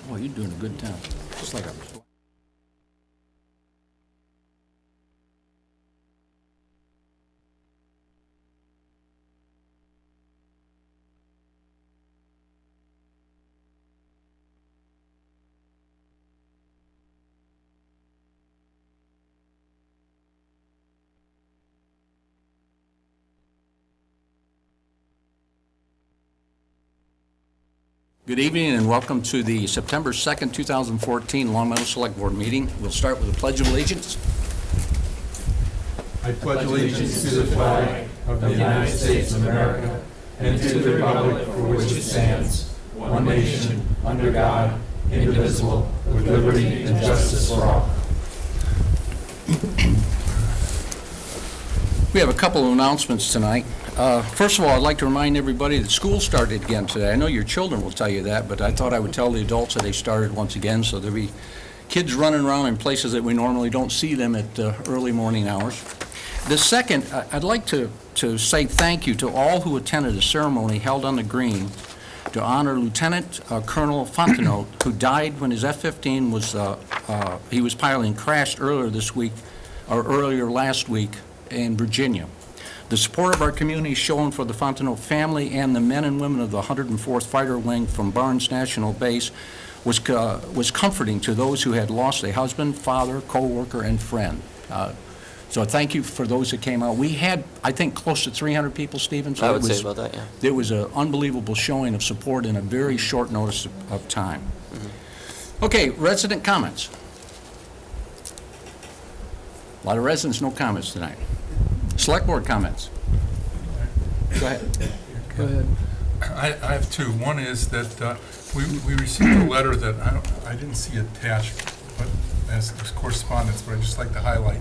Boy, you're doing a good job. Just like a... Good evening and welcome to the September 2nd, 2014 Long Meadow Select Board meeting. We'll start with the Pledge of Allegiance. I pledge allegiance to the flag of the United States of America and to the republic for which it stands, one nation, under God, indivisible, with liberty and justice for all. We have a couple of announcements tonight. First of all, I'd like to remind everybody that school started again today. I know your children will tell you that, but I thought I would tell the adults that they started once again, so there'll be kids running around in places that we normally don't see them at early morning hours. The second, I'd like to say thank you to all who attended a ceremony held on the green to honor Lieutenant Colonel Fontenot, who died when his F-15 was piloting, crashed earlier last week in Virginia. The support of our community shown for the Fontenot family and the men and women of the 104th Fighter Wing from Barnes National Base was comforting to those who had lost a husband, father, co-worker, and friend. So thank you for those that came out. We had, I think, close to 300 people, Stephen. So I would say about that, yeah. There was an unbelievable showing of support in a very short notice of time. Mm-hmm. Okay, resident comments. A lot of residents, no comments tonight. Select board comments. Go ahead. Go ahead. I have two. One is that we received a letter that I didn't see attached, but as correspondence, but I'd just like to highlight.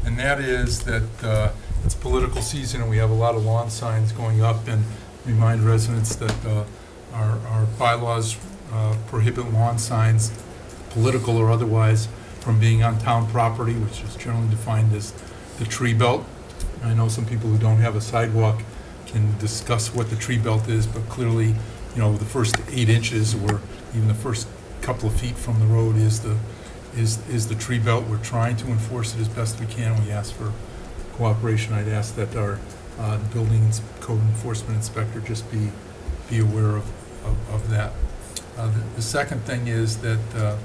And that is that it's political season and we have a lot of lawn signs going up, and remind residents that our bylaws prohibit lawn signs, political or otherwise, from being on town property, which is generally defined as the tree belt. I know some people who don't have a sidewalk can discuss what the tree belt is, but clearly, you know, the first 8 inches or even the first couple of feet from the road is the tree belt. We're trying to enforce it as best we can. We ask for cooperation. I'd ask that our building code enforcement inspector just be aware of that. The second thing is that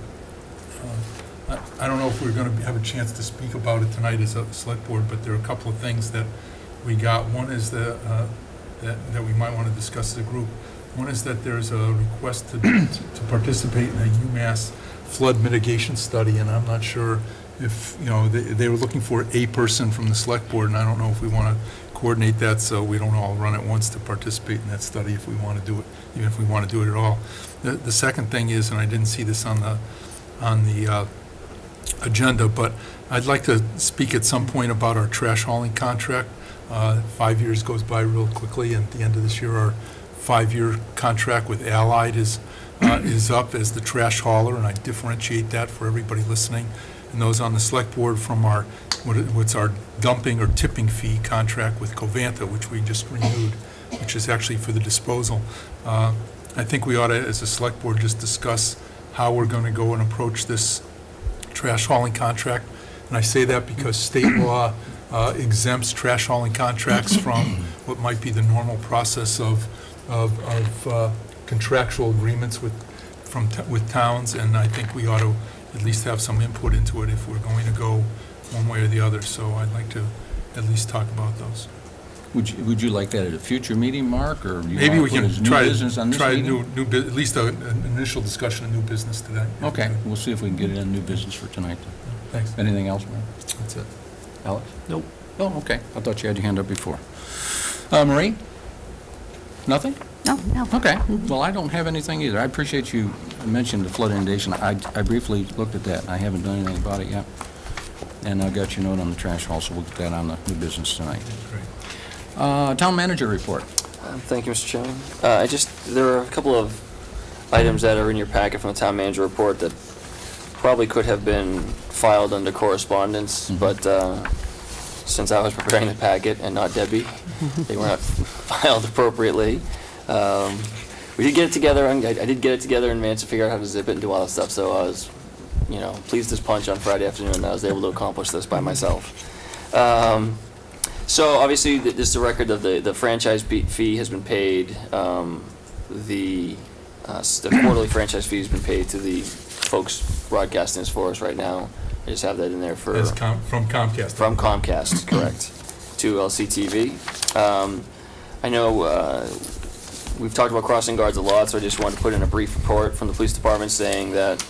I don't know if we're going to have a chance to speak about it tonight as a select board, but there are a couple of things that we got. One is that we might want to discuss as a group. One is that there's a request to participate in a UMass flood mitigation study, and I'm not sure if, you know, they were looking for a person from the select board, and I don't know if we want to coordinate that so we don't all run at once to participate in that study if we want to do it, even if we want to do it at all. The second thing is, and I didn't see this on the agenda, but I'd like to speak at some point about our trash hauling contract. 5 years goes by real quickly, and at the end of this year, our 5-year contract with Allied is up as the trash hauler, and I differentiate that for everybody listening and those on the select board from what's our dumping or tipping fee contract with Covanta, which we just renewed, which is actually for the disposal. I think we ought to, as a select board, just discuss how we're going to go and approach this trash hauling contract. And I say that because state law exempts trash hauling contracts from what might be the normal process of contractual agreements with towns, and I think we ought to at least have some input into it if we're going to go one way or the other. So I'd like to at least talk about those. Would you like that at a future meeting, Mark, or you maybe want we to put can as new try business on this at meeting? least an initial discussion of new business today. Okay, we'll see if we can get it in new business for tonight. Thanks. Anything else, Mark? That's it. Alex? Nope. Oh, okay. I thought you had your hand up before. Marie? Nothing? No. Okay. Well, I don't have anything either. I appreciate you mentioned the flood inundation. I briefly looked at that. I haven't done anything about it yet. And I got your note on the trash haul, so we'll get that on the new business tonight. Great. Town manager report. Thank you, Mr. Chairman. There are a couple of items that are in your packet from the town manager report that probably could have been filed under correspondence, but since I was preparing the packet and not Debbie, they were not filed appropriately. we did get it together, and I did get it together and managed to figure out how to zip it and do all that stuff, so I was, pleased as punch on Friday afternoon that I was able to accomplish this by myself. So obviously, this is a record of the franchise fee has been paid. The quarterly franchise fee has been paid to the folks broadcasting this for us right now. I just have that in there for... From Comcast. From Comcast, correct, to LCTV. I know we've talked about crossing guards a lot, so I just wanted to put in a brief report from the police department saying that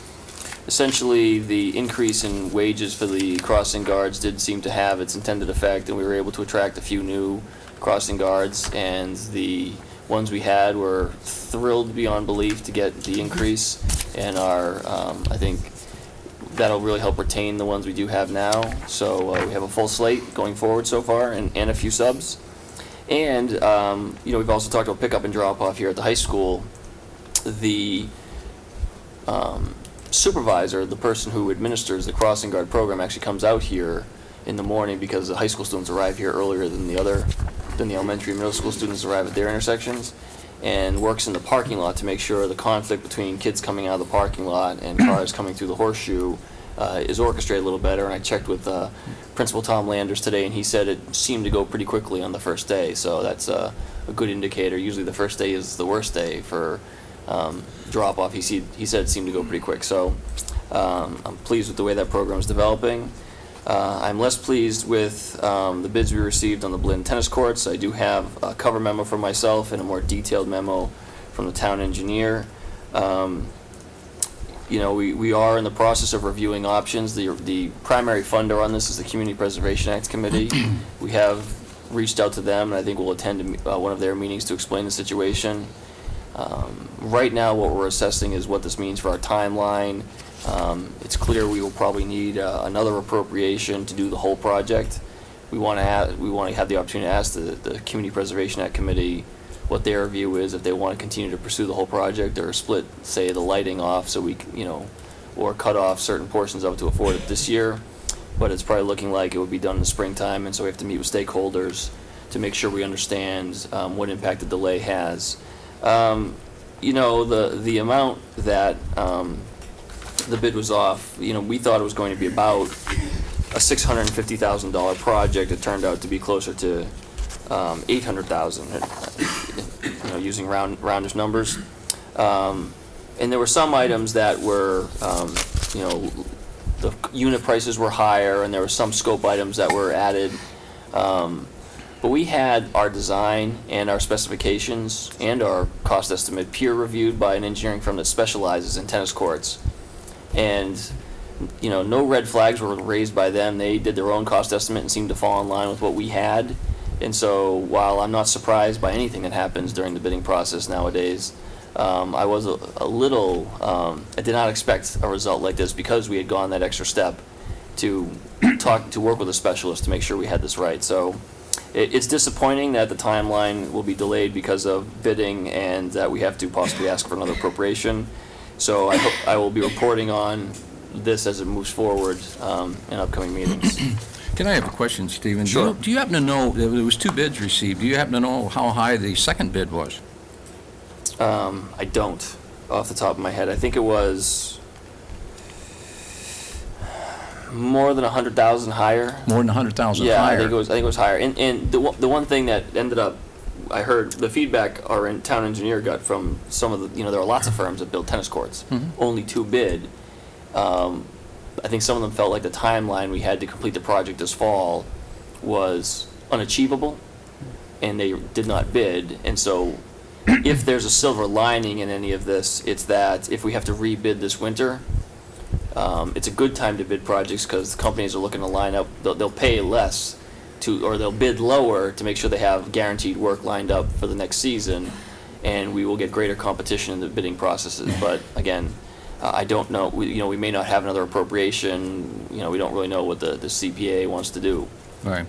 essentially the increase in wages for the crossing guards did seem to have its intended effect, and we were able to attract a few new crossing guards, and the ones we had were thrilled beyond belief to get the increase, and I think that'll really help retain the ones we do have now. So we have a full slate going forward so far, and a few subs. And we've also talked about pickup and drop off here at the high school. The supervisor, the person who administers the crossing guard program, actually comes out here in the morning because the high school students arrive here earlier than the elementary and middle school students arrive at their intersections, and works in the parking lot to make sure the conflict between kids coming out of the parking lot and cars coming through the horseshoe is orchestrated a little better. And I checked with Principal Tom Landers today, and he said it seemed to go pretty quickly on the first day, so that's a good indicator. Usually the first day is the worst day for drop-off. He said it seemed to go pretty quick, so I'm pleased with the way that program is developing. I'm less pleased with the bids we received on the Blinn tennis courts. I do have a cover memo for myself and a more detailed memo from the town engineer. We are in the process of reviewing options. The primary funder on this is the Community Preservation Act Committee. We have reached out to them, and I think we'll attend one of their meetings to explain the situation. Right now, what we're assessing is what this means for our timeline. It's clear we will probably need another appropriation to do the whole project. We want to have the opportunity to ask the Community Preservation Act Committee what their view is, if they want to continue to pursue the whole project or split, say, the lighting off so we, or cut off certain portions of it to afford it this year. But it's probably looking like it would be done in the springtime, and so we have to meet with stakeholders to make sure we understand what impact the delay has. The amount that the bid was off, we thought it was going to be about a $650,000 project. It turned out to be closer to $800,000, using roundish numbers. And there were some items that were, the unit prices were higher, and there were some scope items that were added. But we had our design and our specifications and our cost estimate peer reviewed by an engineering firm that specializes in tennis courts. And, no red flags were raised by them. They did their own cost estimate and seemed to fall in line with what we had. And so while I'm not surprised by anything that happens during the bidding process nowadays, I was a little, I did not expect a result like this because we had gone that extra step to work with a specialist to make sure we had this right. So it's disappointing that the timeline will be delayed because of bidding and that we have to possibly ask for another appropriation. So I will be reporting on this as it moves forward in upcoming meetings. Can I have a question, Stephen? Sure. Do you happen to know, there was 2 bids received, do you happen to know how high the second bid was? I don't, off the top of my head. I think it was more than 100,000 higher. More than 100,000 Yeah, higher? I think it was higher. And the one thing that ended up, I heard the feedback our town engineer got from some of the, there are lots of firms that build tennis courts. Mm-hmm. Only 2 bid. I think some of them felt like the timeline we had to complete the project this fall was unachievable, and they did not bid. And so if there's a silver lining in any of this, it's that if we have to rebid this winter, it's a good time to bid projects because companies are looking to line up, they'll pay less or they'll bid lower to make sure they have guaranteed work lined up for the next season, and we will get greater competition in the bidding processes. But again, I don't know, we may not have another appropriation, we don't really know what the CPA wants to do. Right.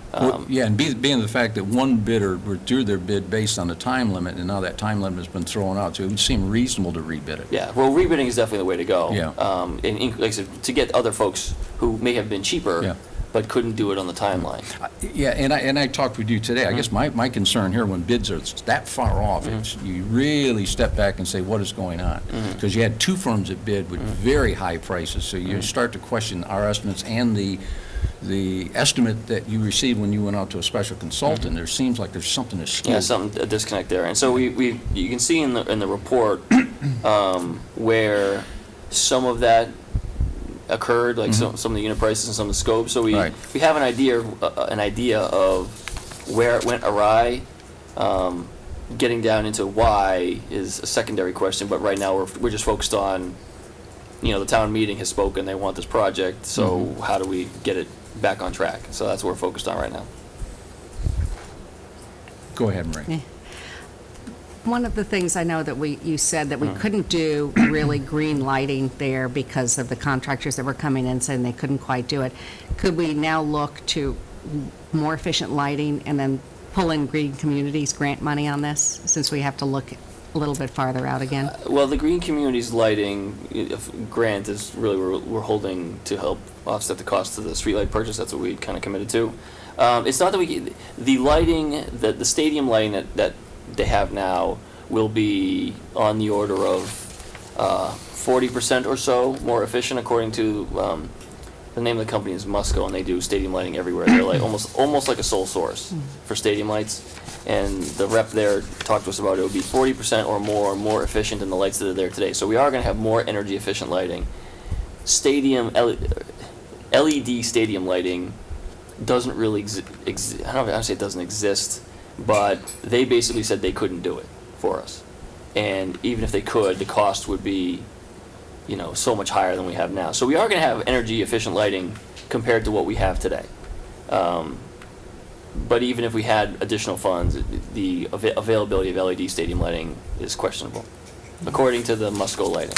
Yeah, and being the fact that one bidder withdrew their bid based on the time limit, and now that time limit has been thrown out, so it would seem reasonable to rebid it. Yeah, well, rebidding is definitely the way to go. Yeah. And like I said, to get other folks who may have been cheaper, Yeah. but couldn't do it on the timeline. Yeah, and I talked with you today. I guess my concern here, when bids are that far off, it's, you really step back and say, what is going on? Because you had two firms that bid with very high prices, so you start to question our estimates and the estimate that you received when you went out to a special consultant. There seems like there's something askew. Yeah, a disconnect there. And so you can see in the report where some of that occurred, like some of the unit prices and some of the scopes. So we have an idea of where it went awry. Getting down into why is a secondary question, but right now we're just focused on, the town meeting has spoken, they want this project, so how do we get it back on track? So that's what we're focused on right now. Go ahead, Marie. One of the things I know that you said that we couldn't do really green lighting there because of the contractors that were coming in saying they couldn't quite do it. Could we now look to more efficient lighting and then pull in Green Communities grant money on this, since we have to look a little bit farther out again? Well, the Green Communities lighting grant is really we're holding to help offset the cost of the streetlight purchase. That's what we kind of committed to. It's not that the lighting, the stadium lighting that they have now will be on the order of 40% or so more efficient, according to the name of the company is Musco, and they do stadium lighting everywhere. They're like almost like a sole source for stadium lights. And the rep there talked to us about it would be 40% or more efficient than the lights that are there today. So we are going to have more energy efficient lighting. Stadium LED stadium lighting doesn't really exist. I don't know if I say it doesn't exist, but they basically said they couldn't do it for us. And even if they could, the cost would be, so much higher than we have now. So we are going to have energy efficient lighting compared to what we have today. But even if we had additional funds, the availability of LED stadium lighting is questionable, according to the Musco lighting.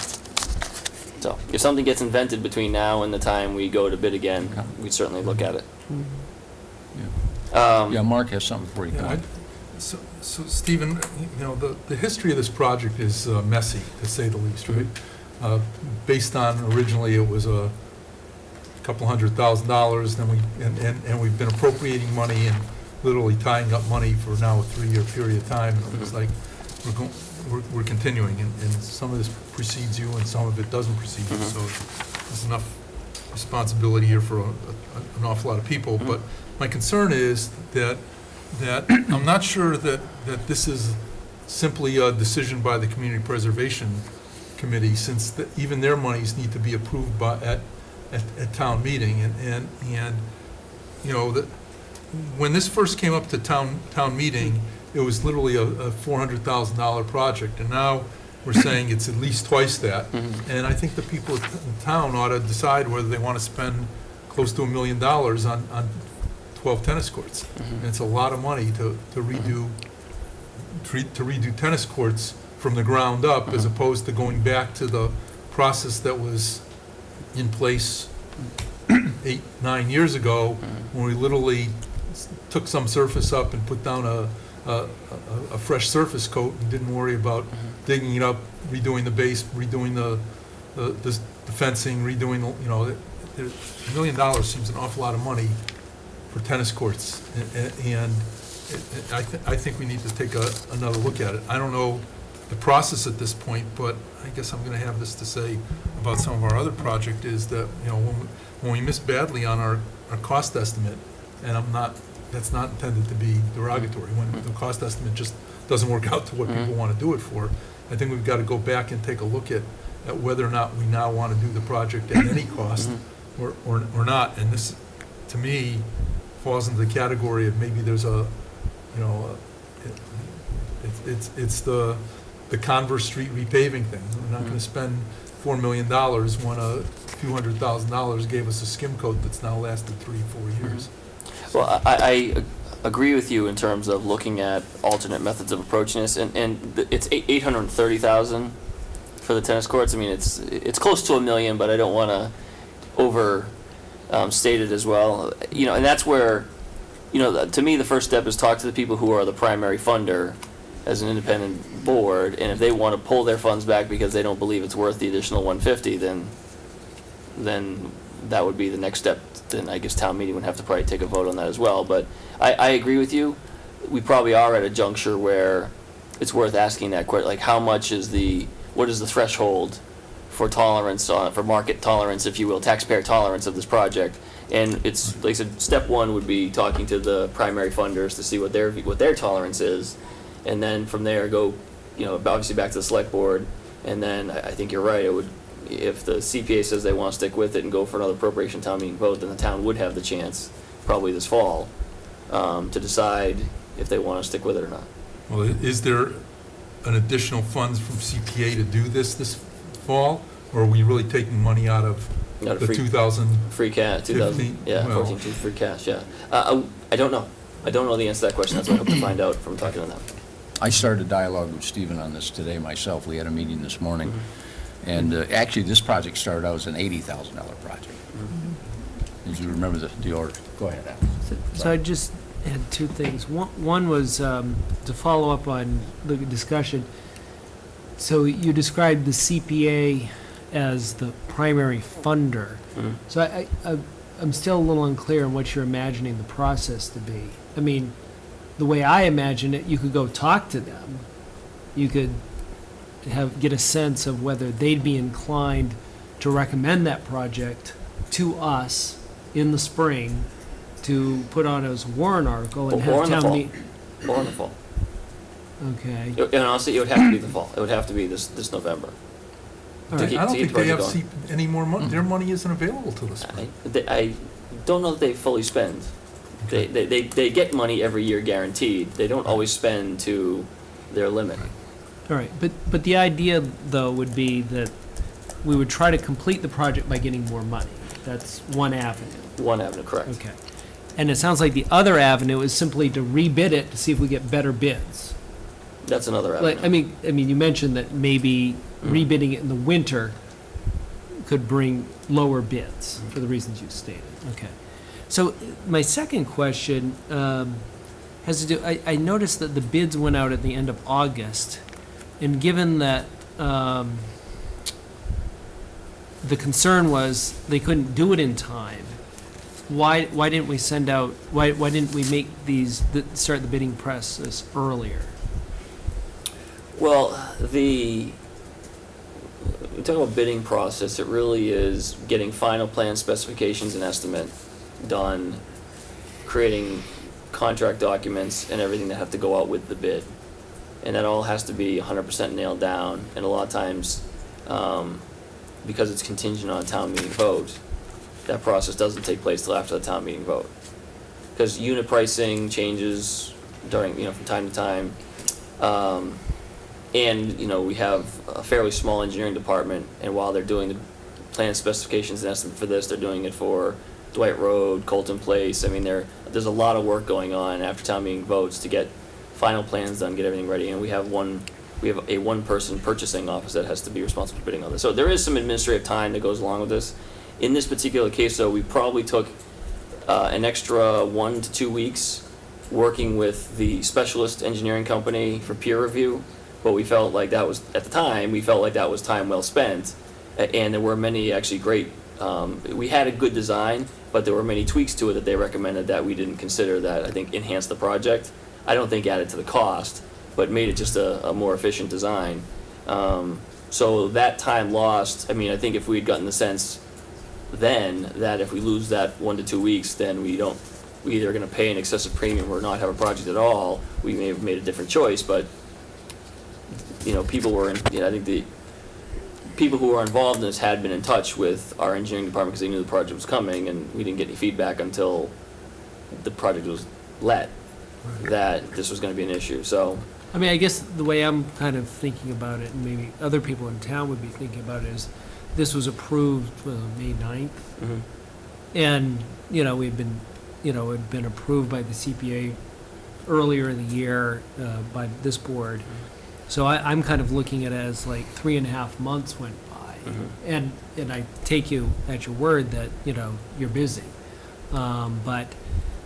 So if something gets invented between now and the time we go to bid again, we'd certainly look at it. Yeah, Mark has something for you. So Stephen, the history of this project is messy, to say the least, right? Based on, originally it was a couple $100,000, then we've been appropriating money and literally tying up money for now a 3-year period of time. And it was like we're continuing, and some of this precedes you and some of it doesn't precede you. So there's enough responsibility here for an awful lot of people. But my concern is that I'm not sure that this is simply a decision by the Community Preservation Committee, since even their monies need to be approved at town meeting. And when this first came up to town meeting, it was literally a $400,000 project, and now we're saying it's at least twice that. And I think the people in town ought to decide whether they want to spend close to $1 million on 12 tennis courts. And it's a lot of money to redo tennis courts from the ground up, as opposed to going back to the process that was in place 8-9 years ago, when we literally took some surface up and put down a fresh surface coat and didn't worry about digging it up, redoing the base, redoing the fencing, redoing $1 million seems an awful lot of money for tennis courts, and I think we need to take another look at it. I don't know the process at this point, but I guess I'm going to have this to say about some of our other project, is that when we miss badly on our cost estimate, and that's not intended to be derogatory, when the cost estimate just doesn't work out to what people want to do it for, I think we've got to go back and take a look at whether or not we now want to do the project at any cost or not. And this, to me, falls into the category of maybe there's it's the Converse Street repaving thing. We're not going to spend $4 million when a few $100,000 gave us a skim coat that's now lasted 3-4 years. Well, I agree with you in terms of looking at alternate methods of approaching this, and it's $830,000 for the tennis courts. I mean, it's close to $1 million, but I don't want to overstate it as well. And that's where, to me, the first step is talk to the people who are the primary funder as an independent board, and if they want to pull their funds back because they don't believe it's worth the additional $150, then that would be the next step. Then I guess town meeting would have to probably take a vote on that as well. But I agree with you. We probably are at a juncture where it's worth asking that question, like how much is what is the threshold for tolerance, for market tolerance, if you will, taxpayer tolerance of this project? And it's, like I said, step one would be talking to the primary funders to see what their tolerance is. And then from there, go, obviously back to the select board. And then I think you're right, if the CPA says they want to stick with it and go for another appropriation town meeting vote, then the town would have the chance, probably this fall, to decide if they want to stick with it or not. Well, is there an additional funds from CPA to do this fall? Or are we really taking money out of Not a the free- 2000? Free cash, 2000, yeah, Well- 14 free cash, yeah. I don't know. I don't know the answer to that question. That's what I hope to find out from talking to them. I started a dialogue with Stephen on this today myself. We had a meeting this morning. And actually, this project started out as an $80,000 project. As you remember the order. Go ahead, Al. So I just had two things. One was to follow up on the discussion. So you described the CPA as the primary funder. Mhm. So I'm still a little unclear on what you're imagining the process to be. I mean, the way I imagine it, you could go talk to them. You could get a sense of whether they'd be inclined to recommend that project to us in the spring to put on as a warrant article and Or have in the town fall. meet. Or in the fall. Okay. And honestly, it would have to be the fall. It would have to be this November. All To right. keep- I don't to think keep they have project any more money. Their money isn't available to us. I don't know that they fully spend. They get money every year guaranteed. They don't always spend to their limit. All right, but the idea, though, would be that we would try to complete the project by getting more money. That's one avenue. One avenue, correct. Okay. And it sounds like the other avenue is simply to rebid it to see if we get better bids. That's another avenue. Like, I mean, you mentioned that maybe rebidding it in the winter could bring lower bids for the reasons you stated. Okay. So my second question has to do, I noticed that the bids went out at the end of August, and given that the concern was they couldn't do it in time, why didn't we send out, why didn't we make start the bidding process earlier? Well, we talk about bidding process, it really is getting final plan specifications and estimate done, creating contract documents and everything that have to go out with the bid. And that all has to be 100% nailed down, and a lot of times, because it's contingent on a town meeting vote, that process doesn't take place till after the town meeting vote. Because unit pricing changes during, from time to time. And, we have a fairly small engineering department, and while they're doing the plan specifications and estimate for this, they're doing it for Dwight Road, Colton Place. I mean, there's a lot of work going on after town meeting votes to get final plans done, get everything ready, and we have a one-person purchasing office that has to be responsible for bidding on this. So there is some administrative time that goes along with this. In this particular case, though, we probably took an extra 1 to 2 weeks working with the specialist engineering company for peer review. But we felt like that was, at the time, time well spent. And there were many actually great, we had a good design, but there were many tweaks to it that they recommended that we didn't consider that I think enhanced the project. I don't think added to the cost, but made it just a more efficient design. So that time lost, I think if we had gotten the sense then that if we lose that 1 to 2 weeks, then we either are going to pay an excessive premium or not have a project at all, we may have made a different choice, but people were I think the people who were involved in this had been in touch with our engineering department because they knew the project was coming, and we didn't get any feedback until the project was let that this was going to be an issue. So, I guess the way I'm kind of thinking about it, and maybe other people in town would be thinking about it, is this was approved May 9th, and, we've been, it had been approved by the CPA earlier in the year by this board. So I'm kind of looking at it as like 3.5 months went by. And I take you at your word that, you're busy. But,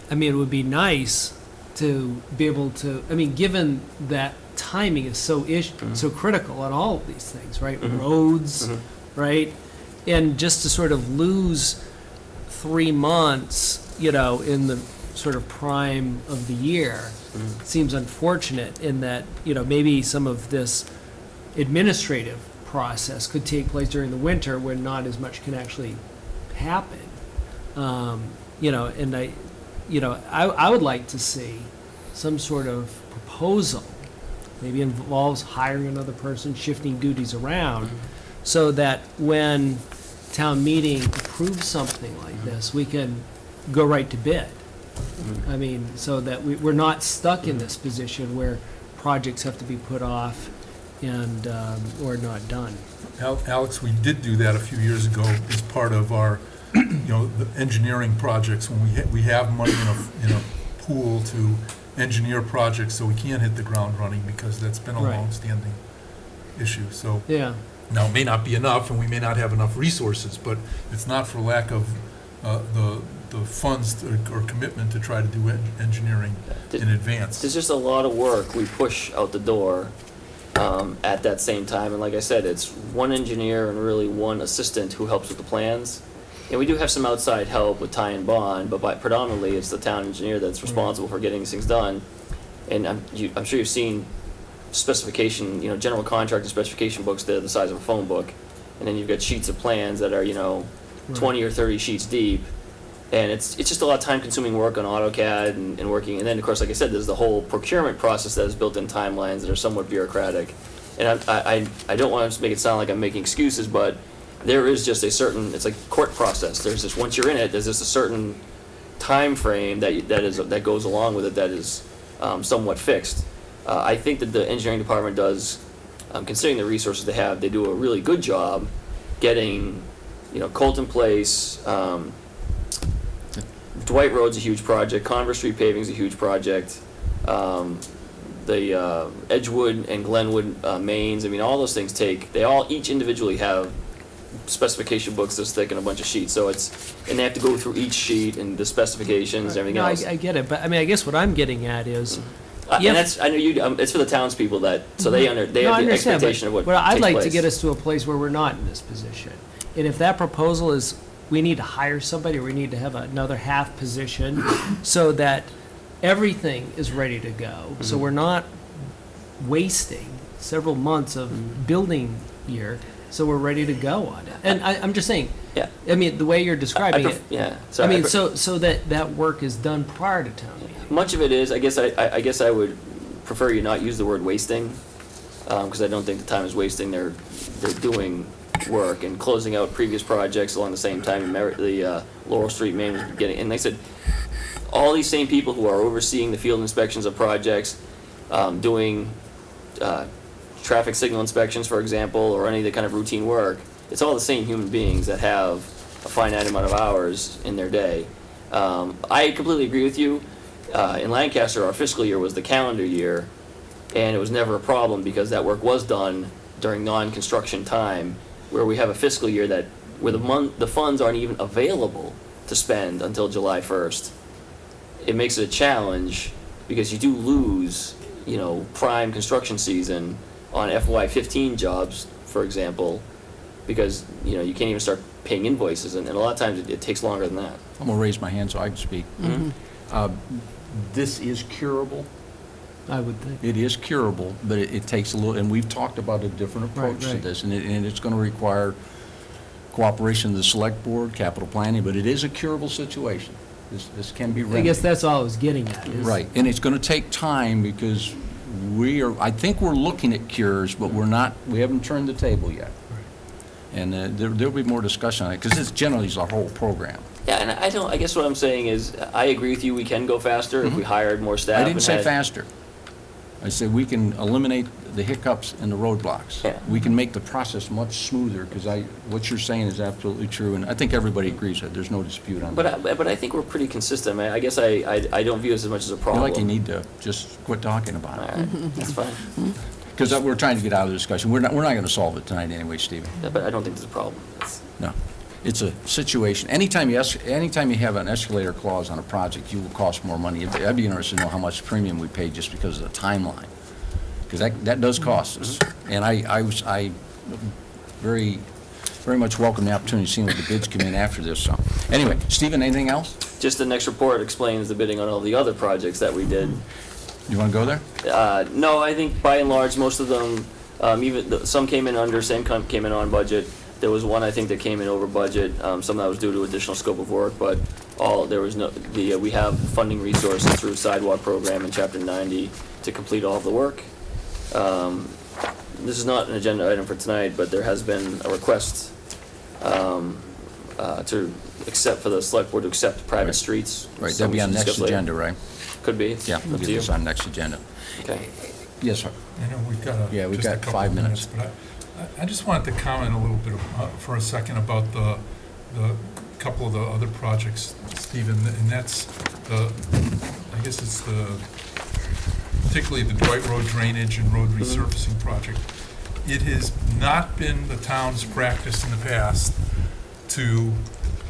it would be nice to be able to, given that timing is so critical on all of these things, right? Roads, right? And just to sort of lose 3 months, you know, in the sort of prime of the year seems unfortunate in that, you know, maybe some of this administrative process could take place during the winter when not as much can actually happen. You know, and I would like to see some sort of proposal, maybe involves hiring another person, shifting duties around, so that when town meeting approves something like this, we can go right to bid. I mean, so that we're not stuck in this position where projects have to be put off and, or not done. Alex, we did do that a few years ago as part of our, you know, the engineering projects, when we have money in a pool to engineer projects so we can hit the ground running, because that's been a Right. long-standing issue, so. Yeah, Now, it may not be enough, and we may not have enough resources, but it's not for lack of the funds or commitment to try to do engineering in advance. There's just a lot of work we push out the door at that same time. And like I said, it's one engineer and really one assistant who helps with the plans. And we do have some outside help with Ty and Bond, but predominantly it's the town engineer that's responsible for getting these things done. And I'm sure you've seen specification, you know, general contractor specification books that are the size of a phone book. And then you've got sheets of plans that are, you know, 20 or 30 sheets deep. And it's just a lot of time-consuming work on AutoCAD and working. And then, of course, like I said, there's the whole procurement process that is built in timelines that are somewhat bureaucratic. And I don't want to make it sound like I'm making excuses, but there is just a certain, it's like court process. There's just, once you're in it, there's just a certain time frame that goes along with it that is somewhat fixed. I think that the engineering department does, considering the resources they have, they do a really good job getting, you know, Colton Place, Dwight Road's a huge project, Converse Street paving's a huge project, the Edgewood and Glenwood mains, I mean, all those things they all each individually have specification books this thick and a bunch of sheets, so and they have to go through each sheet and the specifications and everything no, else. I get it, but I mean, I guess what I'm getting at is, And yeah. that's, I know you, it's for the townspeople so they No, have I the understand, expectation of what but I'd takes like to place. get us to a place where we're not in this position. And if that proposal is, we need to hire somebody, or we need to have another half position, so that everything is ready to go, so we're not wasting several months of building year, so we're ready to go on it. And I'm just saying, Yeah. I mean, the way you're describing it, Yeah. I mean, so that work is done prior to town meeting. Much of it is, I guess I would prefer you not use the word wasting, because I don't think the time is wasting. They're doing work and closing out previous projects along the same time. The Laurel Street main was getting, and like I said, all these same people who are overseeing the field inspections of projects, doing traffic signal inspections, for example, or any of the kind of routine work, it's all the same human beings that have a finite amount of hours in their day. I completely agree with you. In Lancaster, our fiscal year was the calendar year, and it was never a problem because that work was done during non-construction time, where we have a fiscal year where the funds aren't even available to spend until July 1st. It makes it a challenge because you do lose, you know, prime construction season on FY15 jobs, for example, because, you know, you can't even start paying invoices, and a lot of times it takes longer than that. I'm going to raise my hand so I can speak. This is curable. I would think. It is curable, but it takes a little, and we've talked about a different approach to right. this, and it's going to require cooperation of the select board, capital planning, but it is a curable situation. This can be I remedied. guess that's all I was getting at. Is, Right, and it's going to take time because I think we're looking at cures, but we haven't turned the table yet. And there'll be more discussion on it, because this generally is our whole program. Yeah, and I guess what I'm saying is, I agree with you, we can go faster if we hired more staff. I didn't and say had- faster. I said we can eliminate the hiccups and the roadblocks. Yeah. We can make the process much smoother, because what you're saying is absolutely true, and I think everybody agrees that, there's no dispute on that. But I think we're pretty consistent. I guess I don't view this as much as a I problem. feel like you need to just quit talking about All it, right, that's fine. because we're trying to get out of the discussion. We're not going to solve it tonight anyway, Stephen. Yeah, but I don't think there's a problem. No. It's a situation. Anytime you have an escalator clause on a project, you will cost more money. I'd be interested to know how much premium we pay just because of the timeline, because that does cost us. And I very very much welcome the opportunity of seeing what the bids come in after this, so. Anyway, Stephen, anything else? Just the next report explains the bidding on all the other projects that we did. You want to go there? No, I think by and large, most of them, some came in under, came in on budget. There was one, I think, that came in over budget, some that was due to additional scope of work, but we have funding resources through sidewalk program in Chapter 90 to complete all of the work. This is not an agenda item for tonight, but there has been a request to accept, for the select board to accept private Right. streets. Right, that'll be on next agenda, right? Could be. Yeah, we'll Up get to you. this on next agenda. Okay. Yes, sir. I know we've got Yeah, we've just a got couple 5 of minutes. minutes, but I just wanted to comment a little bit for a second about the couple of the other projects, Stephen, and that's I guess it's particularly the Dwight Road drainage and road resurfacing project. It has not been the town's practice in the past to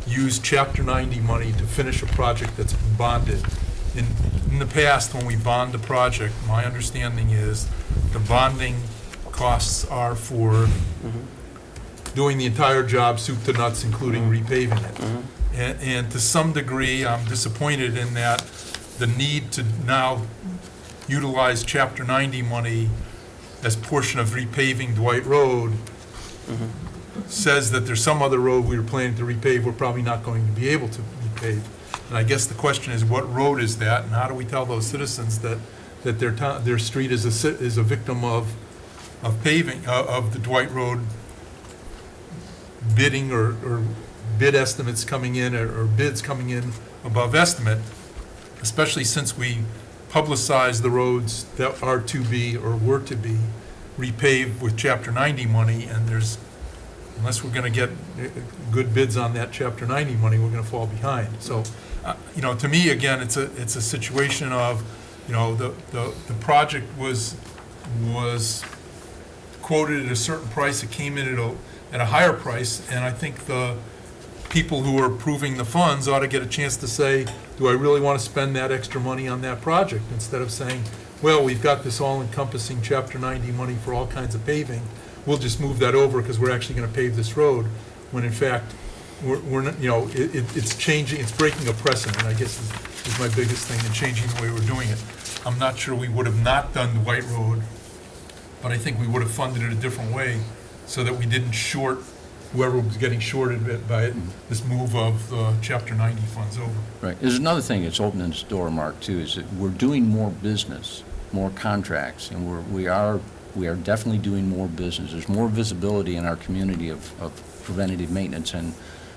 use Chapter 90 money to finish a project that's been bonded. In the past, when we bond a project, my understanding is the bonding costs are for doing the entire job, soup to nuts, including repaving it. And to some degree, I'm disappointed in that the need to now utilize Chapter 90 money as portion of repaving Dwight Road says that there's some other road we were planning to repave, we're probably not going to be able to repave. And I guess the question is, what road is that, and how do we tell those citizens that their street is a victim of paving, of the Dwight Road bidding or bid estimates coming in, or bids coming in above estimate, especially since we publicize the roads that are to be or were to be repaved with Chapter 90 money, and unless we're going to get good bids on that Chapter 90 money, we're going to fall behind. So, to me, again, it's a situation of, the project was quoted at a certain price, it came in at a higher price, and I think the people who are approving the funds ought to get a chance to say, do I really want to spend that extra money on that project, instead of saying, well, we've got this all-encompassing Chapter 90 money for all kinds of paving, we'll just move that over because we're actually going to pave this road, when in fact, we're not, it's changing, it's breaking a precedent, I guess is my biggest thing, in changing the way we're doing it. I'm not sure we would have not done the White Road, but I think we would have funded it a different way, so that we didn't short whoever was getting shorted by it, this move of the Chapter 90 funds over. Right. There's another thing that's opening this door, Mark, too, is that we're doing more business, more contracts, and we are definitely doing more business. There's more visibility in our community of preventative maintenance and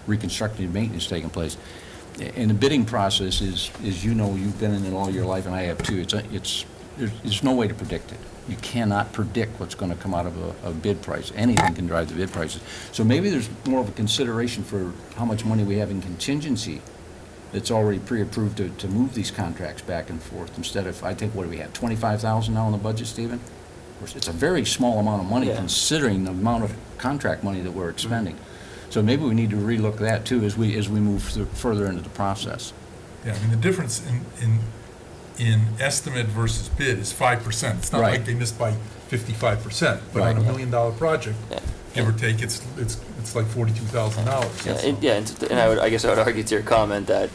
reconstructive maintenance taking place. And the bidding process is, you've been in it all your life, and I have too, there's no way to predict it. You cannot predict what's going to come out of a bid price. Anything can drive the bid prices. So maybe there's more of a consideration for how much money we have in contingency that's already pre-approved to move these contracts back and forth, instead of, I think, what do we have, $25,000 now in the budget, Stephen? It's a very small amount of money, Yeah. considering the amount of contract money that we're expending. So maybe we need to relook that too as we move further into the process. Yeah, I mean, the difference in estimate versus bid is 5%. It's not Right. like they missed by 55%, but on Right. $1 million project, Yeah. give or take, it's like $42,000. And I guess I would argue to your comment that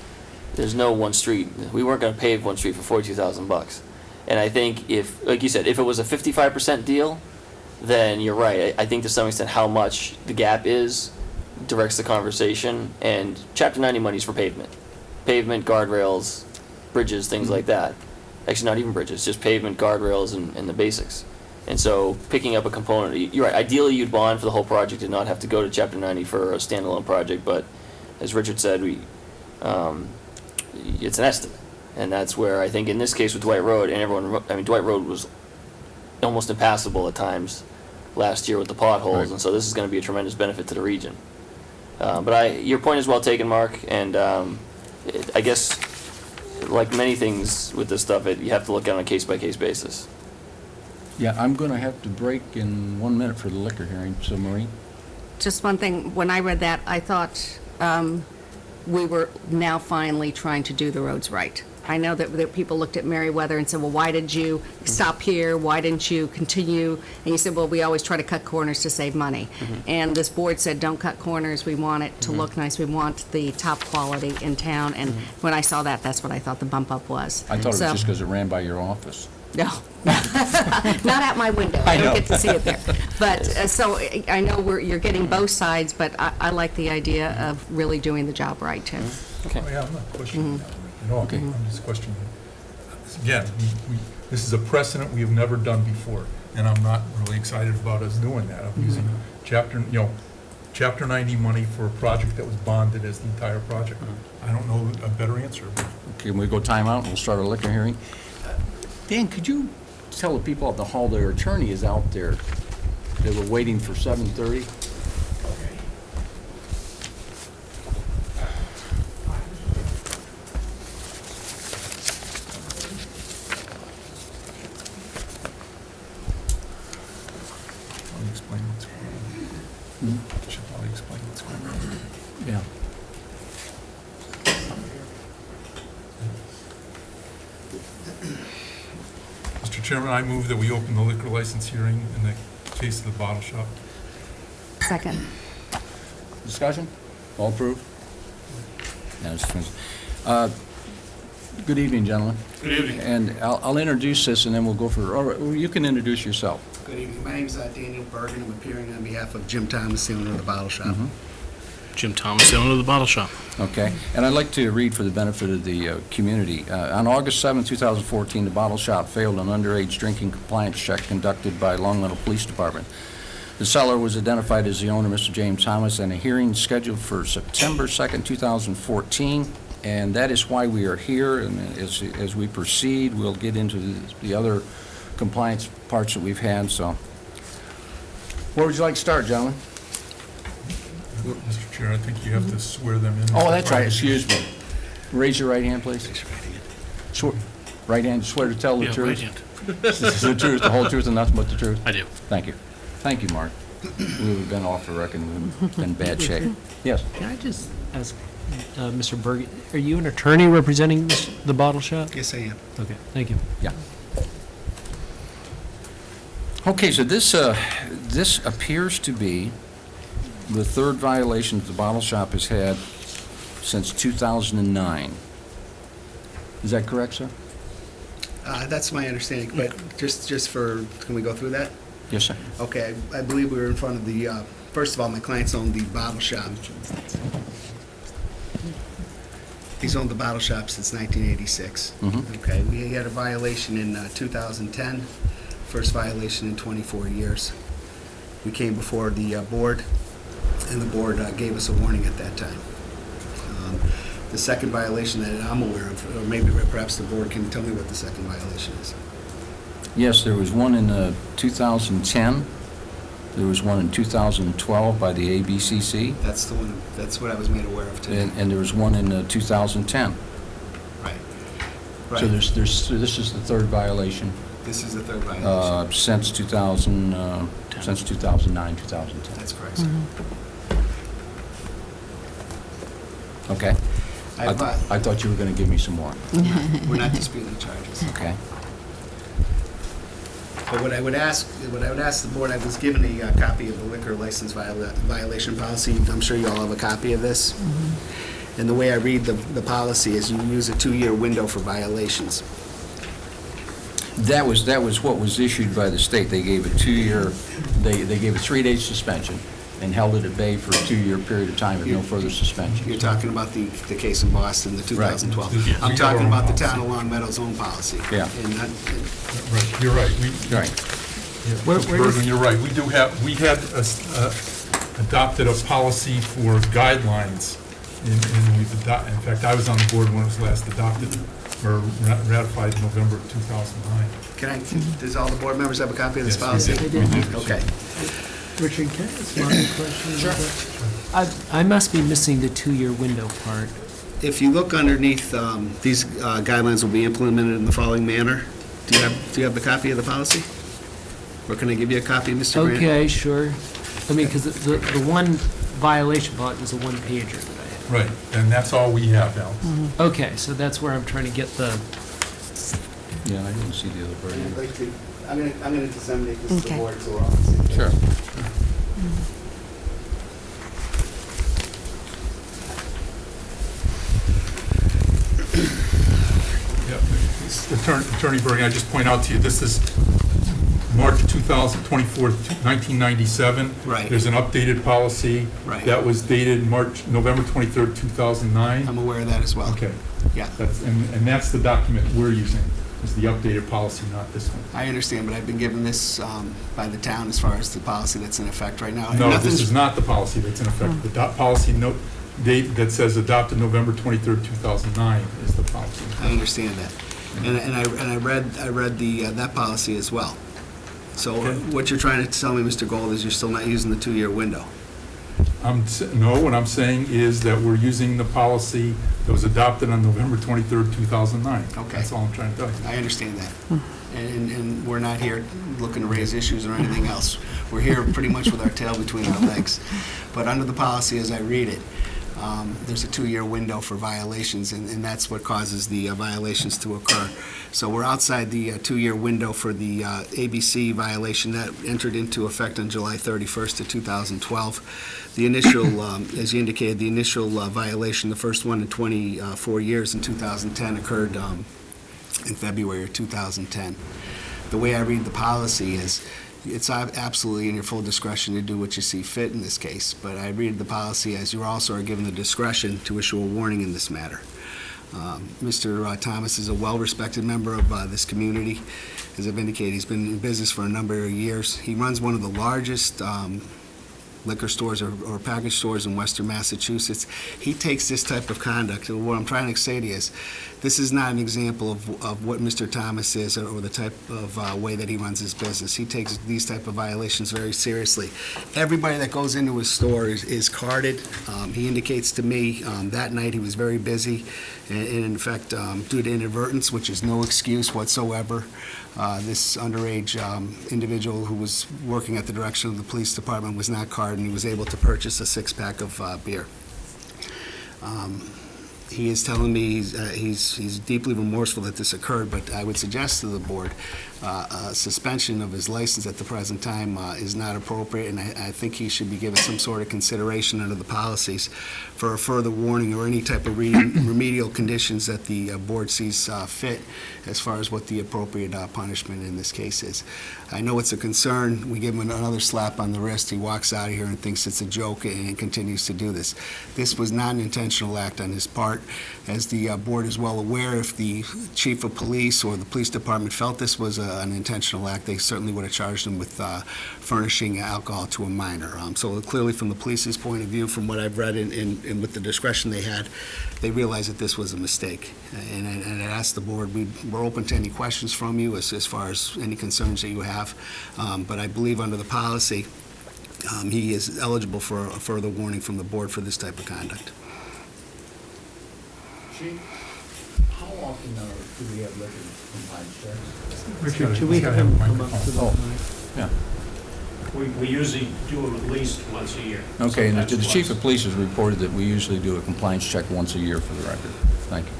there's no one street, we weren't gonna pave one street for $42,000. And I think if, like you said, if it was a 55% deal, then you're right. I think to some extent how much the gap is directs the conversation, and Chapter 90 money's for pavement. Pavement, guardrails, bridges, things like that. Actually, not even bridges, just pavement, guardrails, and the basics. And so picking up a component, you're right, ideally you'd bond for the whole project and not have to go to Chapter 90 for a standalone project, but as Richard said, it's an estimate. And that's where I think in this case with Dwight Road, and Dwight Road was almost impassable at times last year with the potholes, Right. and so this is going to be a tremendous benefit to the region. But your point is well taken, Mark, and I guess like many things with this stuff, you have to look at it on a case-by-case basis. Yeah, I'm going to have to break in 1 minute for the liquor hearing, so Maureen? Just one thing, when I read that, I thought we were now finally trying to do the roads right. I know that people looked at Meriwether and said, well, why did you stop here? Why didn't you continue? And you said, well, we always try to cut corners to save money. And this board said, don't cut corners. We want it to look nice. We want the top quality in town. And when I saw that, that's what I thought the bump up was. I thought it was So- just because it ran by your office. No, not out my window. I I know. don't get to see it there. But, so I know you're getting both sides, but I like the idea of really doing the job right, too. Okay. Oh, yeah, I'm not questioning that at all. I'm just questioning, again, this is a precedent we have never done before, and I'm not really excited about us doing that. I'm using Chapter 90 money for a project that was bonded as the entire project. I don't know a better answer. Can we go time out and we'll start a liquor hearing? Dan, could you tell the people at the hall their attorney is out there? They were waiting for 7:30. I'll explain what's going on. Should probably explain what's going on. Yeah. Mr. Chairman, I move that we open the liquor license hearing in the case of the bottle shop. Second. Discussion? All approved? Yes. Good evening, gentlemen. Good evening. And I'll introduce this, and then we'll go for, all right, well, you can introduce yourself. Good evening. My name is Daniel Bergen. I'm appearing on behalf of Jim Thomas, the owner of the bottle shop. Jim Thomas, the owner of the bottle shop. Okay, and I'd like to read for the benefit of the community. On August 7, 2014, the bottle shop failed an underage drinking compliance check conducted by Long Meadow Police Department. The seller was identified as the owner, Mr. James Thomas, and a hearing scheduled for September 2nd, 2014, and that is why we are here. And as we proceed, we'll get into the other compliance parts that we've had, so. Where would you like to start, gentlemen? Mr. Chair, I think you have to swear them in. Oh, that's right, excuse me. Raise your right hand, please. Swear- Right hand, swear to tell the Yeah, truth? right hand. The truth, the whole truth, and nothing but the truth? I do. Thank you. Thank you, Mark. We would have been off the record, we would have been in bad shape. Yes? Can I just ask, Mr. Berg, are you an attorney representing the bottle shop? Yes, I am. Okay, thank you. Yeah. Okay, so this appears to be the third violation that the bottle shop has had since 2009. Is that correct, sir? That's my understanding, but just for, can we go through that? Yes, sir. Okay, I believe we were in front of the, first of all, my clients owned the bottle shop. He's owned the bottle shop since 1986. Mhm. Okay, we had a violation in 2010, first violation in 24 years. We came before the board, and the board gave us a warning at that time. The second violation that I'm aware of, or maybe perhaps the board can tell me what the second violation is. Yes, there was one in 2010. There was one in 2012 by the ABCC, That's the one, that's what I was made aware of today. and there was one in 2010. Right. So Right. this is the third violation This is the third violation. since 2009, 2010. That's correct, sir. Okay. I've, I thought you were going to give me some more. We're not disputing charges. Okay. But what I would ask the board, I was given a copy of the liquor license violation policy. I'm sure you all have a copy of this. And the way I read the policy is you use a 2-year window for violations. That was what was issued by the state. They gave a 2-year, they gave a 3-day suspension and held it at bay for a 2-year period of time with no further suspension. You're talking about the case in Boston, the 2012. Right. I'm We talking have our about the own town of Long Meadow's own policy. Yeah. And not- Right, you're right. Right. Where Mr. does- Bergen, you're right. We had adopted a policy for guidelines, and in fact, I was on the board when it was last adopted, or ratified in November of 2009. does all the board members have a copy of this Yes, policy? we did. Okay. Richard, can I ask Mark a question? Sure. I must be missing the 2-year window part. If you look underneath, these guidelines will be implemented in the following manner. Do you have the copy of the policy? Or can I give you a copy, Mr. Grant? Okay, sure. I mean, because the one violation part is a one-pager that I have. Right, and that's all we have, Alex. Okay, so that's where I'm trying to get the, Yeah, I didn't see the other I'd version. like to, I'm gonna disseminate this to the Okay. board, so we're all on the same page. Sure. Yeah, Attorney Bergen, I just point out to you, this is March 2024, 1997. Right. There's an updated policy. Right. That was dated November 23rd, 2009. I'm aware of that as well. Okay, Yeah, and that's the document we're using, is the updated policy, not this one. I understand, but I've been given this by the town as far as the policy that's in effect right now. No, Nothing's- this is not the policy that's in effect. The policy note date that says adopted November 23rd, 2009 is the policy. I understand that. And I read the, that policy as well. So Okay. what you're trying to tell me, Mr. Gold, is you're still not using the 2-year window? No, what I'm saying is that we're using the policy that was adopted on November 23rd, 2009. Okay. That's all I'm trying to tell you. I understand that. And we're not here looking to raise issues or anything else. We're here pretty much with our tail between our legs. But under the policy, as I read it, there's a 2-year window for violations, and that's what causes the violations to occur. So we're outside the 2-year window for the ABC violation that entered into effect on July 31st of 2012. The initial, as you indicated, the initial violation, the first one in 24 years in 2010 occurred in February of 2010. The way I read the policy is, it's absolutely in your full discretion to do what you see fit in this case, but I read the policy as you also are given the discretion to issue a warning in this matter. Mr. Thomas is a well-respected member of this community. As I've indicated, he's been in business for a number of years. He runs one of the largest liquor stores or package stores in Western Massachusetts. He takes this type of conduct, and what I'm trying to say to you is, this is not an example of what Mr. Thomas is or the type of way that he runs his business. He takes these type of violations very seriously. Everybody that goes into his store is carded. He indicates to me that night he was very busy, and in fact, due to inadvertence, which is no excuse whatsoever, this underage individual who was working at the direction of the police department was not carded, and he was able to purchase a 6-pack of beer. He is telling me he's deeply remorseful that this occurred, but I would suggest to the board a suspension of his license at the present time is not appropriate, and I think he should be given some sort of consideration under the policies for a further warning or any type of remedial conditions that the board sees fit as far as what the appropriate punishment in this case is. I know it's a concern. We give him another slap on the wrist. He walks out of here and thinks it's a joke and continues to do this. This was not an intentional act on his part. As the board is well aware, if the chief of police or the police department felt this was an intentional act, they certainly would have charged him with furnishing alcohol to a minor. So clearly, from the police's point of view, from what I've read and with the discretion they had, they realized that this was a mistake. And I asked the board, we're open to any questions from you as far as any concerns that you have. But I believe under the policy, he is eligible for a further warning from the board for this type of conduct. Chief, how often do we have liquor compliance checks? Richard, should we have him come up to the Oh. mic? We usually do them at least once a year. Okay, and the Sometimes chief less. of police has reported that we usually do a compliance check once a year for the record. Thank you.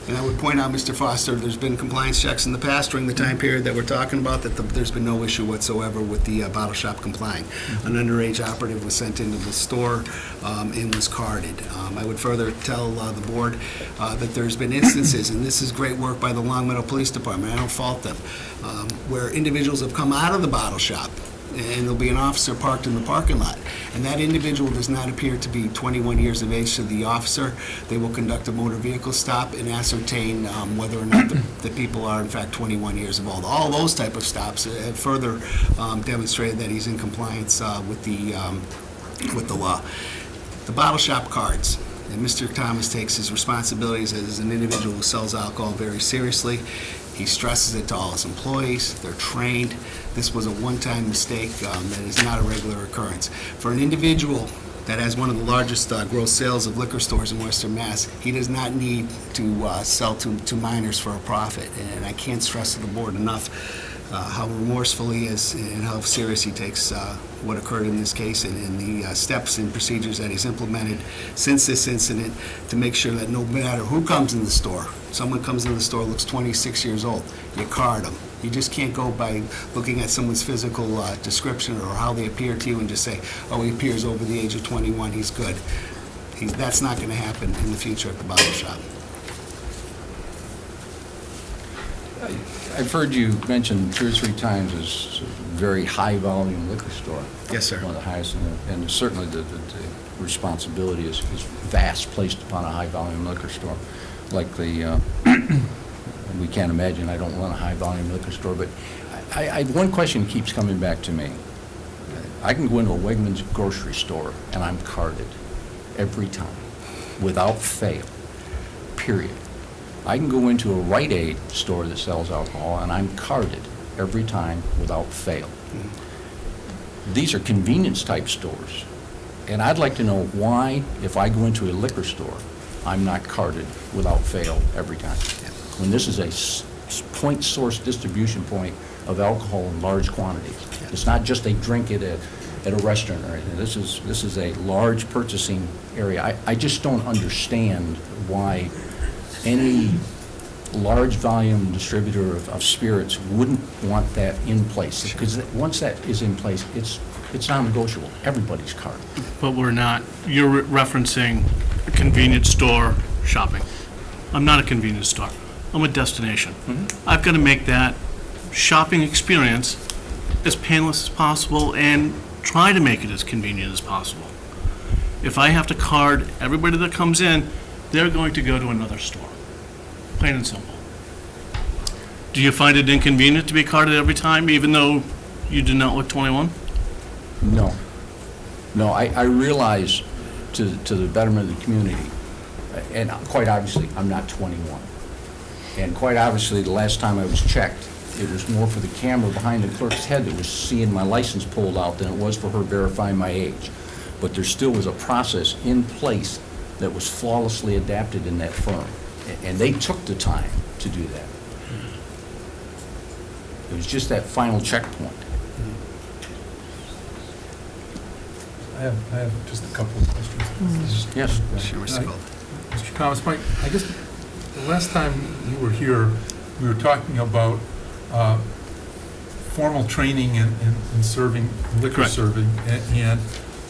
And I would point out, Mr. Foster, there's been compliance checks in the past during the time period that we're talking about, that there's been no issue whatsoever with the bottle shop complying. An underage operative was sent into the store and was carded. I would further tell the board that there's been instances, and this is great work by the Long Meadow Police Department, I don't fault them, where individuals have come out of the bottle shop, and there'll be an officer parked in the parking lot. And that individual does not appear to be 21 years of age to the officer. They will conduct a motor vehicle stop and ascertain whether or not the people are in fact 21 years of old. All those type of stops have further demonstrated that he's in compliance with the law. The bottle shop cards. And Mr. Thomas takes his responsibilities as an individual who sells alcohol very seriously. He stresses it to all his employees. They're trained. This was a one-time mistake that is not a regular occurrence. For an individual that has one of the largest gross sales of liquor stores in Western Mass, he does not need to sell to minors for a profit. And I can't stress to the board enough how remorseful he is and how serious he takes what occurred in this case and the steps and procedures that he's implemented since this incident to make sure that no matter who comes in the store, someone comes in the store, looks 26 years old, you card them. You just can't go by looking at someone's physical description or how they appear to you and just say, oh, he appears over the age of 21, he's good. That's not going to happen in the future at the bottle shop. I've heard you mention 2 or 3 times as a very high-volume liquor store. Yes, sir. One of the highest, and certainly the responsibility is vast placed upon a high-volume liquor store. Like the, we can't imagine, I don't run a high-volume liquor store, but one question keeps coming back to me. I can go into a Wegmans grocery store, and I'm carded every time, without fail, period. I can go into a Rite Aid store that sells alcohol, and I'm carded every time without fail. These are convenience-type stores, and I'd like to know why, if I go into a liquor store, I'm not carded without fail every time. When this is a point source distribution point of alcohol in large quantities. It's not just a drink at a restaurant or anything. This is a large purchasing area. I just don't understand why any large volume distributor of spirits wouldn't want that in place. Because once that is in place, it's non-negotiable. Everybody's carded. But we're not, you're referencing a convenience store shopping. I'm not a convenience store. I'm a destination. I've got to make that shopping experience as painless as possible and try to make it as convenient as possible. If I have to card everybody that comes in, they're going to go to another store. Plain and simple. Do you find it inconvenient to be carded every time, even though you do not look 21? No. No, I realize to the betterment of the community, and quite obviously, I'm not 21. And quite obviously, the last time I was checked, it was more for the camera behind the clerk's head that was seeing my license pulled out than it was for her verifying my age. But there still was a process in place that was flawlessly adapted in that firm. And they took the time to do that. It was just that final checkpoint. I have just a couple of questions. Yes. Sure, Mr. Gold. Mr. Thomas, Mike, I guess the last time you were here, we were talking about formal training in serving, liquor Correct. serving, and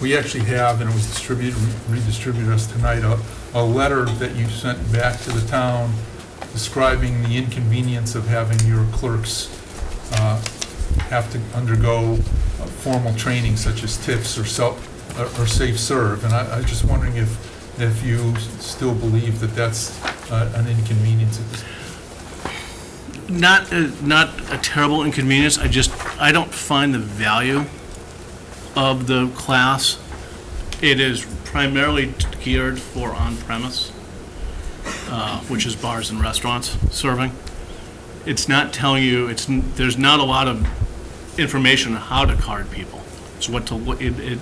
we actually have, and it was redistributed us tonight, a letter that you sent back to the town describing the inconvenience of having your clerks have to undergo formal training such as TIPS or safe serve, and I was just wondering if you still believe that that's an inconvenience at this point. Not a terrible inconvenience. I don't find the value of the class. It is primarily geared for on-premise, which is bars and restaurants serving. It's not telling you, there's not a lot of information on how to card people. It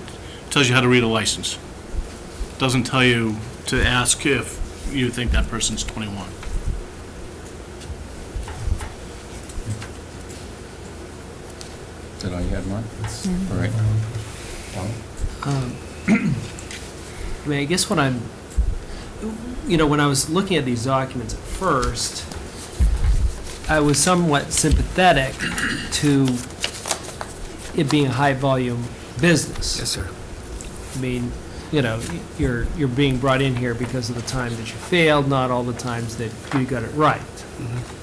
tells you how to read a license. Doesn't tell you to ask if you think that person's 21. Is that all you had, Mark? All right. Tom? I mean, I guess when I was looking at these documents at first, I was somewhat sympathetic to it being a high-volume business. Yes, sir. I mean, you're being brought in here because of the time that you failed, not all the times that you got it right.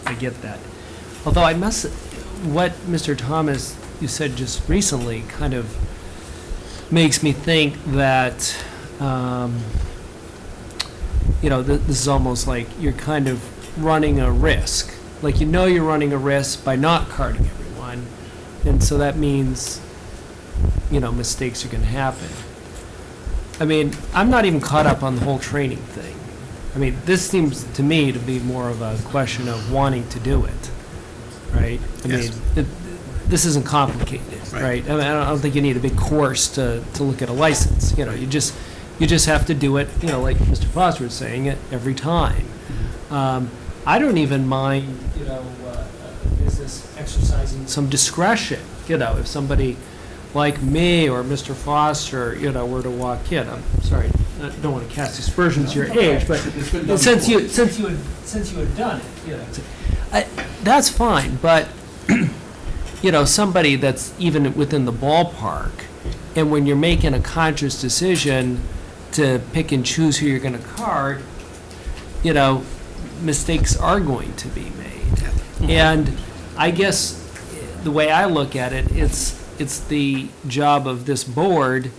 I get that. Although what Mr. Thomas, you said just recently, kind of makes me think that, this is almost like you're kind of running a risk. Like, you're running a risk by not carding everyone, and so that means, mistakes are going to happen. I mean, I'm not even caught up on the whole training thing. I mean, this seems to me to be more of a question of wanting to do it, right? I Yes. mean, this isn't complicated, right? I mean, I don't think you need a big course to look at a license. You just have to do it, like Mr. Foster was saying, it every time. I don't even mind, a visit business exercising some discretion. You know, if somebody like me or Mr. Foster, you know, were to walk in, I'm sorry, I don't want to cast aspersions to your age, but It's been done since you, before. since you had done it, you know, that's fine, but, you know, somebody that's even within the ballpark, and when you're making a conscious decision to pick and choose who you're gonna card, you know, mistakes are going to be made. And I guess the way I look at it, it's the job of this board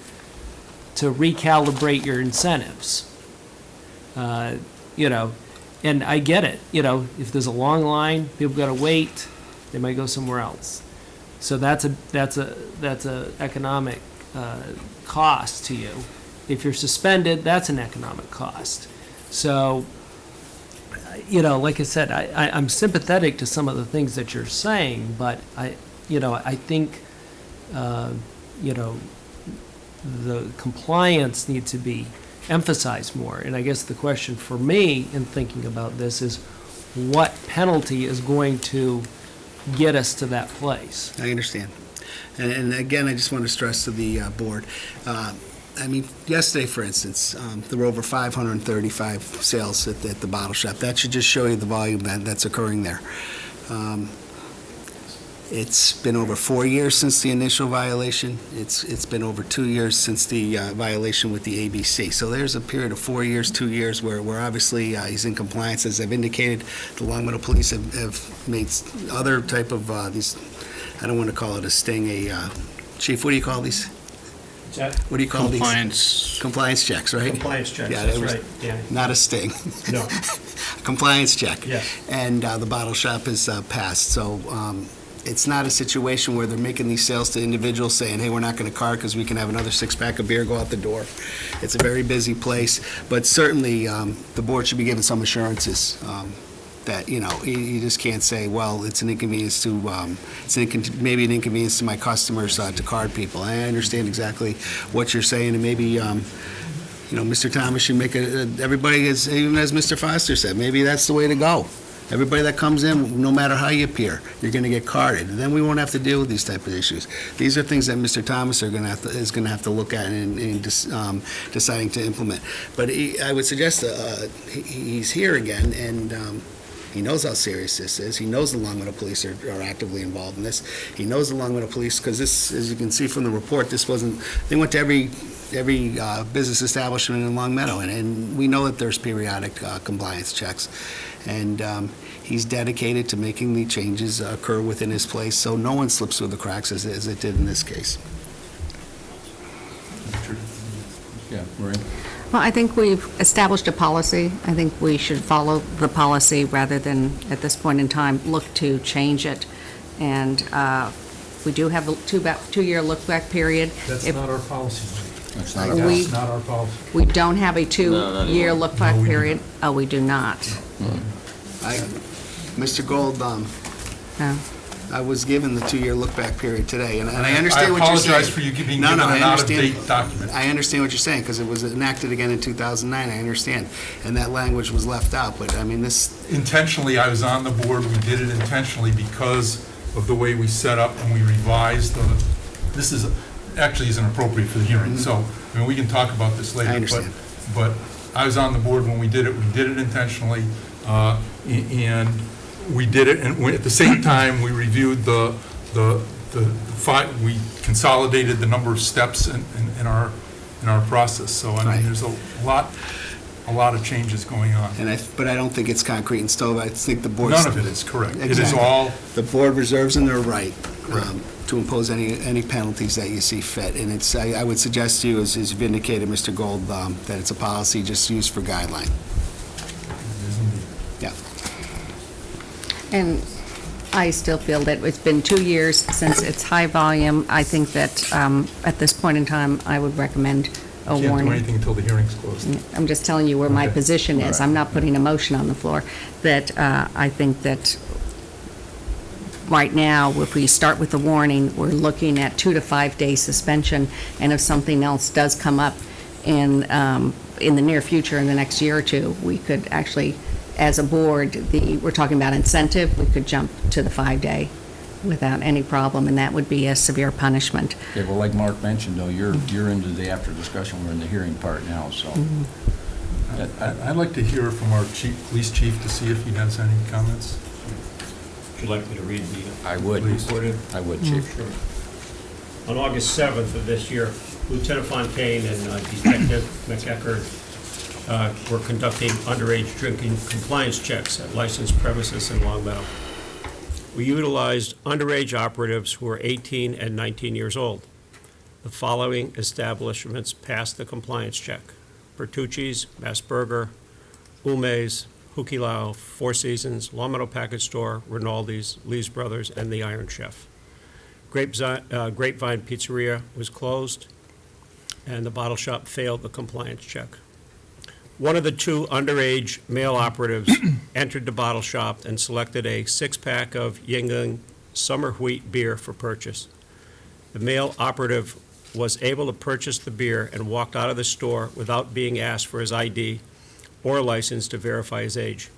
to recalibrate your incentives. You know, and I get it, you know, if there's a long line, people gotta wait, they might go somewhere else. So that's a economic cost to you. If you're suspended, that's an economic cost. So, you know, like I said, I'm sympathetic to some of the things that you're saying, but I think, you know, the compliance needs to be emphasized more. And I guess the question for me in thinking about this is, what penalty is going to get us to that place? I understand. And again, I just want to stress to the board, I mean, yesterday, for instance, there were over 535 sales at the bottle shop. That should just show you the volume that's occurring there. It's been over 4 years since the initial violation. It's been over 2 years since the violation with the ABC. So there's a period of 4 years, 2 years where obviously he's in compliance. As I've indicated, the Long Meadow Police have made other type of these, I don't want to call it a sting, Chief, what do you call these? What do you call these? Compliance checks, right? Compliance checks, Yeah, that's it was right, yeah. Not a sting. No, Compliance check. yes. And the bottle shop is passed. So it's not a situation where they're making these sales to individuals saying, hey, we're not going to card because we can have another six-pack of beer go out the door. It's a very busy place, but certainly the board should be given some assurances that, you know, you just can't say, well, it's an inconvenience to, maybe an inconvenience to my customers to card people. I understand exactly what you're saying, and maybe, you know, Mr. Thomas should make everybody, even as Mr. Foster said, maybe that's the way to go. Everybody that comes in, no matter how you appear, you're going to get carded. And then we won't have to deal with these type of issues. These are things that Mr. Thomas is going to have to look at and deciding to implement. But I would suggest he's here again, and he knows how serious this is. He knows the Long Meadow Police are actively involved in this. He knows the Long Meadow Police, because this, as you can see from the report, they went to every business establishment in Long Meadow, and we know that there's periodic compliance checks. And he's dedicated to making the changes occur within his place, so no one slips through the cracks as it did in this case. Yeah, Maureen? Well, I think we've established a policy. I think we should follow the policy rather than, at this point in time, look to change it. And we do have a two-year look-back period. That's If not our policy. That's not We- our That's not our policy. we don't have a two-year anymore. look-back No, we do period. Oh, we do not. Mr. Gold, No. I was given the 2-year look-back period today, and I understand what you're saying. I apologize for you being No, given no, I an understand. out-of-date document. I understand what you're saying, because it was enacted again in 2009, I understand, and that language was left out, but I mean, this, Intentionally, I was on the board, we did it intentionally because of the way we set up and we revised this actually isn't appropriate for the hearing, so, I mean, we can talk about this later. I understand. But I was on the board when we did it intentionally, and we did it, and at the same time, we reviewed we consolidated the number of steps in our process, so, I Right. mean, there's a lot of changes going on. but I don't think it's concrete and stove, I think the board. None of it is correct. It is Exactly. all, The board reserves in their right to impose any penalties that you see fit, and it's, I would suggest to you, as vindicated, Mr. Gold, that it's a policy just used for guideline. Yeah. And I still feel that it's been 2 years since it's high volume. I think that at this point in time, I would recommend a can't do warning. anything until the hearing's closed. I'm just telling you where my Okay. position is. All I'm right. not putting a motion on the floor. That I think that right now, if we start with the warning, we're looking at 2 to 5 day suspension, and if something else does come up in the near future, in the next year or two, we could actually as a board, we're talking about incentive, we could jump to the 5-day without any problem, and that would be a severe punishment. Okay, well, like Mark mentioned, though, you're into the after discussion, we're in the hearing part now, so. I'd like to hear from our police chief to see if he has any comments. Would you like me to read the I would. Please. I would, Chief. Sure. On August 7th of this year, Lieutenant Fontaine and Detective McEckert were conducting underage drinking compliance checks at licensed premises in Long Meadow. We utilized underage operatives who were 18 and 19 years old. The following establishments passed the compliance check: Bertucci's, Mass Burger, Ume's, Hukilau, Four Seasons, Long Meadow Package Store, Rinaldi's, Lee's Brothers, and the Iron Chef. Grapevine Pizzeria was closed, and the bottle shop failed the compliance check. One of the two underage male operatives entered the bottle shop and selected a six-pack of Yingling Summer Wheat beer for purchase. The male operative was able to purchase the beer and walked out of the store without being asked for his ID or license to verify his age.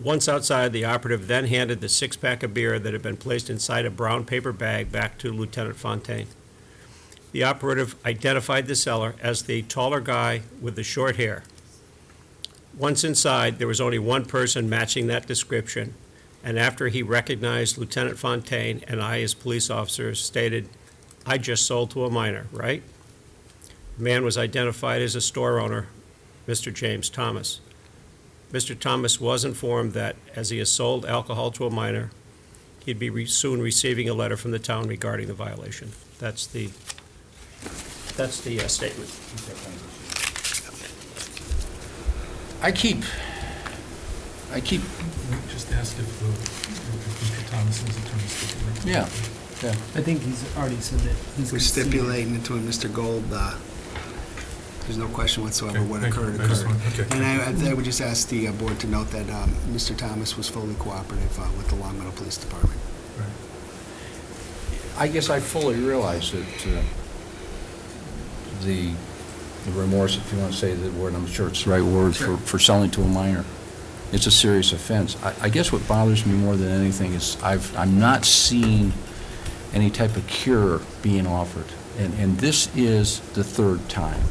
Once outside, the operative then handed the six-pack of beer that had been placed inside a brown paper bag back to Lieutenant Fontaine. The operative identified the seller as the taller guy with the short hair. Once inside, there was only one person matching that description, and after he recognized Lieutenant Fontaine and I as police officers, stated, "I just sold to a minor, right?" The man was identified as a store owner, Mr. James Thomas. Mr. Thomas was informed that as he has sold alcohol to a minor, he'd be soon receiving a letter from the town regarding the violation. That's the statement. I keep, We just asked if Mr. Thomas's attorney stipulated. yeah. I think he's already said that he's We're conceded. stipulating it to Mr. Gold, there's no question whatsoever Okay, what thank you. occurred, I just occurred. want- okay, And thank I would just ask the board to note that Mr. Thomas was fully cooperative with the Long Meadow Police Department. I guess I fully realize that the remorse, if you want to say the word, I'm sure it's the right word, for selling to a minor. It's a serious offense. I guess what bothers me more than anything is I'm not seeing any type of cure being offered. And this is the third time.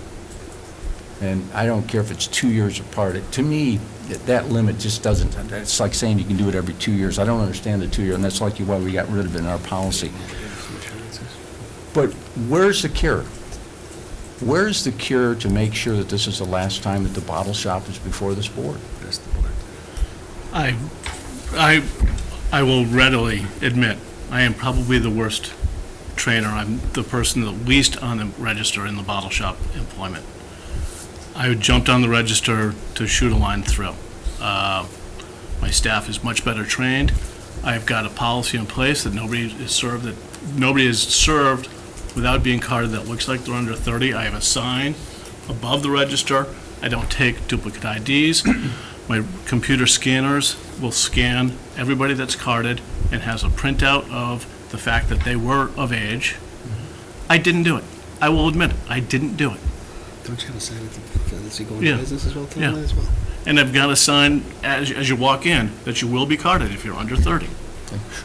And I don't care if it's 2 years apart. To me, that limit just doesn't, it's like saying you can do it every 2 years. I don't understand the 2 year, and that's likely why we got rid of it in our policy. But where's the cure? Where's the cure to make sure that this is the last time that the bottle shop is before this board? That's the board. I will readily admit, I am probably the worst trainer. I'm the person the least on the register in the bottle shop employment. I jumped on the register to shoot a line through. My staff is much better trained. I've got a policy in place that nobody is served without being carded that looks like they're under 30. I have a sign above the register. I don't take duplicate IDs. My computer scanners will scan everybody that's carded and has a printout of the fact that they were of age. I didn't do it. I will admit it. I didn't do it. Don't you have a sign that you go into Yeah. business as well, Tim, Yeah. as well? And I've got a sign as you walk in that you will be carded if you're under 30.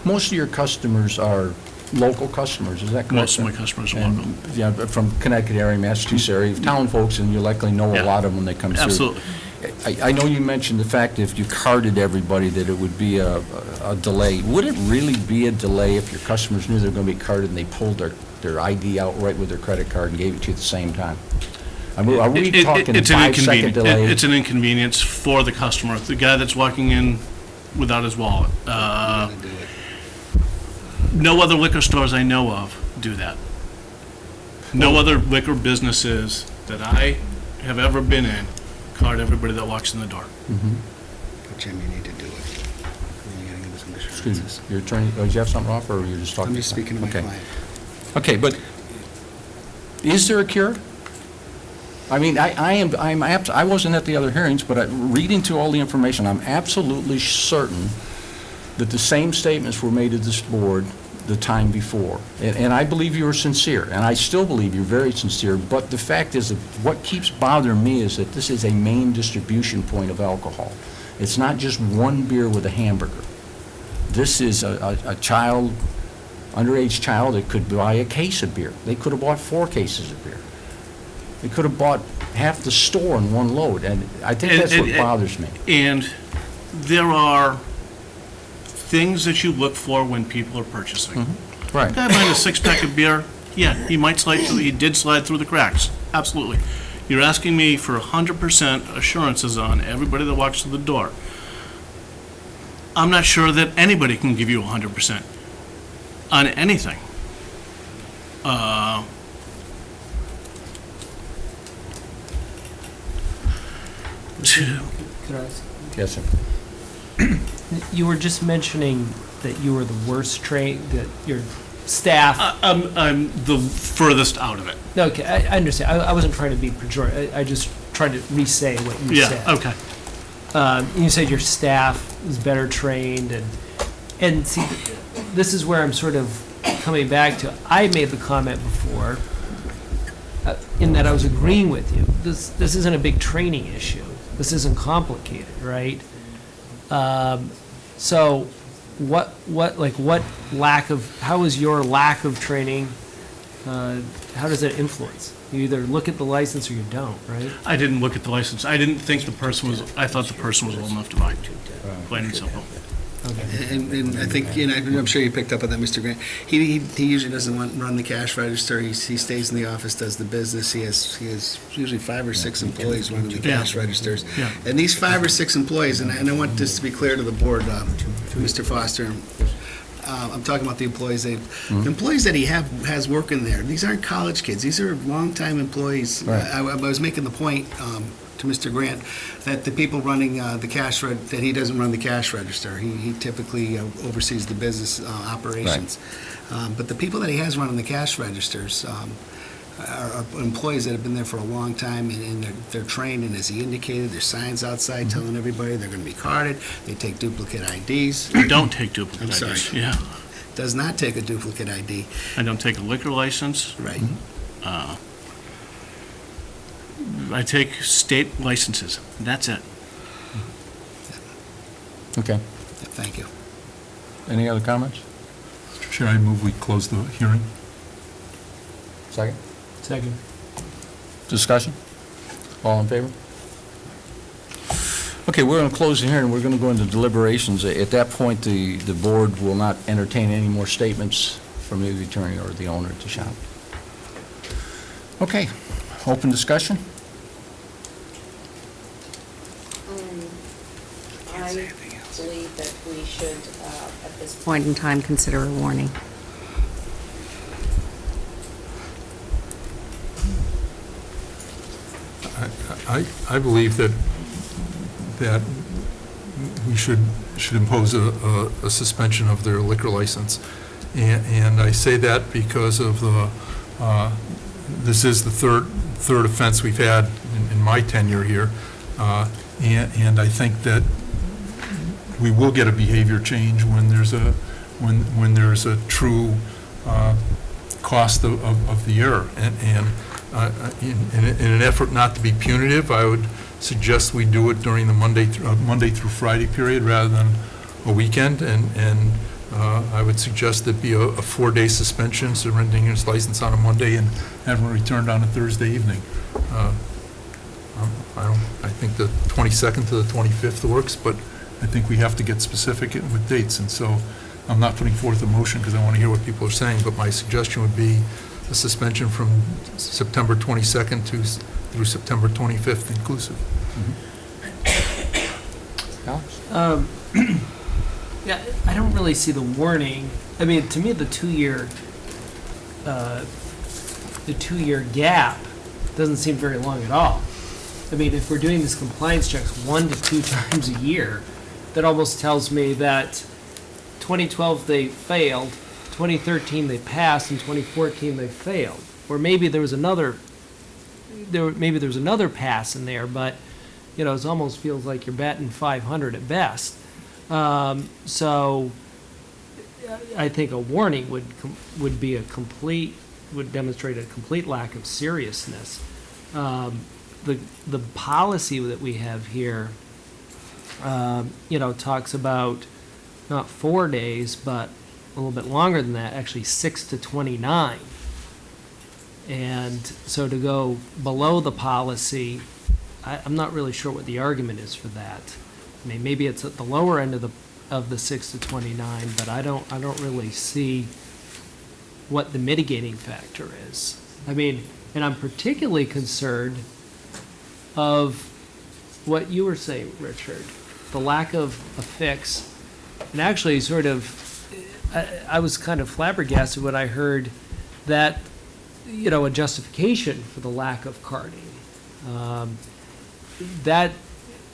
Most of your customers are local customers, is that correct? Most of my customers are local. And, yeah, from Connecticut area, Massachusetts area, town folks, and you likely know a Yeah. lot of them when they come through. Absolutely. I know you mentioned the fact that if you carded everybody, that it would be a delay. Would it really be a delay if your customers knew they were going to be carded and they pulled their ID out right with their credit card and gave it to you at the same time? Are we talking It's an 5-second delay? It's an inconvenience for the customer, the guy that's walking in without his wallet. Gonna do it. No other liquor stores I know of do that. No other liquor businesses that I have ever been in card everybody that walks in the door. But Jim, you need to do it. You gotta give us some Excuse me, assurances. your attorney, do you have something to offer, or you're just talking? I'm just speaking to my Okay. client. Okay, but is there a cure? I mean, I wasn't at the other hearings, but reading through all the information, I'm absolutely certain that the same statements were made to this board the time before. And I believe you were sincere, and I still believe you're very sincere, but the fact is that what keeps bothering me is that this is a main distribution point of alcohol. It's not just one beer with a hamburger. This is a child, underage child that could buy a case of beer. They could have bought 4 cases of beer. They could have bought half the store in one load, and I think that's what bothers me. And there are things that you look for when people are purchasing. Right. Guy buying a 6-pack of beer, yeah, he did slide through the cracks, absolutely. You're asking me for 100% assurances on everybody that walks through the door. I'm not sure that anybody can give you 100% on anything. Could I ask? Yes, sir. You were just mentioning that you were the worst trained, that your staff. I'm the furthest out of it. Okay, I understand. I wasn't trying to be pejorative. I just tried to re-say what you said. Yeah, okay. You said your staff is better trained, and see, this is where I'm sort of coming back to. I made the comment before, in that I was agreeing with you. This isn't a big training issue. This isn't complicated, right? So, what lack of, how is your lack of training, how does that influence? You either look at the license or you don't, right? I didn't look at the license. I didn't think the person was, I thought the person was old enough to buy. Plain and simple. And I think, I'm sure you picked up on that, Mr. Grant. He usually doesn't run the cash register. He stays in the office, does the business. He has usually 5 or 6 employees running the cash registers. Yeah. And these 5 or 6 employees, and I want this to be clear to the board, Mr. Foster, I'm talking about the employees. The employees that he has working there, these aren't college kids. These are longtime employees. Right. I was making the point to Mr. Grant that the people running the cash that he doesn't run the cash register. He typically oversees the business operations. But the people that he has running the cash registers are employees that have been there for a long time, and they're trained, and as he indicated, there's signs outside telling everybody they're going to be carded. They take duplicate IDs. I don't take duplicate I'm IDs. sorry. Yeah. Does not take a duplicate ID. I don't take a liquor license. Right. I take state licenses. That's it. Okay. Thank you. Any other comments? Mr. Chair, I move we close the hearing. Second? Second. Discussion? All in favor? Okay, we're going to close the hearing. We're going to go into deliberations. At that point, the board will not entertain any more statements from either the attorney or the owner at the shop. Okay, open discussion? I believe that we should, at this point in time, consider a warning. I believe that we should impose a suspension of their liquor license. And I say that because of this is the third offense we've had in my tenure here. And I think that we will get a behavior change when there's a true cost of the error. And in an effort not to be punitive, I would suggest we do it during the Monday through Friday period rather than a weekend. And I would suggest it be a 4-day suspension, surrendering his license on a Monday and having it returned on a Thursday evening. I think the 22nd to the 25th works, but I think we have to get specific with dates. And so I'm not putting forth a motion because I want to hear what people are saying, but my suggestion would be a suspension from September 22nd through September 25th inclusive. Alex? Yeah, I don't really see the warning. I mean, to me, the two-year gap doesn't seem very long at all. I mean, if we're doing these compliance checks 1 to 2 times a year, that almost tells me that 2012 they failed, 2013 they passed, and 2014 they failed. Or maybe there was another pass in there, but it almost feels like you're batting 500 at best. So, I think a warning would be would demonstrate a complete lack of seriousness. The policy that we have here, talks about not 4 days, but a little bit longer than that, actually 6 to 29. And so to go below the policy, I'm not really sure what the argument is for that. I mean, maybe it's at the lower end of the 6 to 29, but I don't really see what the mitigating factor is. I mean, and I'm particularly concerned of what you were saying, Richard, the lack of a fix. And actually, I was kind of flabbergasted when I heard that, a justification for the lack of carding.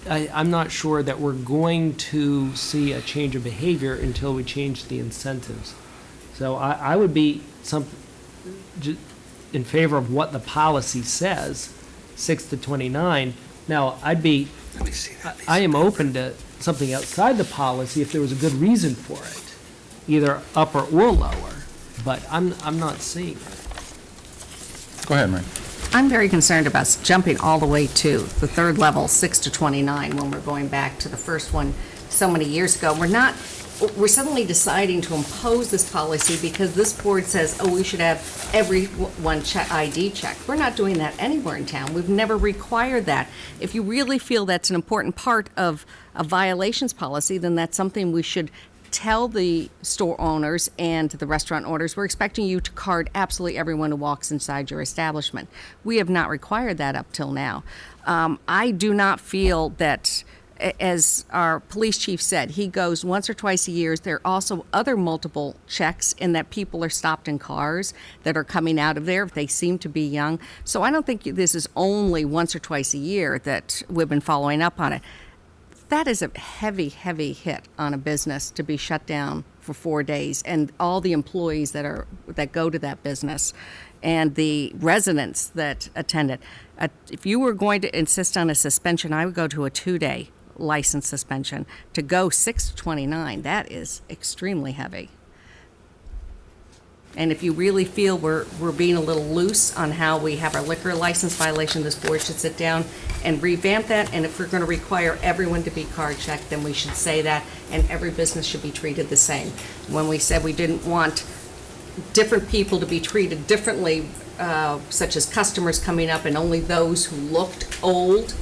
I'm not sure that we're going to see a change of behavior until we change the incentives. So I would be in favor of what the policy says, 6 to 29. Now, I am open to something outside the policy if there was a good reason for it, either upper or lower, but I'm not seeing it. Go ahead, Mary. I'm very concerned about jumping all the way to the third level, 6 to 29, when we're going back to the first one so many years ago. We're suddenly deciding to impose this policy because this board says, oh, we should have everyone ID checked. We're not doing that anywhere in town. We've never required that. If you really feel that's an important part of a violations policy, then that's something we should tell the store owners and the restaurant owners, we're expecting you to card absolutely everyone who walks inside your establishment. We have not required that up till now. I do not feel that, as our police chief said, he goes once or twice a year. There are also other multiple checks in that people are stopped in cars that are coming out of there if they seem to be young. So I don't think this is only once or twice a year that we've been following up on it. That is a heavy, heavy hit on a business to be shut down for 4 days, and all the employees that go to that business and the residents that attend it. If you were going to insist on a suspension, I would go to a 2-day license suspension. To go 6 to 29, that is extremely heavy. And if you really feel we're being a little loose on how we have our liquor license violation, this board should sit down and revamp that. And if we're going to require everyone to be card checked, then we should say that, and every business should be treated the same. When we said we didn't want different people to be treated differently, such as customers coming up and only those who looked old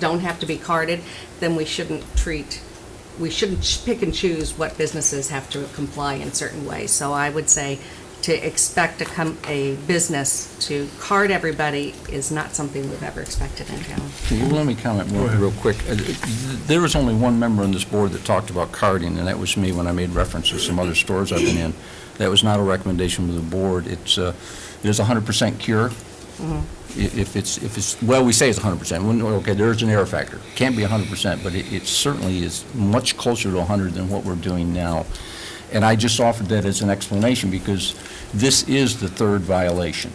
don't have to be carded, then we shouldn't pick and choose what businesses have to comply in certain ways. So I would say to expect a business to card everybody is not something we've ever expected in town. Let me comment real quick. There was only one member on this board that talked about carding, and that was me when I made reference to some other stores I've been in. That was not a recommendation of the board. There's a 100% cure. Mm-hmm. If it's, well, we say it's 100%. Okay, there's an error factor. Can't be 100%, but it certainly is much closer to 100 than what we're doing now. And I just offered that as an explanation because this is the third violation.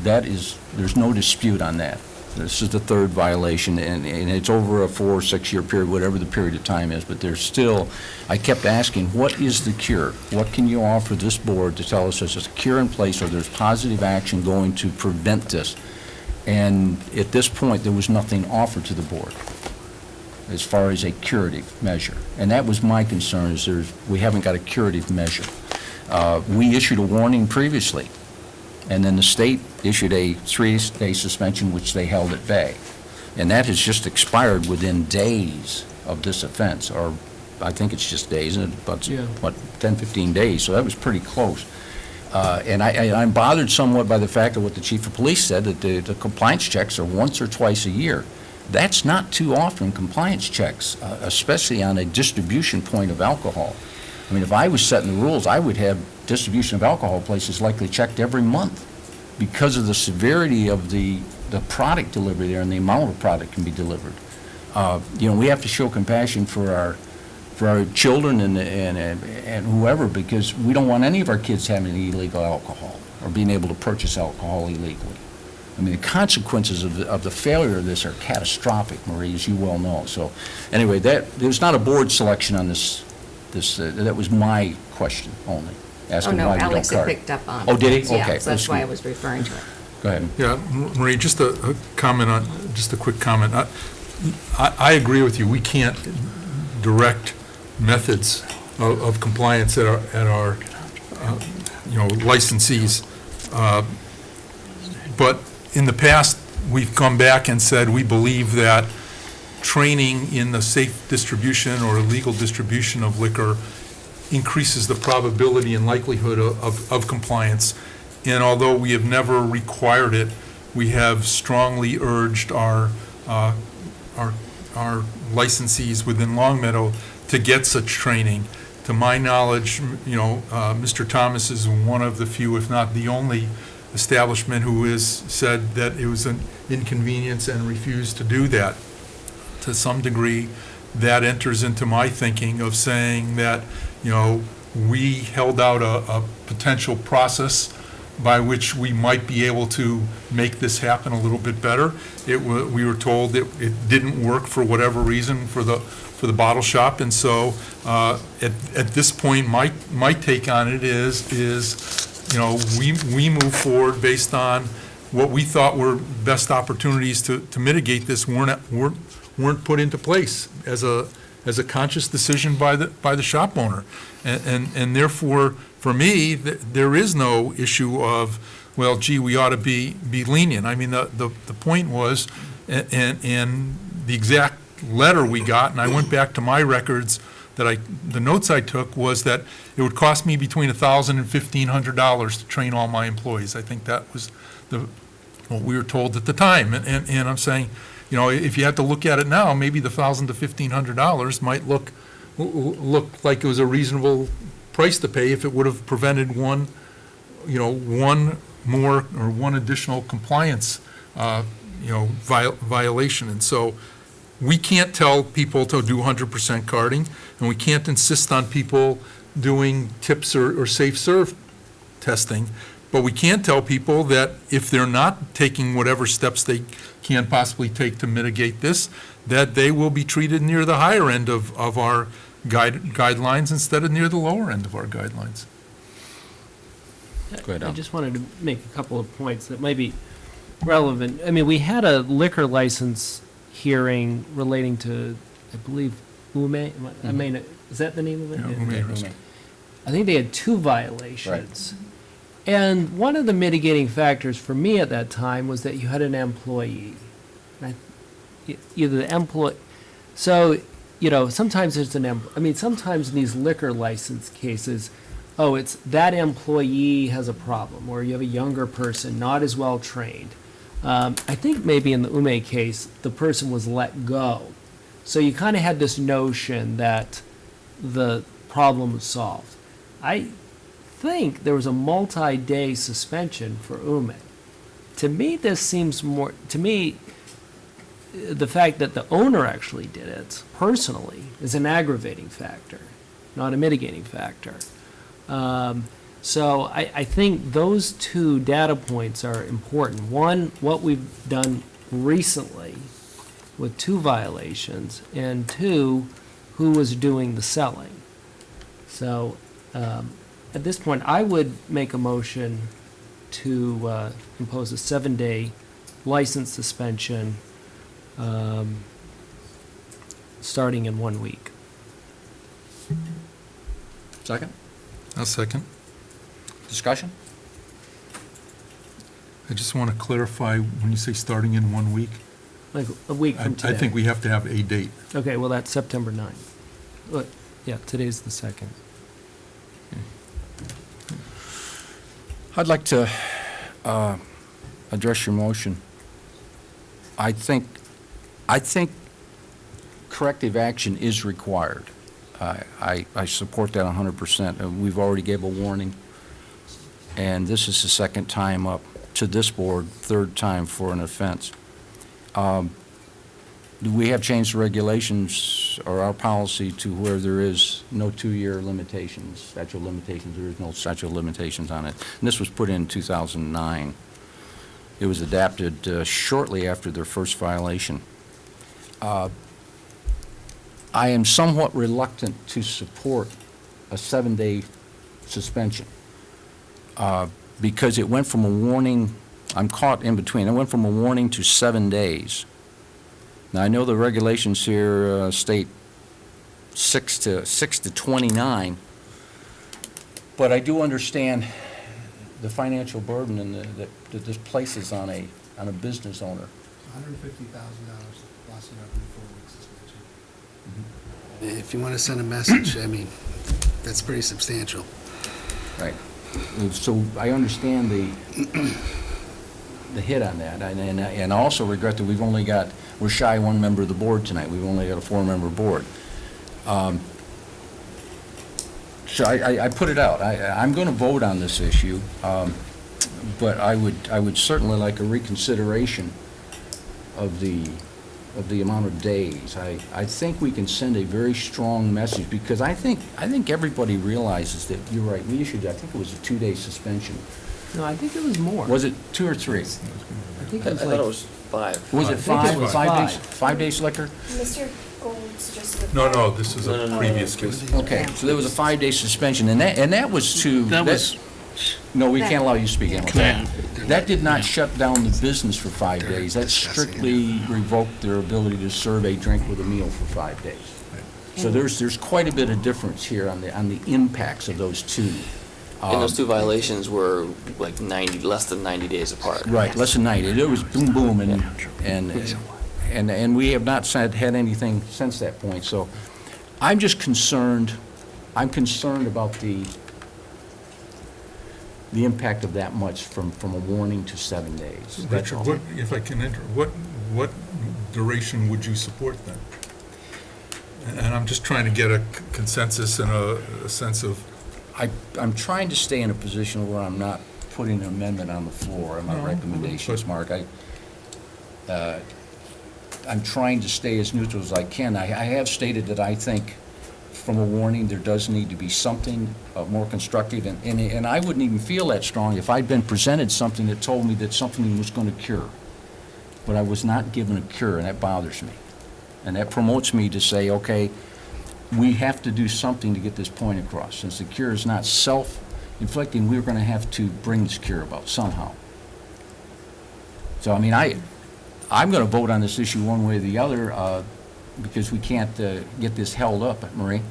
There's no dispute on that. This is the third violation, and it's over a 4 or 6 year period, whatever the period of time is, but there's still, I kept asking, what is the cure? What can you offer this board to tell us there's a cure in place or there's positive action going to prevent this? And at this point, there was nothing offered to the board as far as a curative measure. And that was my concern, is we haven't got a curative measure. We issued a warning previously, and then the state issued a 3-day suspension, which they held at bay. And that has just expired within days of this offense, or I think it's just days, but 10, 15 days, so that was pretty close. And I'm bothered somewhat by the fact of what the chief of police said, that the compliance checks are once or twice a year. That's not too often, compliance checks, especially on a distribution point of alcohol. I mean, if I was setting the rules, I would have distribution of alcohol places likely checked every month because of the severity of the product delivery there and the amount of product can be delivered. We have to show compassion for our children and whoever, because we don't want any of our kids having illegal alcohol or being able to purchase alcohol illegally. I mean, the consequences of the failure of this are catastrophic, Marie, as you well know. So anyway, there's not a board selection on this this, that was my question only, Oh, asking no, why we don't Alex had card. picked up on it. Oh, did he? Yeah, Okay, so that's why I was referring to it. Go ahead. Yeah, Marie, just a comment on, just a quick comment. I agree with you. We can't direct methods of compliance at our licensees. But in the past, we've come back and said, we believe that training in the safe distribution or illegal distribution of liquor increases the probability and likelihood of compliance. And although we have never required it, we have strongly urged our licensees within Longmeadow to get such training. To my knowledge, Mr. Thomas is one of the few, if not the only, establishment who has said that it was an inconvenience and refused to do that. To some degree, that enters into my thinking of saying that, we held out a potential process by which we might be able to make this happen a little bit better. We were told that it didn't work for whatever reason for the bottle shop, and so at this point, my take on it is we move forward based on what we thought were best opportunities to mitigate this weren't put into place as a conscious decision by the shop owner, and therefore, for me, there is no issue of, well, gee, we ought to be lenient. I mean, the point was, and the exact letter we got, and I went back to my records the notes I took was that it would cost me between $1,000 and $1,500 to train all my employees. I think that was what we were told at the time. And I'm saying, if you had to look at it now, maybe the $1,000 to $1,500 might look like it was a reasonable price to pay if it would have prevented one more or one additional compliance, violation. And so we can't tell people to do 100% carding, and we can't insist on people doing tips or safe serve testing, but we can tell people that if they're not taking whatever steps they can possibly take to mitigate this, that they will be treated near the higher end of our guidelines instead of near the lower end of our guidelines. Go ahead, I Al. just wanted to make a couple of points that might be relevant. I mean, we had a liquor license hearing relating to, I believe, Ume. I mean, is that the name of it? Yeah, Ume Restaurant. I think they had 2 violations. And one of the mitigating factors for me at that time was that you had an employee. Either the employee, so, sometimes it's sometimes in these liquor license cases, it's that employee has a problem, or you have a younger person, not as well trained. I think maybe in the Ume case, the person was let go. So you kind of had this notion that the problem was solved. I think there was a multi-day suspension for Ume. To me, this seems more, the fact that the owner actually did it personally is an aggravating factor, not a mitigating factor. So I think those 2 data points are important. One, what we've done recently with 2 violations, and 2, who was doing the selling. So at this point, I would make a motion to impose a 7-day license suspension starting in 1 week. Second? I'll second. Discussion? I just want to clarify, when you say starting in 1 week, Like a week from today. I think we have to have a date. Okay, well, that's September 9th. But, yeah, today's the 2nd. I'd like to address your motion. I think corrective action is required. I support that 100%. We've already gave a warning, and this is the 2nd time up to this board, 3rd time for an offense. We have changed the regulations or our policy to where there is no 2-year limitations, statute of limitations. There is no statute of limitations on it. And this was put in 2009. It was adapted shortly after their first violation. I am somewhat reluctant to support a 7-day suspension. Because it went from a warning, I'm caught in between, it went from a warning to 7 days. Now, I know the regulations here state 6 to 29, but I do understand the financial burden and that this places on a business owner. $150,000 loss of revenue, 4-week suspension. If you want to send a message, I mean, that's pretty substantial. Right. And so I understand the hit on that, and I also regret that we're shy one member of the board tonight. We've only got a 4-member board. So I put it out. I'm going to vote on this issue, but I would certainly like a reconsideration of the amount of days. I think we can send a very strong message, because I think everybody realizes that, you're right, we issued, I think it was a 2-day suspension. No, I think it was more. Was it 2 or 3? I think I it was thought like. it was 5. Was it I think it was 5 days? five. 5 days liquor? Mr. Gold suggested. No, this is No, a no, previous no. case. Okay, so there was a 5-day suspension, and that was to... That was, No, we can't allow you to speak, Emily. Can That did not shut down the business for 5 days. That strictly revoked their ability to serve a drink with a meal for 5 days. So there's quite a bit of difference here on the impacts of those two. And those 2 violations were like less than 90 days apart. Right, less than 90. It was boom, boom, and we have not had anything since that point. So I'm just concerned, about the impact of that much from a warning to 7 days. That's Richard, all. if I can enter, what duration would you support then? And I'm just trying to get a consensus and a sense of, I'm trying to stay in a position where I'm not putting an amendment on the floor in my No, recommendations, but- Mark. I'm trying to stay as neutral as I can. I have stated that I think from a warning, there does need to be something more constructive, and I wouldn't even feel that strong if I'd been presented something that told me that something was going to cure. But I was not given a cure, and that bothers me. And that promotes me to say, okay, we have to do something to get this point across. Since the cure is not self-inflicting, we're going to have to bring this cure about somehow. So, I mean, I'm going to vote on this issue one way or the other, because we can't get this held up, Marie.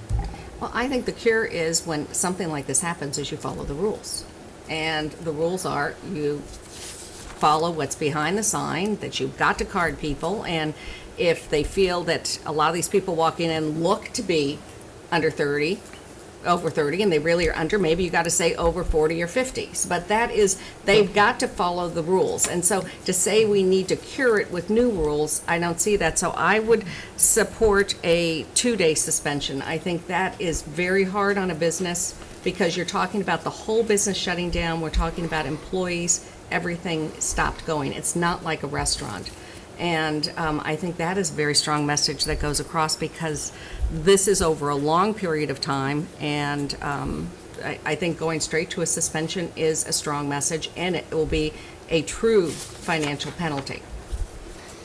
Well, I think the cure is, when something like this happens, is you follow the rules. And the rules are, you follow what's behind the sign, that you've got to card people, and if they feel that a lot of these people walking in look to be over 30, and they really are under, maybe you got to say over 40 or 50. But that is, they've got to follow the rules. And so to say we need to cure it with new rules, I don't see that. So I would support a 2-day suspension. I think that is very hard on a business, because you're talking about the whole business shutting down. We're talking about employees, everything stopped going. It's not like a restaurant. And I think that is a very strong message that goes across, because this is over a long period of time, and I think going straight to a suspension is a strong message, and it will be a true financial penalty.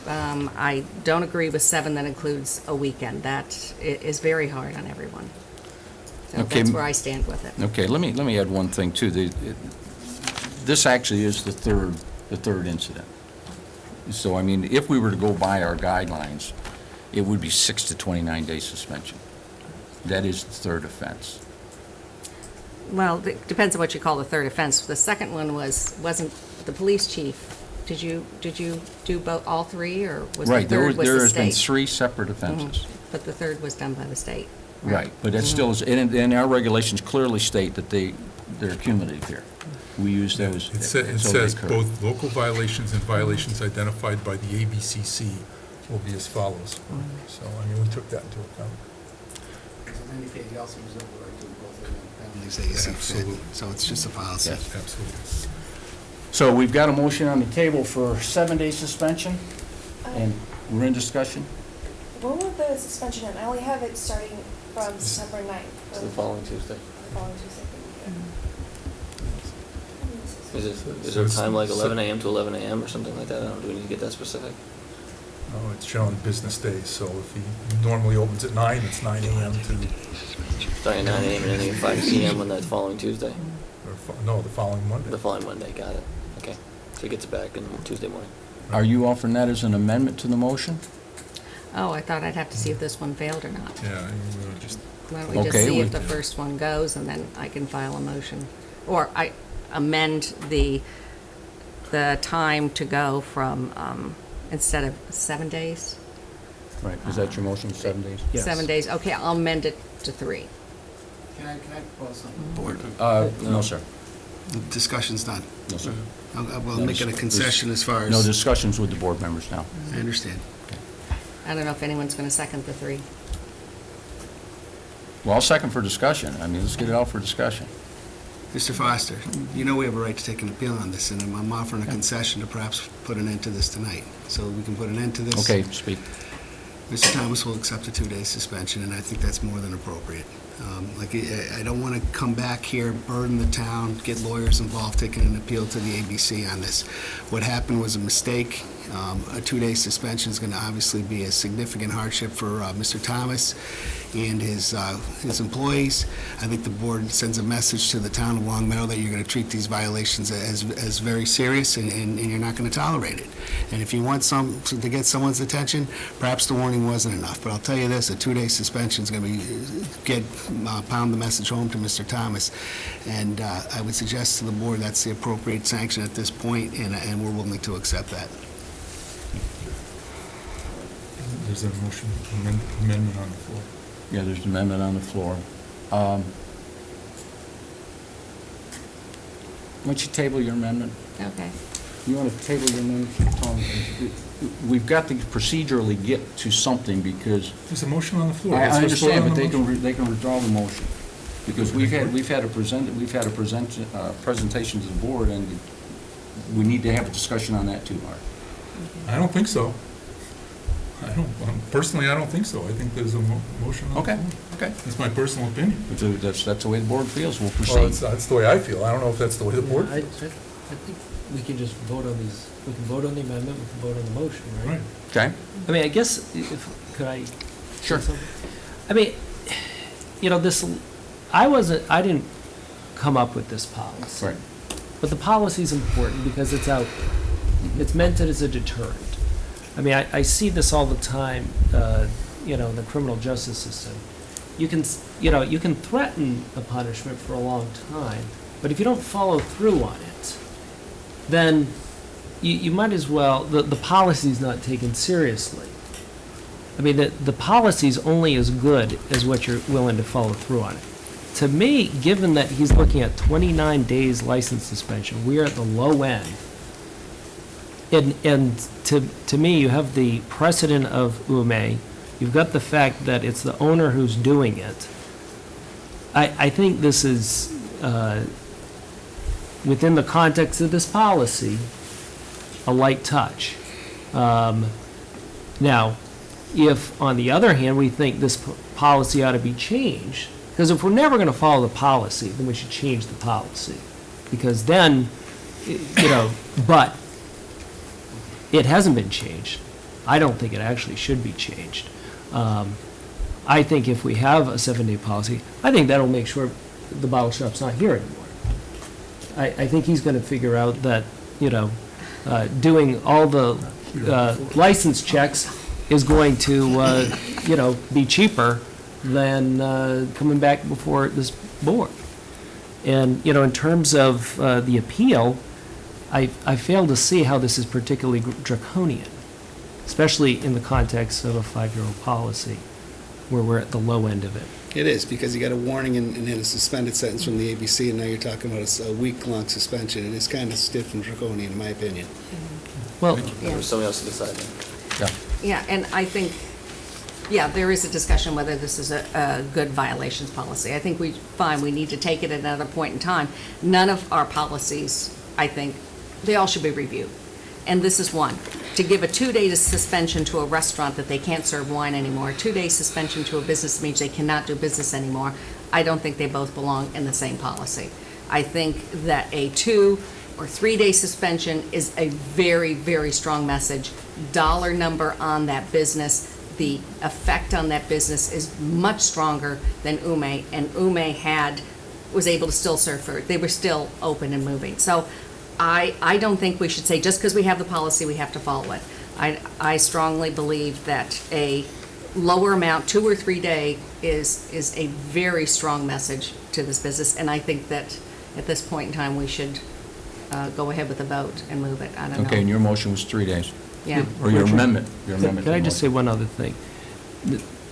I don't agree with 7 that includes a weekend. That is very hard on everyone. So Okay. that's where I stand with it. Okay, let me add one thing, too. This actually is the third incident. So, I mean, if we were to go by our guidelines, it would be 6 to 29-day suspension. That is the third offense. Well, it depends on what you call the third offense. The second one wasn't the police chief. Did you do all 3, or was the Right, there third was the has been state? 3 separate offenses. But the third was done by the state. Right, but it still is, and our regulations clearly state that they're cumulative here. We use those. it so they says occur. both local violations and violations identified by the ABCC will be as follows. So, I mean, we took that into account. He also reserved the right to impose penalties that you see fit. Absolutely. So it's just a policy. Yes. Absolutely. So we've got a motion on the table for 7-day suspension, and we're in discussion. When will the suspension end? I only have it starting from September 9th. To the following Tuesday. The following Tuesday. Is there a time like 11 a.m. to 11 a.m. or something like that? I don't know, do we need to get that specific? It's generally business days, so if he normally opens at 9, it's 9 AM to, Starting at 9 AM and ending at 5 PM on that following Tuesday, no, the following Monday. the following Monday, got it. Okay, so he gets it back on Tuesday morning. Are you offering that as an amendment to the motion? Oh, I thought I'd have to see if this one failed or not. Yeah, we just, Why don't we just Okay, see we- if the first one goes, and then I can file a motion? Or I amend the time to go from, instead of 7 days? Right, is that your motion, 7 days? Yes. 7 days, okay, I'll amend it to 3. Can I propose something? Board, No, sir. the discussion's done. No, sir. We'll make it a concession as far as. No discussions with the board members now. I understand. I don't know if anyone's going to second the 3. Well, I'll second for discussion. I mean, let's get it out for discussion. Mr. Foster, you know we have a right to take an appeal on this, and I'm offering a concession to perhaps put an end to this tonight. So we can put an end to this. Okay, speak. Mr. Thomas will accept a 2-day suspension, and I think that's more than appropriate. I don't want to come back here, burden the town, get lawyers involved, taking an appeal to the ABC on this. What happened was a mistake. A 2-day suspension is going to obviously be a significant hardship for Mr. Thomas and his employees. I think the board sends a message to the town of Long Meadow that you're going to treat these violations as very serious, and you're not going to tolerate it. And if you want to get someone's attention, perhaps the warning wasn't enough. But I'll tell you this, a 2-day suspension is going to pound the message home to Mr. Thomas. And I would suggest to the board that's the appropriate sanction at this point, and we're willing to accept that. there's a motion, amendment on the floor. Yeah, there's an amendment on the floor. Why don't you table your amendment? Okay. You want to table your amendment, Tom? We've got to procedurally get to something because, There's a motion on the floor. I Let's just vote understand, on but the they can, motion. they can withdraw the motion. Because we've had a presentation to the board, and we need to have a discussion on that too, Mark. I don't think so. Personally, I don't think so. I think there's a motion on the Okay, floor. okay. That's my personal opinion. If that's the way the board feels, we'll Well, proceed. that's the way I feel. I don't know if that's the way the board I feels. think we can just vote on these, we can vote on the amendment, we can vote on the motion, right? Right. Okay? I mean, I guess, could I? say Sure. something? I mean, I didn't come up with this policy. Right. But the policy's important because it's out, it's meant as a deterrent. I mean, I see this all the time, in the criminal justice system. You can threaten a punishment for a long time, but if you don't follow through on it, then you might as well, the policy's not taken seriously. I mean, the policy's only as good as what you're willing to follow through on it. To me, given that he's looking at 29 days license suspension, we are at the low end. And to me, you have the precedent of Ume, you've got the fact that it's the owner who's doing it. I think this is, within the context of this policy, a light touch. Now, if, on the other hand, we think this policy ought to be changed, because if we're never going to follow the policy, then we should change the policy. Because then, but it hasn't been changed. I don't think it actually should be changed. I think if we have a 7-day policy, I think that'll make sure the bottle shop's not here anymore. I think he's going to figure out that, doing all the license checks is going to, be cheaper than coming back before this board. And, in terms of the appeal, I fail to see how this is particularly draconian, especially in the context of a 5-year-old policy, where we're at the low end of it. It is, because you got a warning and then a suspended sentence from the ABC, and now you're talking about a week-long suspension. It is kind of stiff and draconian, in my opinion. Well, For somebody else to decide then. Yeah, and I think, there is a discussion whether this is a good violations policy. I think we need to take it at another point in time. None of our policies, I think, they all should be reviewed. And this is one. To give a 2-day suspension to a restaurant that they can't serve wine anymore, a 2-day suspension to a business means they cannot do business anymore, I don't think they both belong in the same policy. I think that a 2 or 3-day suspension is a very, very strong message. Dollar number on that business, the effect on that business is much stronger than Ume, and Ume was able to still serve food. They were still open and moving. So I don't think we should say, just because we have the policy, we have to follow it. I strongly believe that a lower amount, 2 or 3 day, is a very strong message to this business, and I think that at this point in time, we should go ahead with the vote and move it. I don't know. Okay, and your motion was 3 days, Yeah. or your amendment, to Can the I just say motion. one other thing?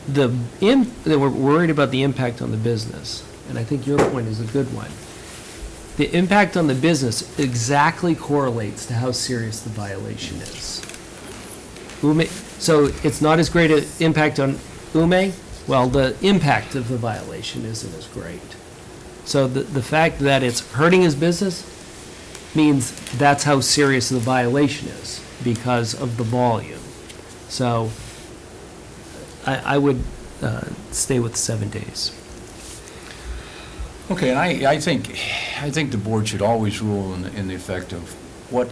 That we're worried about the impact on the business, and I think your point is a good one. The impact on the business exactly correlates to how serious the violation is. So it's not as great an impact on Ume? Well, the impact of the violation isn't as great. So the fact that it's hurting his business means that's how serious the violation is, because of the volume. So I would stay with 7 days. Okay, and I think the board should always rule in the effect of what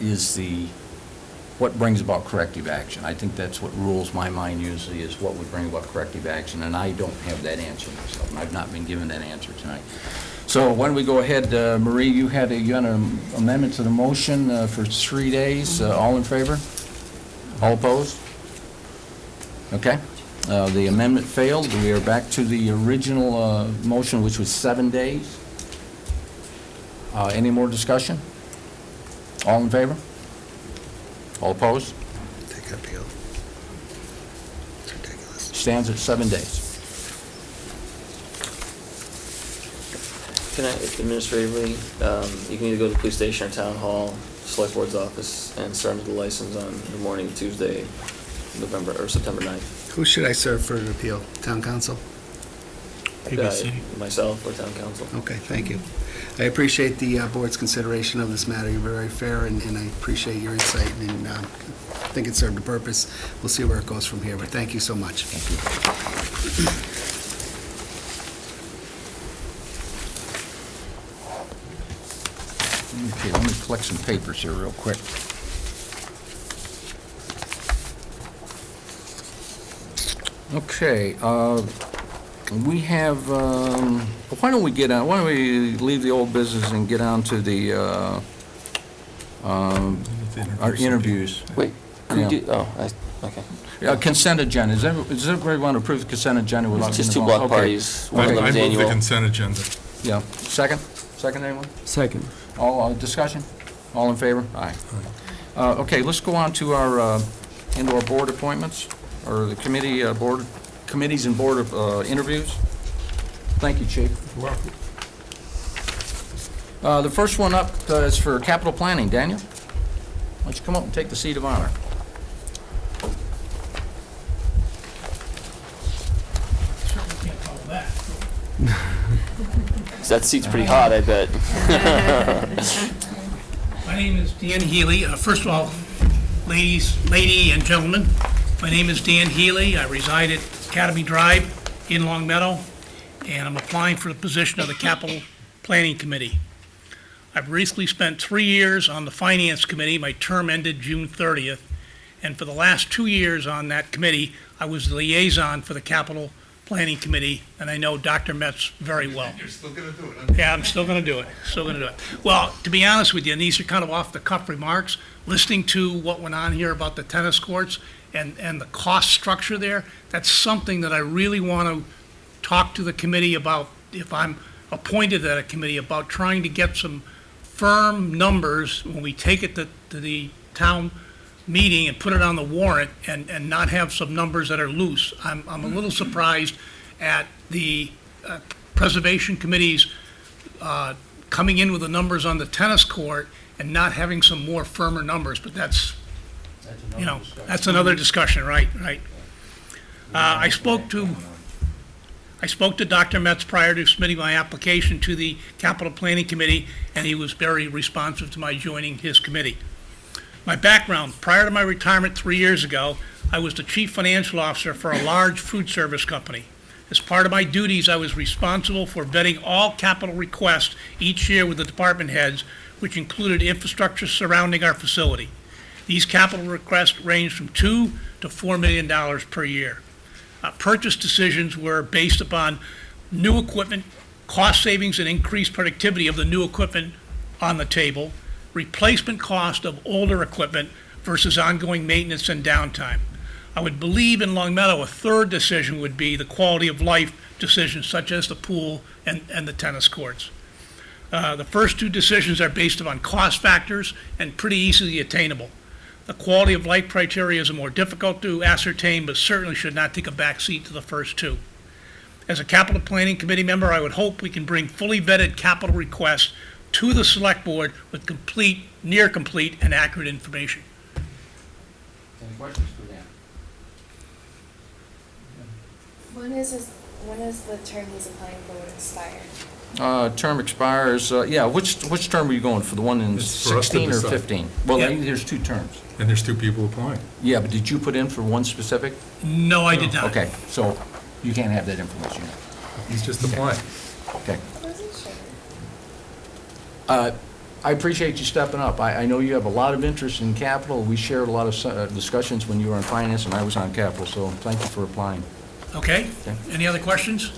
brings about corrective action. I think that's what rules my mind usually, is what would bring about corrective action, and I don't have that answer myself, and I've not been given that answer tonight. So why don't we go ahead, Marie, you had an amendment to the motion for 3 days. All in favor? All opposed? Okay. The amendment failed. We are back to the original motion, which was 7 days. Any more discussion? All in favor? All opposed? Take appeal. It's ridiculous. Stands at 7 days. Can I, administratively, you can either go to the police station or town hall, select board's office, and surrender the license on the morning of Tuesday, September 9th. Who should I serve for an appeal? Town council? ABC. Myself or town council. Okay, thank you. I appreciate the board's consideration of this matter. You're very fair, and I appreciate your insight, and I think it served a purpose. We'll see where it goes from here, but thank you so much. Okay, let me collect some papers here real quick. Okay, we have, why don't we leave the old business and get on to the, our interviews. Wait, could Yeah. we do, okay. Consent agenda, does everybody want to approve the consent agenda without It's getting just two involved? block Okay. parties. One of I them is move the annual. consent agenda. Yeah, second anyone? Second. All, discussion? All in favor? Aye. Okay, let's go on to our, into our board appointments, or the committees and board interviews. Thank you, Chief. You're welcome. The first one up is for capital planning. Daniel, why don't you come up and take the seat of honor? That seat's pretty hot, I bet. My name is Dan Healy. First of all, lady and gentlemen, my name is Dan Healy. I reside at Academy Drive in Long Meadow, and I'm applying for the position of the Capital Planning Committee. I've recently spent 3 years on the Finance Committee. My term ended June 30th, and for the last 2 years on that committee, I was the liaison for the Capital Planning Committee, and I know Dr. Metz very well. You're still going to do it. Yeah, I'm still going to do it, Well, to be honest with you, and these are kind of off-the-cuff remarks, listening to what went on here about the tennis courts and the cost structure there, that's something that I really want to talk to the committee about, if I'm appointed to that committee, about trying to get some firm numbers when we take it to the town meeting and put it on the warrant, and not have some numbers that are loose. I'm a little surprised at the Preservation Committee's coming in with the numbers on the tennis court and not having some more firmer numbers, but that's another discussion, right. I spoke to Dr. Metz prior to submitting my application to the Capital Planning Committee, and he was very responsive to my joining his committee. My background: prior to my retirement 3 years ago, I was the chief financial officer for a large food service company. As part of my duties, I was responsible for vetting all capital requests each year with the department heads, which included infrastructure surrounding our facility. These capital requests ranged from $2 to $4 million per year. Purchase decisions were based upon new equipment, cost savings and increased productivity of the new equipment on the table, replacement cost of older equipment versus ongoing maintenance and downtime. I would believe in Long Meadow, a third decision would be the quality of life decisions such as the pool and the tennis courts. The first two decisions are based upon cost factors and pretty easily attainable. The quality of life criteria is more difficult to ascertain, but certainly should not take a back seat to the first two. As a capital planning committee member, I would hope we can bring fully vetted capital requests to the select board with complete, near complete, and accurate information. Any questions for Dan? When is the term he's applying for would expire? Term expires, which term are you going for, the one in It's for us to 16 or decide. 15? Well, Yeah. there's two terms. And there's two people applying. Yeah, but did you put in for one specific? No, I did not. Okay, so you can't have that information. He's just applying. Okay. I wasn't sure. I appreciate you stepping up. I know you have a lot of interest in capital. We shared a lot of discussions when you were on finance and I was on capital, so thank you for applying. Okay? Okay. Any other questions?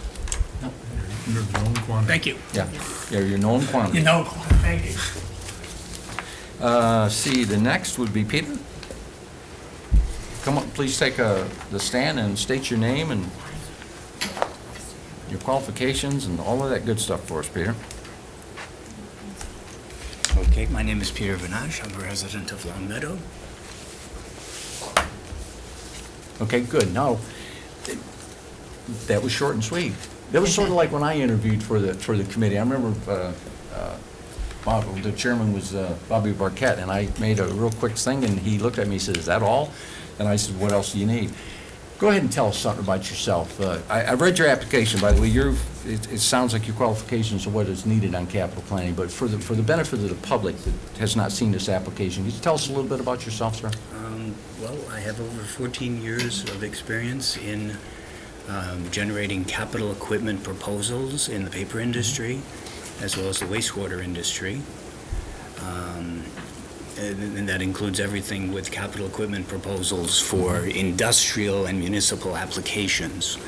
You're the only one. Thank you. Yeah, you're known quantity. You know, thank you. See, the next would be Peter. Come up, please take the stand and state your name and your qualifications and all of that good stuff for us, Peter. Okay, my name is Peter Vinage. I'm a resident of Long Meadow. Okay, good. Now, that was short and sweet. That was sort of like when I interviewed for the committee. I remember the chairman was Bobby Barquette, and I made a real quick thing, and he looked at me and said, "Is that all?" And I said, "What else do you need?" Go ahead and tell us something about yourself. I've read your application, by the way. It sounds like your qualifications are what is needed on capital planning, but for the benefit of the public that has not seen this application, could you tell us a little bit about yourself, sir? Well, I have over 14 years of experience in generating capital equipment proposals in the paper industry, as well as the wastewater industry. And that includes everything with capital equipment proposals for industrial and municipal applications,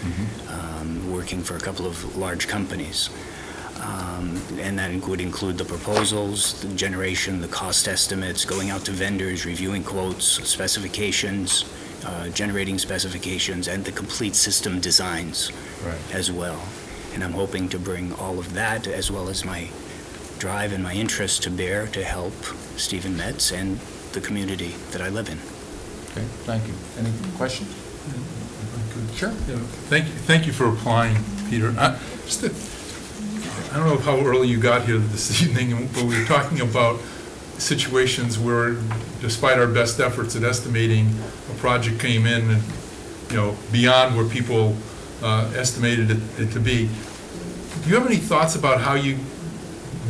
working for a couple of large companies. And that would include the proposals, the generation, the cost estimates, going out to vendors, reviewing quotes, specifications, generating specifications, and the complete system designs as well. And I'm hoping to bring all of that, as well as my drive and my interest to bear to help Stephen Metz and the community that I live in. Okay, thank you. Any questions? Sure. Yeah, Thank you for applying, Peter. I don't know how early you got here this evening, but we were talking about situations where, despite our best efforts at estimating, a project came in and, beyond where people estimated it to be. Do you have any thoughts about how you,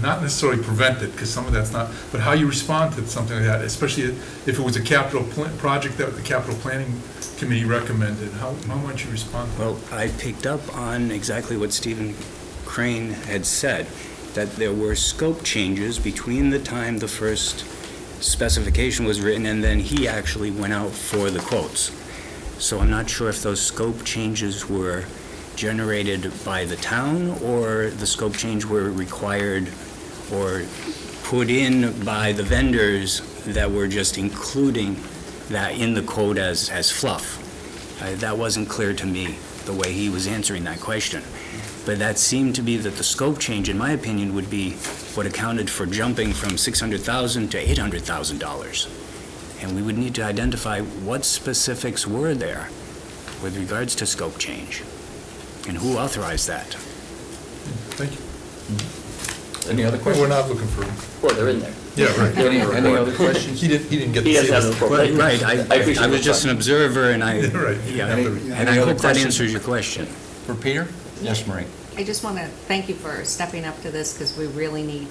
not necessarily prevent it, because some of that's not, but how you respond to something like that, especially if it was a capital project that the capital planning committee recommended? How might you respond to that? Well, I picked up on exactly what Stephen Crane had said, that there were scope changes between the time the first specification was written and then he actually went out for the quotes. So I'm not sure if those scope changes were generated by the town or the scope change were required or put in by the vendors that were just including that in the quote as fluff. That wasn't clear to me, the way he was answering that question. But that seemed to be that the scope change, in my opinion, would be what accounted for jumping from $600,000 to $800,000. And we would need to identify what specifics were there with regards to scope change and who authorized that. Thank you. Any other We're questions? not looking for, Well, they're in there. yeah, right. Any other questions? He didn't get He to see doesn't have this. the report. Right, I appreciate I was the just an observer and I, Right. yeah, Any- and any I other hope that questions? answers your question. For Peter? Yes, Marie. I just want to thank you for stepping up to this because we really need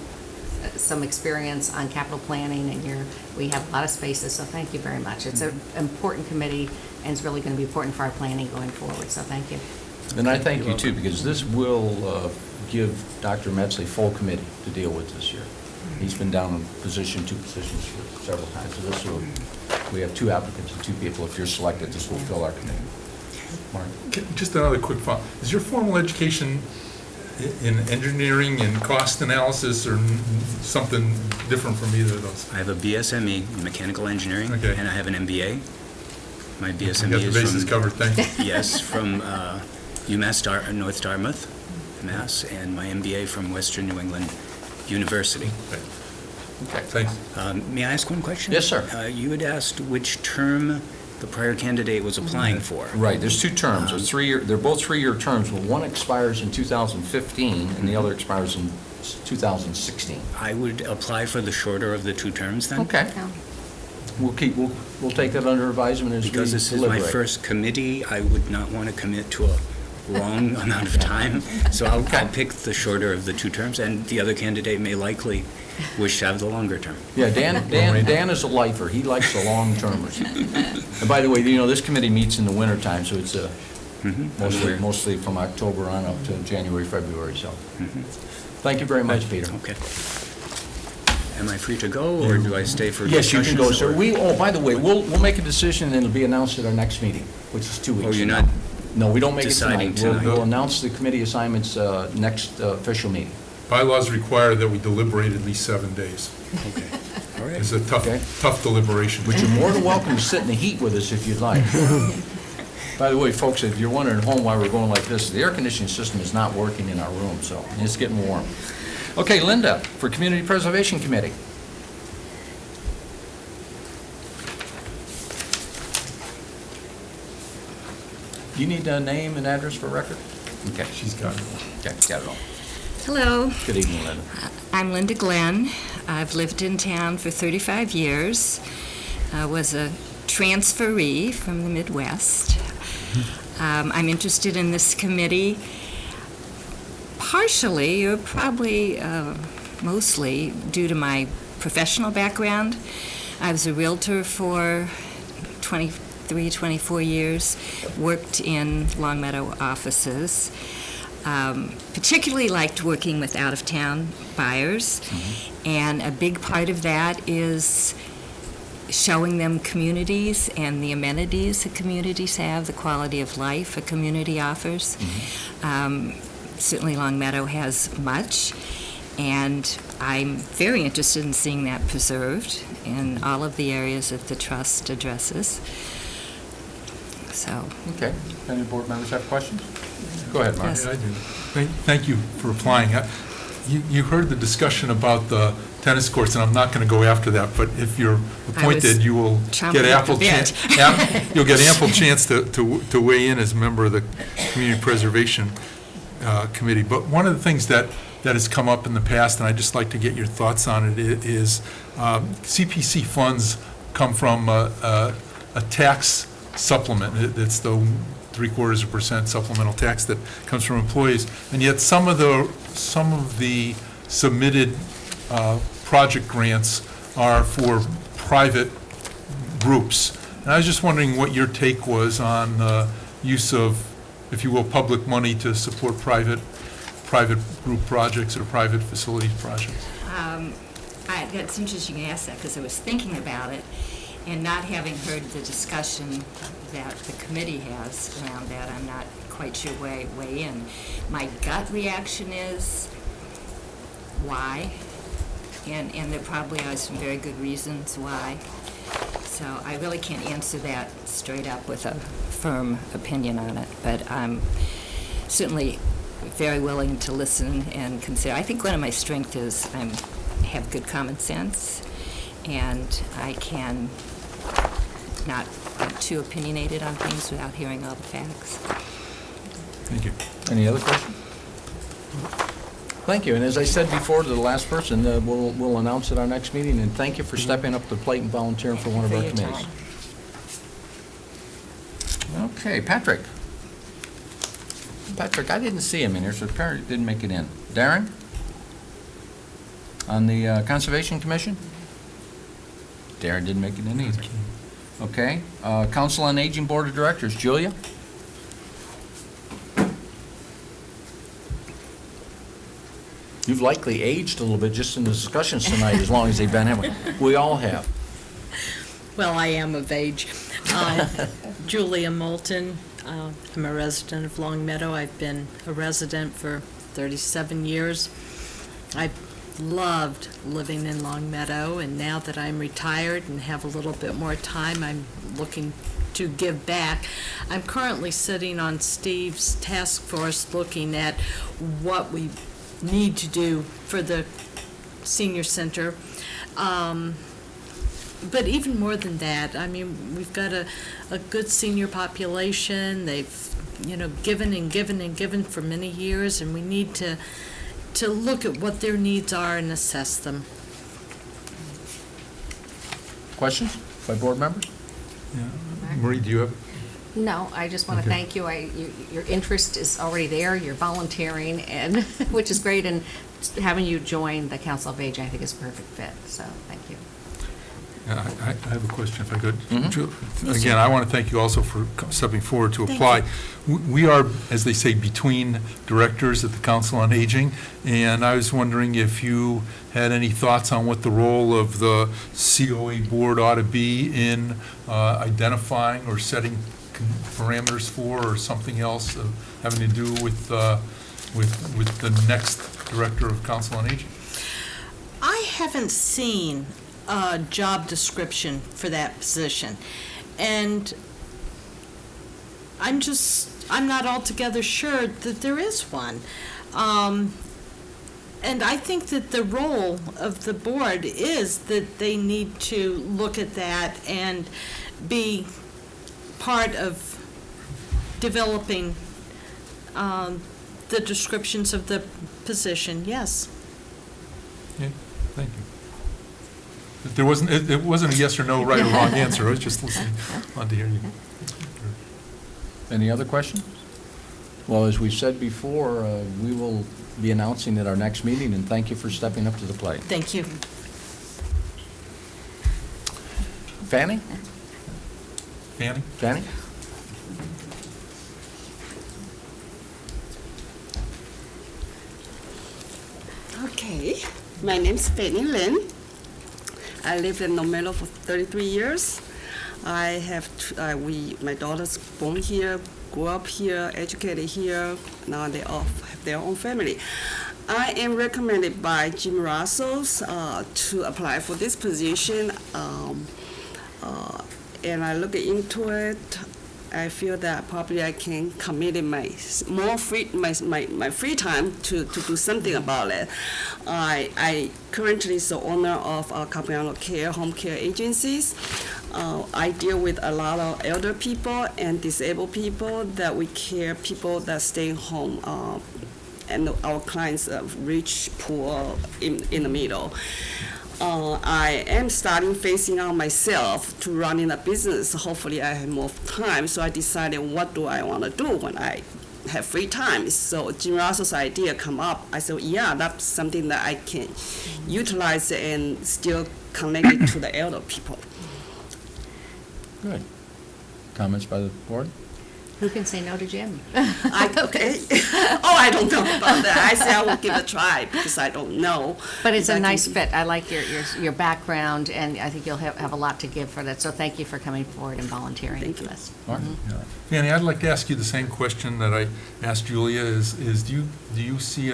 some experience on capital planning and we have a lot of spaces, so thank you very much. It's an important committee and it's really going to be important for our planning going forward, so thank you. And I thank you too, because this will give Dr. Metz a full committee to deal with this year. He's been down in position, 2 positions for several times. So this will, we have 2 applicants and 2 people. If you're selected, this will fill our committee. Mark? Just another quick thought. Is your formal education in engineering and cost analysis or something different from either of those? I have a BSME in mechanical engineering, Okay. and I have an MBA. My You BSME got the is bases from, covered, thank you. yes, from North Dartmouth, Mass, and my MBA from Western New England University. Okay. Thanks. May I ask one question? Yes, sir. You had asked which term the prior candidate was applying for. Right, there's 2 terms. There's 3-year, they're both 3-year terms, but one expires in 2015 and the other expires in 2016. I would apply for the shorter of the 2 terms then? Okay. We'll take that under advisement as we Because this is my deliberate. first committee, I would not want to commit to a long amount of time. So I'll pick the shorter of the 2 terms, and the other candidate may likely wish to have the longer term. Yeah, Dan is a lifer. He likes the long-termers. And by the way, this committee meets in the wintertime, so it's mostly from October on up to January, February, so. Thank you very much, Peter. Okay. Am I free to go, or do I stay for Yes, you can go, discussions, sir. or- By the way, we'll make a decision, and it'll be announced at our next meeting, which is 2 weeks Oh, you're from not now. No, we don't make it deciding tonight. tonight? We'll announce the committee assignments next official meeting. Bylaws require that we deliberate at least 7 days. Okay, all right. It's a Okay. tough deliberation. But you're more than welcome to sit in the heat with us if you'd like. By the way, folks, if you're wondering at home why we're going like this, the air conditioning system is not working in our room, so it's getting warm. Okay, Linda, for Community Preservation Committee. Do you need a name and address for record? Okay, She's got it. okay, got it all. Hello, Good evening, Linda. I'm Linda Glenn. I've lived in town for 35 years. I was a transferee from the Midwest. I'm interested in this committee partially, or probably mostly, due to my professional background. I was a realtor for 23, 24 years, worked in Longmeadow offices. Particularly liked working with out-of-town buyers, and a big part of that is showing them communities and the amenities that communities have, the quality of life a community offers. Certainly Longmeadow has much, and I'm very interested in seeing that preserved in all of the areas that the trust addresses. So, Okay, any board members have questions? Go ahead, Mark. Yes. Yeah, I do. Thank you for applying. You heard the discussion about the tennis courts, and I'm not going to go after that, but if you're appointed, you will chomping get at the ample bit. chance, you'll get ample chance to weigh in as a member of the Community Preservation Committee. But one of the things that has come up in the past, and I'd just like to get your thoughts on it, is CPC funds come from a tax supplement. It's the 0.75% supplemental tax that comes from employees, and yet some of the submitted project grants are for private groups. And I was just wondering what your take was on the use of, if you will, public money to support private group projects or private facilities projects. That's interesting you asked that, because I was thinking about it, and not having heard the discussion that the committee has around that, I'm not quite sure where I weigh in. My gut reaction is, why? And there probably are some very good reasons why. So I really can't answer that straight up with a firm opinion on it, but I'm certainly very willing to listen and consider. I think one of my strengths is I have good common sense, and I can not get too opinionated on things without hearing all the facts. Thank you. Any other questions? Thank you, and as I said before to the last person, we'll announce at our next meeting, and thank you for stepping up to the plate and volunteering for one of our For your committees. time. Okay, Patrick. Patrick, I didn't see him in here, so apparently didn't make it in. Darren? On the Conservation Commission? Darren didn't make it in either. Okay, Council on Aging Board of Directors, Julia? You've likely aged a little bit just in the discussions tonight, as long as they've been having. We all have. Well, I am of age. Julia Moulton, I'm a resident of Long Meadow. I've been a resident for 37 years. I've loved living in Long Meadow, and now that I'm retired and have a little bit more time, I'm looking to give back. I'm currently sitting on Steve's task force looking at what we need to do for the senior center. But even more than that, I mean, we've got a good senior population. They've, given and given and given for many years, and we need to look at what their needs are and assess them. Questions by board members? Marie, do you have? No, I just want to Okay. thank you. Your interest is already there, you're volunteering, and, which is great, and having you join the Council of Aging, I think is a perfect fit, so thank you. Yeah, I have a question if I could. Mhm. Again, I want to thank you also for stepping forward to Thank apply. We are, as they say, between directors at the Council on Aging, and I was wondering if you had any thoughts on what the role of the COA board ought to be in identifying or setting parameters for, or something else having to do with the next director of Council on Aging. I haven't seen a job description for that position, and I'm not altogether sure that there is one. And I think that the role of the board is that they need to look at that and be part of developing the descriptions of the position, yes. Okay, thank you. There wasn't, it wasn't a yes or no, right or wrong answer. I was just listening, wanted to hear you. Any other questions? Well, as we've said before, we will be announcing at our next meeting, and thank you for stepping up to the plate. Thank you. Fanny? Fanny? Fanny? Okay, my name's Fanny Lin. I lived in Long Meadow for 33 years. I have, my daughters born here, grew up here, educated here. Now they all have their own family. I am recommended by Jim Russell to apply for this position. And I look into it. I feel that probably I can commit my free time to do something about it. I currently is the owner of Capiano Care home care agencies. I deal with a lot of elder people and disabled people that we care, people that stay home, and our clients are rich, poor, in the middle. I am starting facing out myself to running a business. Hopefully I have more time, so I decided what do I want to do when I have free time. So Jim Russell's idea come up. I said, yeah, that's something that I can utilize and still connect it to the elder people. Good. Comments by the board? Who can say no to Jim? Okay. Oh, I don't know about that. I say I will give it a try because I don't know. But it's a Exactly. nice fit. I like your background, and I think you'll have a lot to give for that. So thank you for coming forward and volunteering Thank for you. this. Martin? Fanny, I'd like to ask you the same question that I asked Julia, is do you see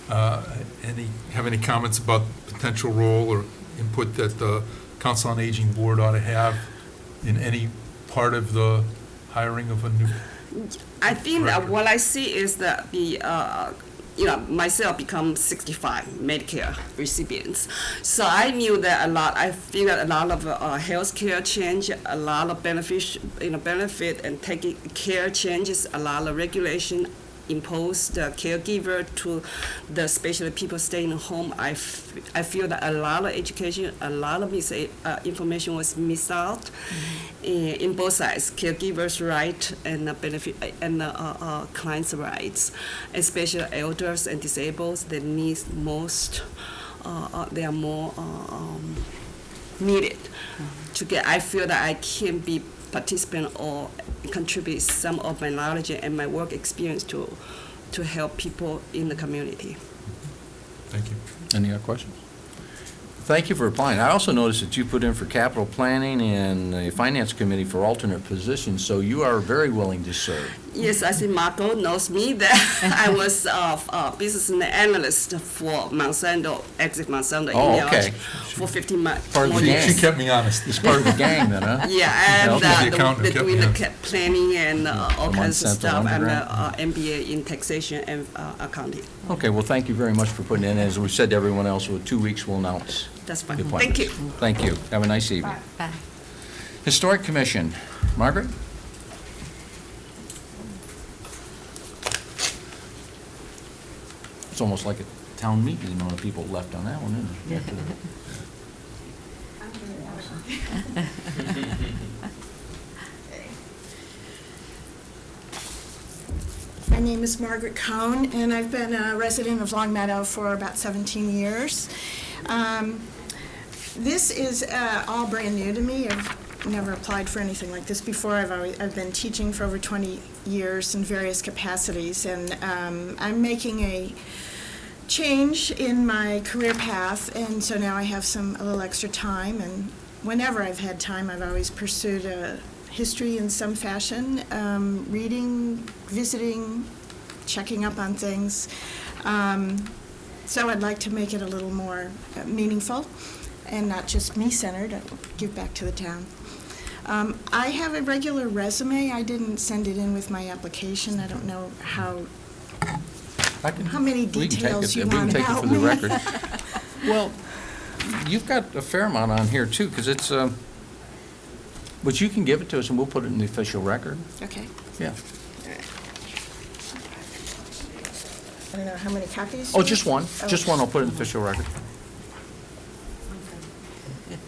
have any comments about potential role or input that the Council on Aging Board ought to have in any part of the hiring of a new? I think that Director. what I see is that myself become 65 Medicare recipients. So I knew that I feel that a lot of healthcare change, a lot of benefit and taking care changes, a lot of regulation impose the caregiver to the especially people staying home. I feel that a lot of education, a lot of information was missed out in both sides, caregivers' right and benefit and clients' rights, especially elders and disabled. They need most. They are more needed to get. I feel that I can be participant or contribute some of my knowledge and my work experience to help people in the community. Thank you. Any other questions? Thank you for applying. I also noticed that you put in for capital planning and the finance committee for alternate positions, so you are very willing to serve. Yes, I think Marco knows me that I was a business analyst for Monsanto, Exit Monsanto Oh, in okay. for 15 months. Part of the gang. She kept me honest. It's part of the gang then, huh? Yeah, and Okay. The accountant kept doing me the honest. planning and all The kinds of Monsanto stuff, and Underground. MBA in taxation and accounting. Okay, well, thank you very much for putting in. As we said to everyone else, with 2 weeks, we'll announce That's the fine. appointments. Thank you. Thank you. Have a nice evening. Bye. Historic Commission. Margaret? It's almost like a town meeting, the amount of people left on that one, isn't it? My name is Margaret Cohn, and I've been a resident of Long Meadow for about 17 years. This is all brand new to me. I've never applied for anything like this before. I've been teaching for over 20 years in various capacities, and I'm making a change in my career path, and so now I have a little extra time, and whenever I've had time, I've always pursued history in some fashion, reading, visiting, checking up on things. So I'd like to make it a little more meaningful and not just me-centered, give back to the town. I have a regular resume. I didn't send it in with my application. I don't know how many details you want We can take it about for the me. record. Well, you've got a fair amount on here, too, because it's, but you can give it to us, and we'll put it in the official record. Okay. Yeah. I don't know, how many copies? Oh, you just want? one. Just one, I'll put it in the official record.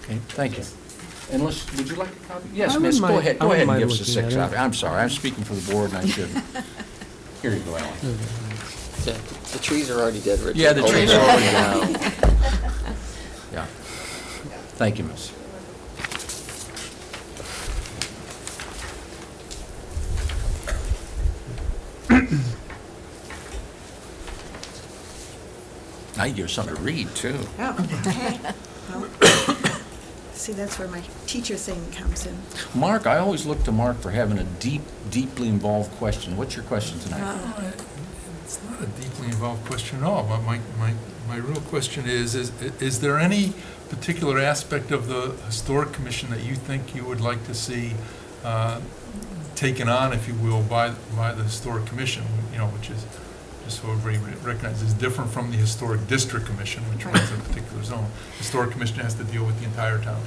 Okay, thank you. Unless, would you like a copy? Yes, I miss, wouldn't go mind- ahead, I go ahead wouldn't and mind give us a looking 6 at it. copy. I'm sorry, I'm speaking for the board, and I shouldn't. Here you go, Alan. Yeah, the trees are already dead, Richard. Yeah, the Hold trees it are already down. Yeah. Thank you, miss. Now you give us something to read, too. Oh, okay. Well, see, that's where my teacher thing comes in. Mark, I always look to Mark for having a deeply involved question. What's your question tonight? It's not a deeply involved question at all, but my real question is there any particular aspect of the Historic Commission that you think you would like to see taken on, if you will, by the Historic Commission, which is, just so everybody recognizes, is different from the Historic District Commission, which runs a particular zone. Historic Commission has to deal with the entire town.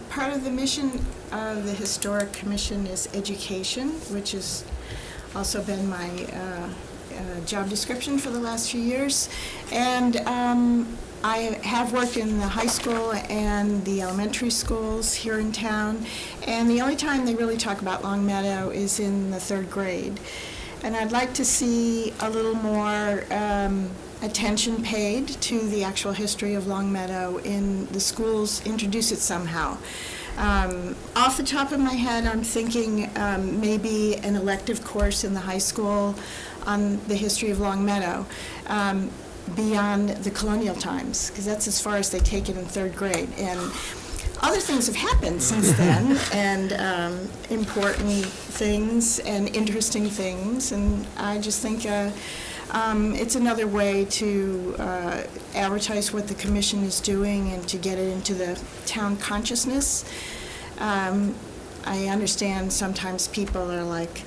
Part of the mission of the Historic Commission is education, which has also been my job description for the last few years. And I have worked in the high school and the elementary schools here in town, and the only time they really talk about Long Meadow is in the 3rd grade. And I'd like to see a little more attention paid to the actual history of Long Meadow in the schools, introduce it somehow. Off the top of my head, I'm thinking maybe an elective course in the high school on the history of Long Meadow, beyond the colonial times, because that's as far as they take it in 3rd grade. And other things have happened since then, and important things and interesting things, and I just think it's another way to advertise what the commission is doing and to get it into the town consciousness. I understand sometimes people are like,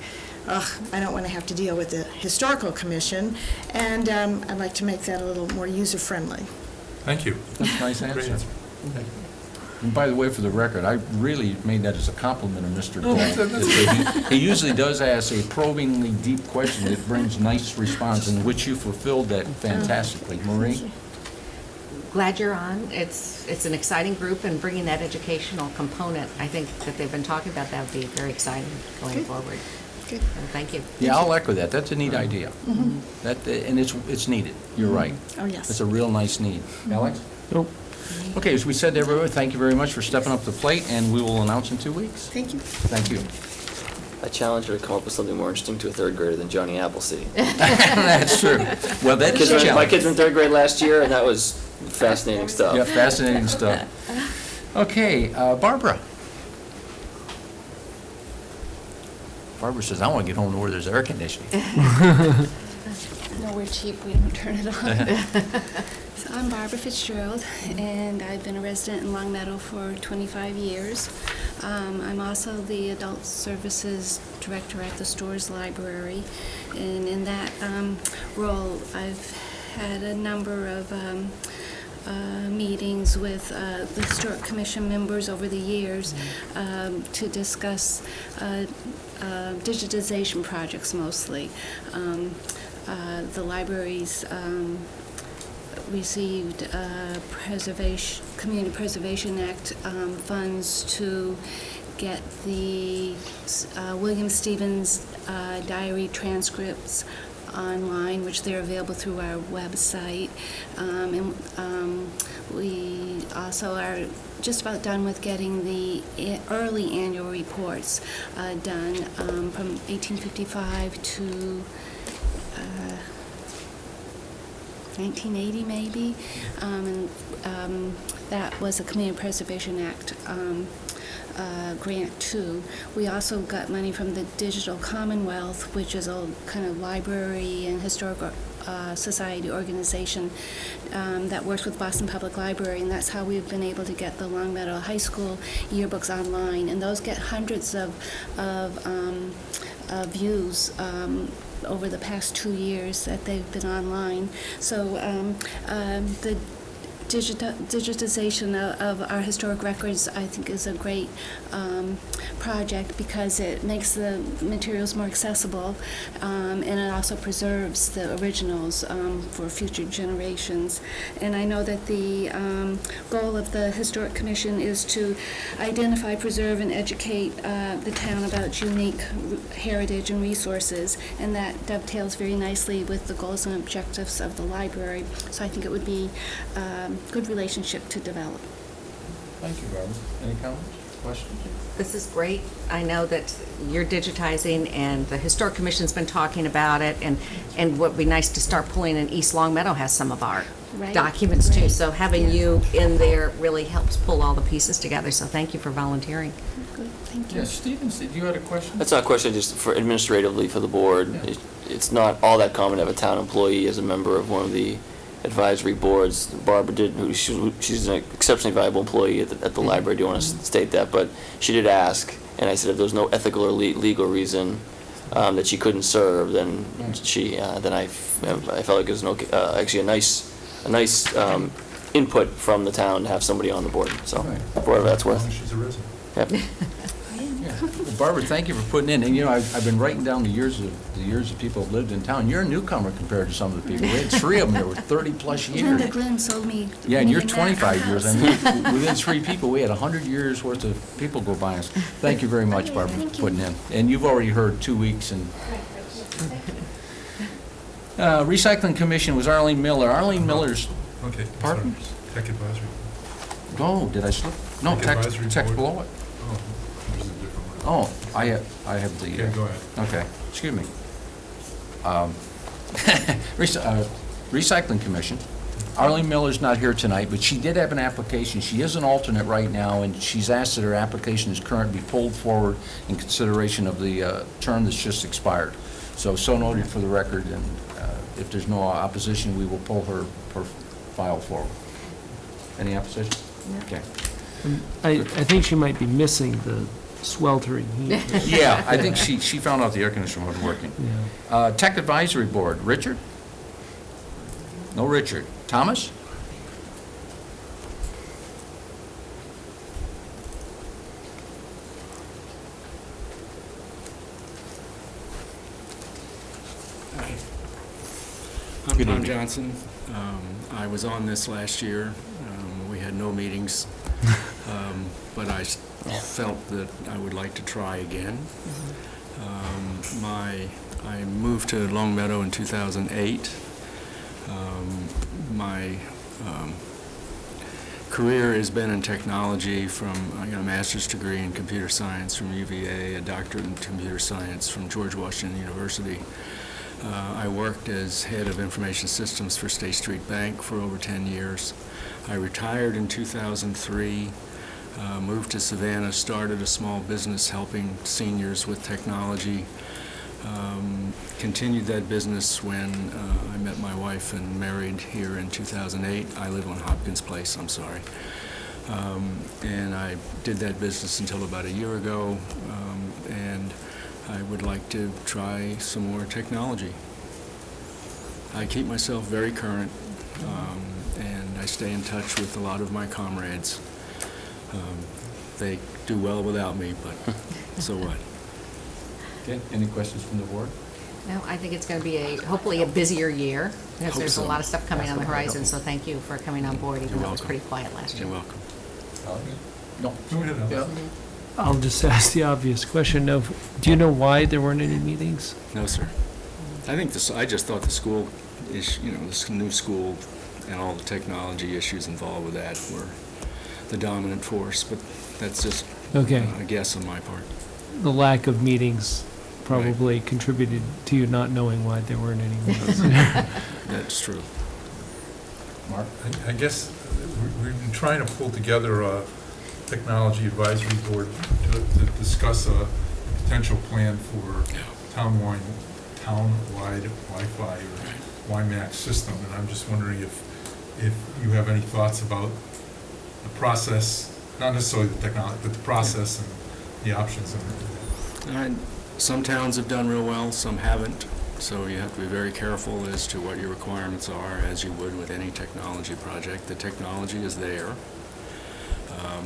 ugh, I don't want to have to deal with the historical commission, and I'd like to make that a little more user-friendly. Thank you. That's a nice Great answer. answer. Thank you. And by the way, for the record, I really made that as a compliment of Mr. Oh, Gold. that's- He usually does ask a probingly deep question that brings nice response, in which you fulfilled that fantastically. Marie? Glad you're on. It's an exciting group, and bringing that educational component, I think that they've been talking about, that would be very exciting going Good. forward. Good. So thank you. Yeah, I'll echo that. That's a neat idea. That, and it's needed. You're right. Oh, yes. It's a real nice need. Alex? Nope. Okay, as we said to everyone, thank you very much for stepping up to the plate, and we will announce in 2 weeks. Thank you. Thank you. I challenge her to come up with something more interesting to a third grader than Johnny Appleseed. That's true. Well, that is a My challenge. kids were in third grade last year, and that was fascinating stuff. Yeah, fascinating stuff. Okay, Barbara. Barbara says, I want to get home to where there's air conditioning. No, we're cheap, we don't turn it on. So I'm Barbara Fitzgerald, and I've been a resident in Long Meadow for 25 years. I'm also the Adult Services Director at the Storrs Library, and in that role, I've had a number of meetings with the Historic Commission members over the years to discuss digitization projects mostly. The libraries received Community Preservation Act funds to get the William Stevens diary transcripts online, which they're available through our website. We also are just about done with getting the early annual reports done from 1855 to 1980 maybe, and that was a Community Preservation Act grant too. We also got money from the Digital Commonwealth, which is a kind of library and historical society organization that works with Boston Public Library, and that's how we've been able to get the Long Meadow High School yearbooks online, and those get hundreds of views over the past 2 years that they've been online. So the digitization of our historic records, I think, is a great project because it makes the materials more accessible, and it also preserves the originals for future generations. And I know that the goal of the Historic Commission is to identify, preserve, and educate the town about unique heritage and resources, and that dovetails very nicely with the goals and objectives of the library. So I think it would be good relationship to develop. Thank you, Barbara. Any comments, questions? This is great. I know that you're digitizing, and the Historic Commission's been talking about it, and what would be nice to start pulling in East Long Meadow has some of our Right. documents too. Right. So having you in there really helps pull all the pieces together. So thank you for volunteering. Good, thank you. Yes, Stevens, did you have a question? That's not a question, just for administratively for the board. It's not all that common to have a town employee as a member of one of the advisory boards. Barbara did, she's an exceptionally valuable employee at the library. Do you want to state that? But she did ask, and I said if there was no ethical or legal reason that she couldn't serve, then then I felt like it was actually a nice input from the town to have somebody on the board. So for whatever that's worth. She's a resident. Yep. Yeah. Well, Barbara, thank you for putting in, and I've been writing down the years of people who lived in town. You're a newcomer compared to some of the people. We had 3 of them that were 30-plus years. Linda Glenn sold me. Yeah, and you're me 25 years, house. and within 3 people, we had 100 years worth of people go by us. Thank you very much, Barbara, Thank for putting you. in. And you've already heard 2 weeks, and Recycling Commission was Arlene Miller. Arlene Miller's, Okay. Pardon? Tech advisory. oh, did I slip? No, Tech advisory text board. below it. Oh, there's a different one. Oh, I have the. Okay, go ahead. Okay, excuse me. Recycling Commission. Arlene Miller's not here tonight, but she did have an application. She is an alternate right now, and she's asked that her application is currently be pulled forward in consideration of the term that's just expired. So noted for the record, and if there's no opposition, we will pull her file forward. Any opposition? Okay. I think she might be missing the sweltering heat. Yeah, I think she found out the air conditioner wasn't working. Yeah. Tech Advisory Board, Richard? No Richard. Thomas? I'm Good Tom evening. Johnson. I was on this last year. We had no meetings, but I felt that I would like to try again. I moved to Long Meadow in 2008. My career has been in technology. I got a master's degree in computer science from UVA, a doctorate in computer science from George Washington University. I worked as head of information systems for State Street Bank for over 10 years. I retired in 2003, moved to Savannah, started a small business helping seniors with technology. Continued that business when I met my wife and married here in 2008. I live on Hopkins Place, I'm sorry. And I did that business until about a year ago, and I would like to try some more technology. I keep myself very current, and I stay in touch with a lot of my comrades. They do well without me, but so what? Okay, any questions from the board? No, I think it's going to be hopefully a busier year, because Hope there's a so. lot of stuff coming on the horizon, so thank you for coming on board, even You're though it was welcome. pretty quiet last year. You're welcome. No. Go ahead, Alex. I'll just ask the obvious question of, do you know why there weren't any meetings? No, sir. I just thought the school is, this new school and all the technology issues involved with that were the dominant force, but that's just Okay. a guess on my part. The lack of meetings probably contributed to you not knowing why there weren't any meetings. That's true. Mark? I guess we've been trying to pull together a technology advisory board to discuss a potential plan for townwide Wi-Fi or WiMAX system, and I'm just wondering if you have any thoughts about the process, not necessarily the technology, but the process and the options. Some towns have done real well, some haven't, so you have to be very careful as to what your requirements are, as you would with any technology project. The technology is there,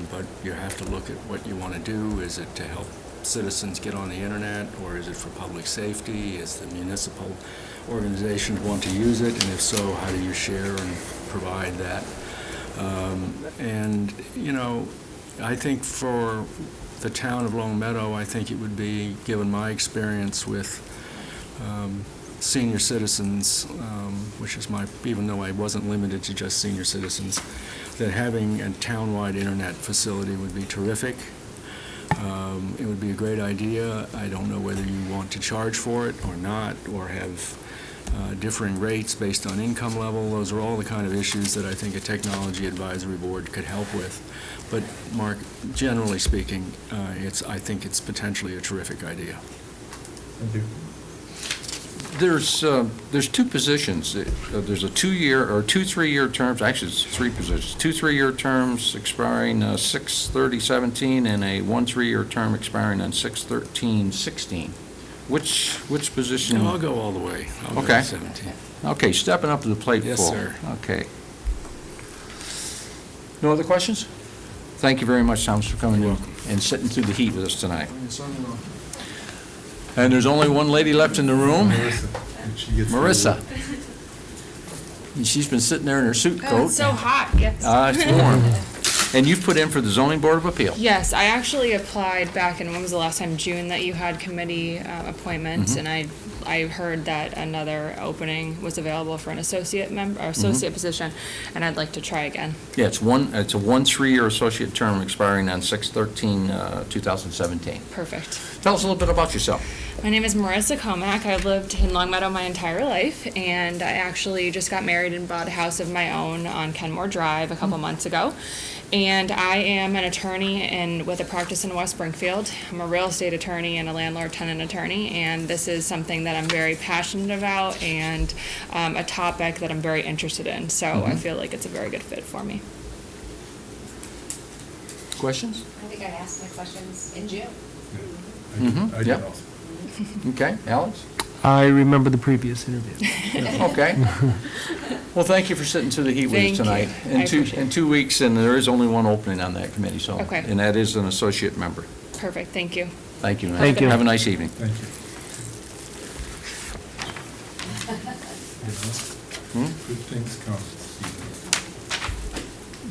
but you have to look at what you want to do. Is it to help citizens get on the internet, or is it for public safety? Is the municipal organization want to use it, and if so, how do you share and provide that? I think for the town of Long Meadow, I think it would be, given my experience with senior citizens, which is even though I wasn't limited to just senior citizens, that having a townwide internet facility would be terrific. It would be a great idea. I don't know whether you want to charge for it or not, or have differing rates based on income level. Those are all the kind of issues that I think a technology advisory board could help with. But Mark, generally speaking, I think it's potentially a terrific idea. Thank you. There's two positions. There's a 2-year or 2 3-year terms, actually it's 3 positions. 2 3-year terms expiring 6/30/17 and a 1 3-year term expiring on 6/13/16. Which position? No, I'll go all the way. I'll go Okay. 17. Okay, stepping up to the plate Yes, full. sir. Okay. No other questions? Thank you very much, Thomas, for coming in and sitting through the heat with us tonight. And there's only one lady left in the room, Marissa. And she's been sitting there in her suit coat. Oh, it's so hot. Yes. It's warm. And you've put in for the Zoning Board of Appeal. Yes, I actually applied back in, when was the last time? June, that you had committee appointments, and I heard that another opening was available for an associate member, or associate position, and I'd like to try again. Yeah, it's a 1 3-year associate term expiring on 6/13/2017. Perfect. Tell us a little bit about yourself. My name is Marissa Comack. I've lived in Long Meadow my entire life, and I actually just got married and bought a house of my own on Kenmore Drive a couple months ago. And I am an attorney with a practice in West Springfield. I'm a real estate attorney and a landlord-tenant attorney, and this is something that I'm very passionate about and a topic that I'm very interested in. So I feel like it's a very good fit for me. Questions? I think I asked my questions in June. I did Yep. also. Okay, Alex? I remember the previous interview. Okay. Well, thank you for sitting through the heat with Thank us you. tonight. I In appreciate 2 weeks, and there is only one opening on that committee, so. Okay. And that is an associate member. Perfect, thank you. Thank you. ma'am. Thank you. Have a nice evening. Thank you. Good things come.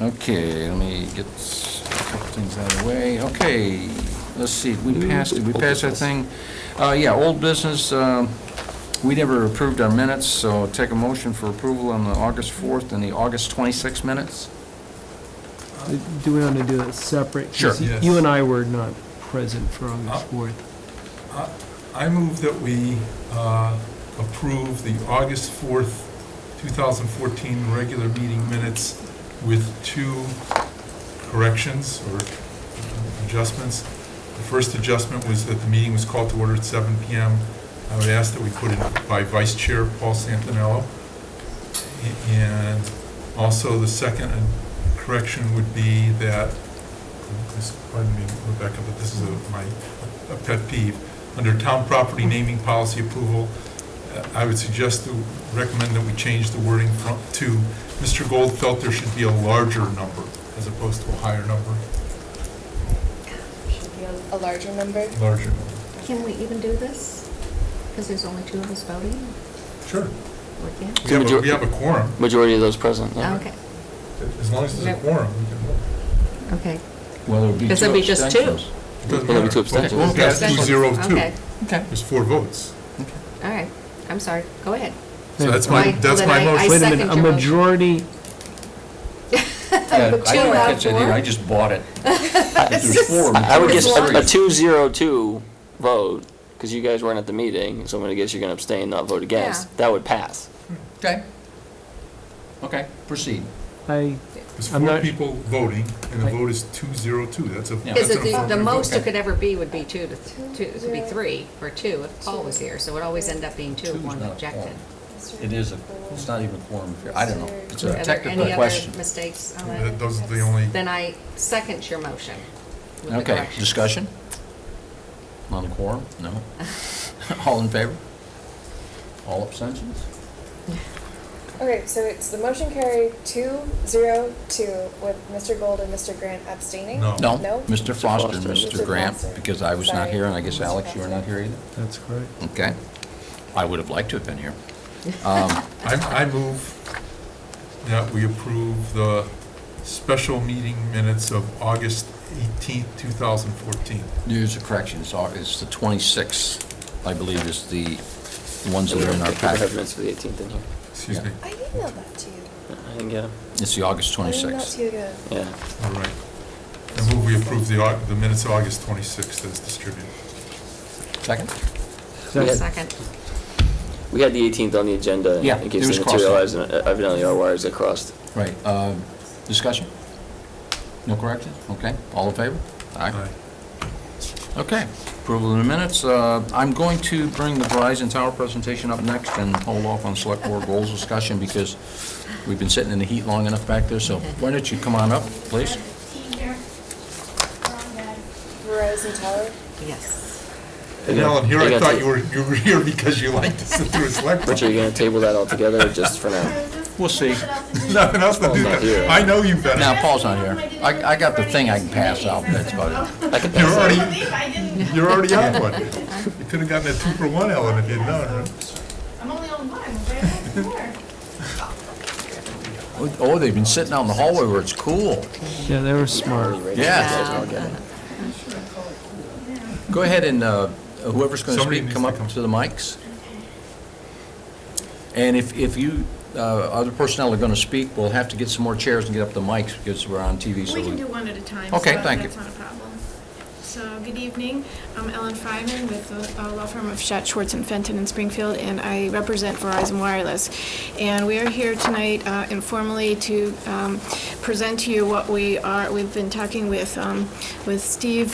Okay, let me get a couple things out of the way. Okay, let's see, did we pass that thing? Yeah, old business, we never approved our minutes, so take a motion for approval on the August 4th and the August 26th minutes. Do we want to do it separate? 'Cause Sure. Yes. You and I were not present for August 4th. I move that we approve the August 4th, 2014 regular meeting minutes with 2 corrections or adjustments. The first adjustment was that the meeting was called to order at 7 PM. I would ask that we put it by Vice Chair Paul Santinello. And also the second correction would be that, pardon me, Rebecca, but this is a pet peeve. Under town property naming policy approval, I would suggest to recommend that we change the wording to, Mr. Gold felt there should be a larger number as opposed to a higher number. Should be a larger number. Larger number. Can we even do this? Because there's only 2 of us voting? Sure. We can? Yeah, but we have a quorum. Majority of those present, yeah. Okay, As long as there's a quorum, we can vote. okay. Well, it would be Because 2 it'd be just 2. abstentions. It doesn't Well, there'll be matter. 2 abstentions. We'll pass Okay. 2-0-2. Okay, There's 4 votes. all right. I'm sorry. Go ahead. So that's Why- my well, then I- motion. Wait a second minute, a your motion. majority, Yeah, I didn't catch it either, I just bought it. There's 4. I would guess majority a of 3. 2-0-2 vote, because you guys weren't at the meeting, so I'm gonna guess you're gonna abstain, not vote against. Yeah. That would pass. Okay. Okay, proceed. There's I'm 4 not- people voting, and the vote is 2-0-2. That's a, Yeah. Because that's an the affirmative most vote. it could ever be would be 2 to be 3 or 2 if Paul was here. So it would always end up being 2 if Two's one not a objected. quorum. It is it's not even a quorum here. I don't know. It's Are a there technical any question. other mistakes on That- that? Those are the only, Then I second your motion with the Okay, correction. discussion? On the quorum? No? All in favor? All abstentions? Okay, so it's the motion carried 2-0-2 with Mr. Gold and Mr. Grant abstaining? No. No? No? Mr. Foster and Foster. Mr. Grant, Foster. because I was not Sorry. here, and I guess Alex, you were not here either? that's correct. Okay. I would have liked to have been here. I move that we approve the special meeting minutes of August 18th, 2014. There's a correction, it's the 26th, I believe, is the ones that are in our We have packet. minutes for the 18th in here. Excuse Yeah. me. I emailed that to you. I didn't get them. It's the August I emailed 26th. to you again. Yeah. All right. I move we approve the minutes of August 26th as distributed. Second? Second. We had the 18th on the agenda Yeah, in it case was they crossed out. materialized, and evidently our wires got crossed. Right, discussion? No corrections? Okay, all in favor? Aye. Okay, approval of the minutes. I'm going to bring the Verizon Tower presentation up next and hold off on select board goals discussion because we've been sitting in the heat long enough back there, so why don't you come on up, please? Verizon Tower? Yes. And Ellen, here Are you I gonna thought take- you were here because you like to sit through a select. Rich, are you gonna table that altogether, or just for now? We'll see. Nothing else to do. not here. I know you better. Now, Paul's not here. I got the thing I can pass out, that's about it. I can You're pass already, that. you're already on one. You could have gotten a 2-for-1, Ellen, if you'd known, right? I'm only on one. Oh, they've been sitting out in the hallway where it's cool. Yeah, they were smart. Yes. Go ahead and, whoever's going to Somebody speak, needs come to up come. to the mics. And if you, other personnel are going to speak, we'll have to get some more chairs and get up the mics because we're on TV, so We can do one at a time. Okay, so thank you. That's not a problem. So, good evening. I'm Ellen Fryman with the law firm of Schatz, Schwartz, and Fenton in Springfield, and I represent Verizon Wireless. And we are here tonight informally to present to you what we've been talking with Steve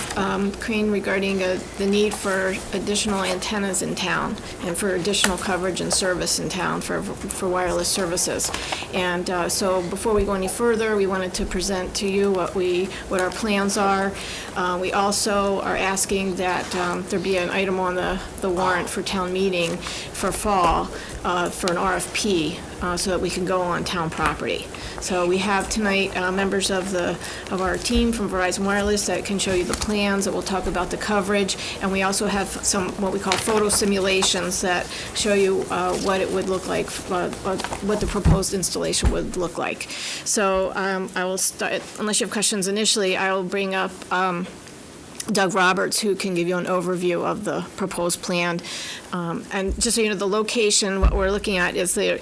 Crane regarding the need for additional antennas in town and for additional coverage and service in town for wireless services. And so before we go any further, we wanted to present to you what our plans are. We also are asking that there be an item on the warrant for town meeting for fall for an RFP so that we can go on town property. So we have tonight members of our team from Verizon Wireless that can show you the plans, that will talk about the coverage, and we also have some what we call photo simulations that show you what it would look like, what the proposed installation would look like. So I will start, unless you have questions initially, I will bring up Doug Roberts, who can give you an overview of the proposed plan. And just so you know, the location, what we're looking at is the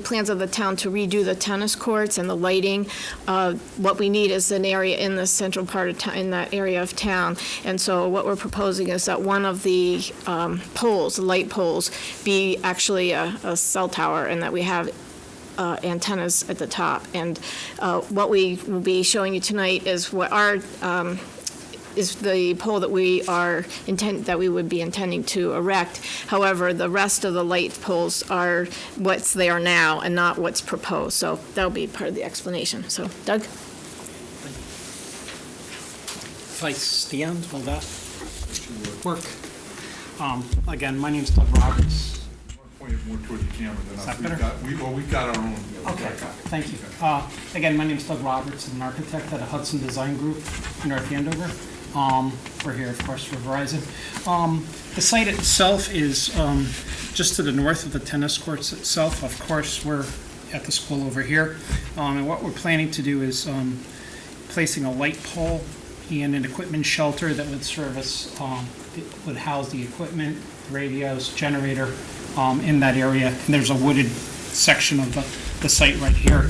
plans of the town to redo the tennis courts and the lighting. What we need is an area in the central part of town, in that area of town. And so what we're proposing is that one of the poles, the light poles, be actually a cell tower, and that we have antennas at the top. And what we will be showing you tonight is what our is the pole that we would be intending to erect. However, the rest of the light poles are what's there now and not what's proposed. So that'll be part of the explanation. So, Doug? If I stand, will that work? Again, my name's Doug Roberts. Point it more toward the camera than Is us. that better? We've got our own. Okay, thank you. Again, my name's Doug Roberts. I'm an architect at a Hudson Design Group in North Andover. We're here, of course, for Verizon. The site itself is just to the north of the tennis courts itself. Of course, we're at the school over here. And what we're planning to do is placing a light pole and an equipment shelter that would service, would house the equipment, radios, generator in that area. And there's a wooded section of the site right here.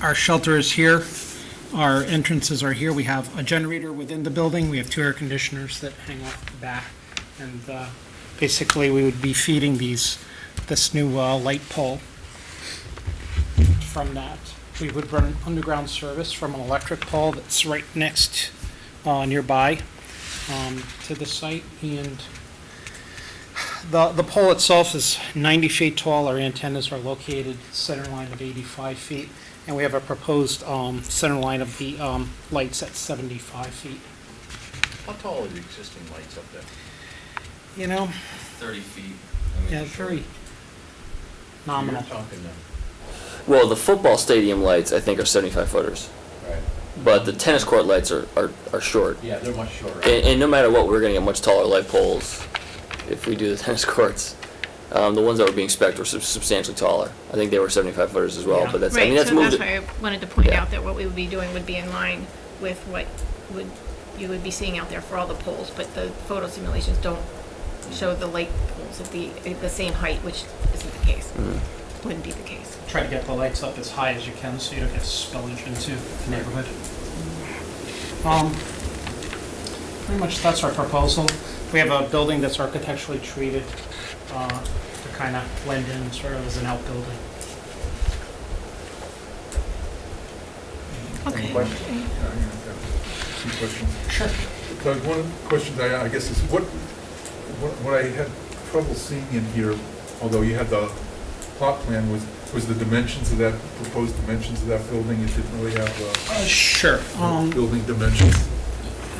Our shelter is here. Our entrances are here. We have a generator within the building. We have 2 air conditioners that hang off the back. And basically, we would be feeding this new light pole from that. We would run an underground service from an electric pole that's right next, nearby to the site. And the pole itself is 90 feet tall. Our antennas are located center line of 85 feet. And we have a proposed center line of the lights at 75 feet. How tall are the existing lights up there? You know, 30 feet. yeah, very nominal. You're talking Well, the football stadium lights, I think, are 75 footers. Right. But the tennis court lights are short. Yeah, they're much shorter. And no matter what, we're going to get much taller light poles if we do the tennis courts. The ones that were being spec'd were substantially taller. I think they were 75 footers as well, Yeah. but that's, Right, I mean, that's so moved. that's why I wanted to point Yeah. out that what we would be doing would be in line with what you would be seeing out there for all the poles, but the photo simulations don't show the light poles at the same height, which isn't the case. Wouldn't be the case. Try to get the lights up as high as you can so you don't get spillage into the neighborhood. Pretty much that's our proposal. We have a building that's architecturally treated to kind of blend in sort of as an outbuilding. Any questions? Some questions? Sure. Doug, one of the questions I guess is what I had trouble seeing in here, although you had the plot plan, was the dimensions of that, proposed dimensions of that building. It didn't really have Sure. building dimensions.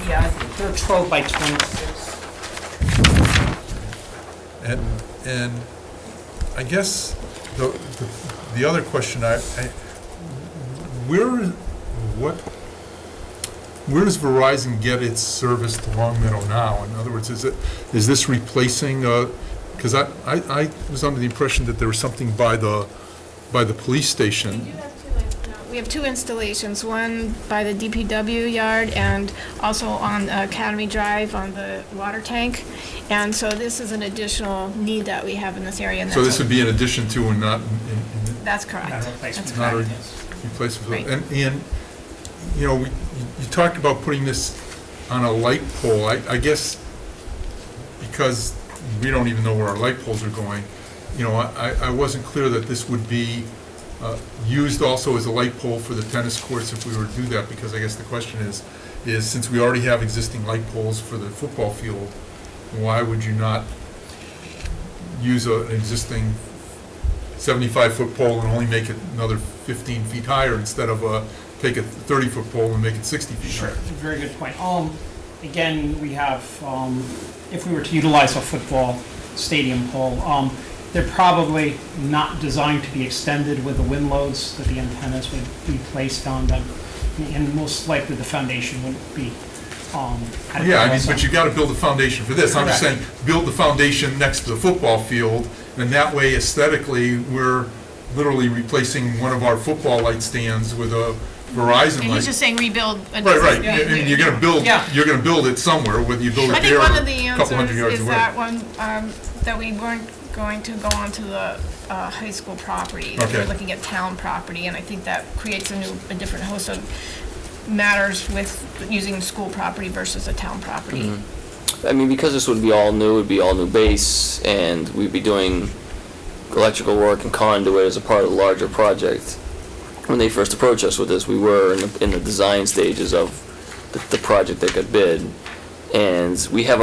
Yeah, they're 12 by 26. And I guess the other question where does Verizon get its service to Long Meadow now? In other words, is this replacing? Because I was under the impression that there was something by the police station. We have 2 installations, one by the DPW yard and also on Academy Drive on the water tank. And so this is an additional need that we have in this area. And So that's this would be in addition to and not That's correct. That's not a correct. replacement. Right. And you know, you talked about putting this on a light pole. I guess because we don't even know where our light poles are going, you know, I wasn't clear that this would be used also as a light pole for the tennis courts if we were to do that, because I guess the question is since we already have existing light poles for the football field, why would you not use an existing 75-foot pole and only make it another 15 feet higher instead of take a 30-foot pole and make it 60 feet Sure, higher? very good point. Again, we have, if we were to utilize a football stadium pole, they're probably not designed to be extended with the wind loads that the antennas would be placed on them. And most likely the foundation wouldn't be Yeah, I mean, but you gotta build a foundation for this. I'm just saying, Correct. build the foundation next to the football field, and that way aesthetically, we're literally replacing one of our football light stands with a Verizon And light. he's just saying rebuild. Right. I mean, you're gonna build, you're gonna build it somewhere, whether you build I it think there or one of the a couple hundred yards answers is away. that one, that we weren't going to go onto the high school property. Okay. We're looking at town property, and I think that creates a different host of matters with using school property versus a town property. I mean, because this would be all new, it would be all new base, and we'd be doing electrical work and conduit as a part of the larger project. When they first approached us with this, we were in the design stages of the project that got bid. And we have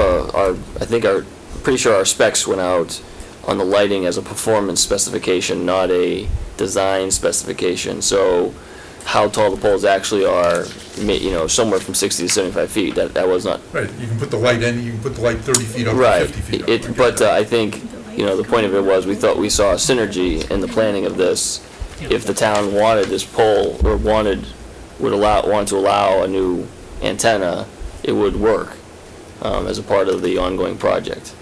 pretty sure our specs went out on the lighting as a performance specification, not a design specification. So how tall the poles actually are, somewhere from 60 to 75 feet, that was not. Right, you can put the light in, you can put the light 30 feet up to Right. 50 feet up. But I think, the point of it was, we thought we saw a synergy in the planning of this. If the town wanted this pole, or wanted to allow a new antenna, it would work as a part of the ongoing project.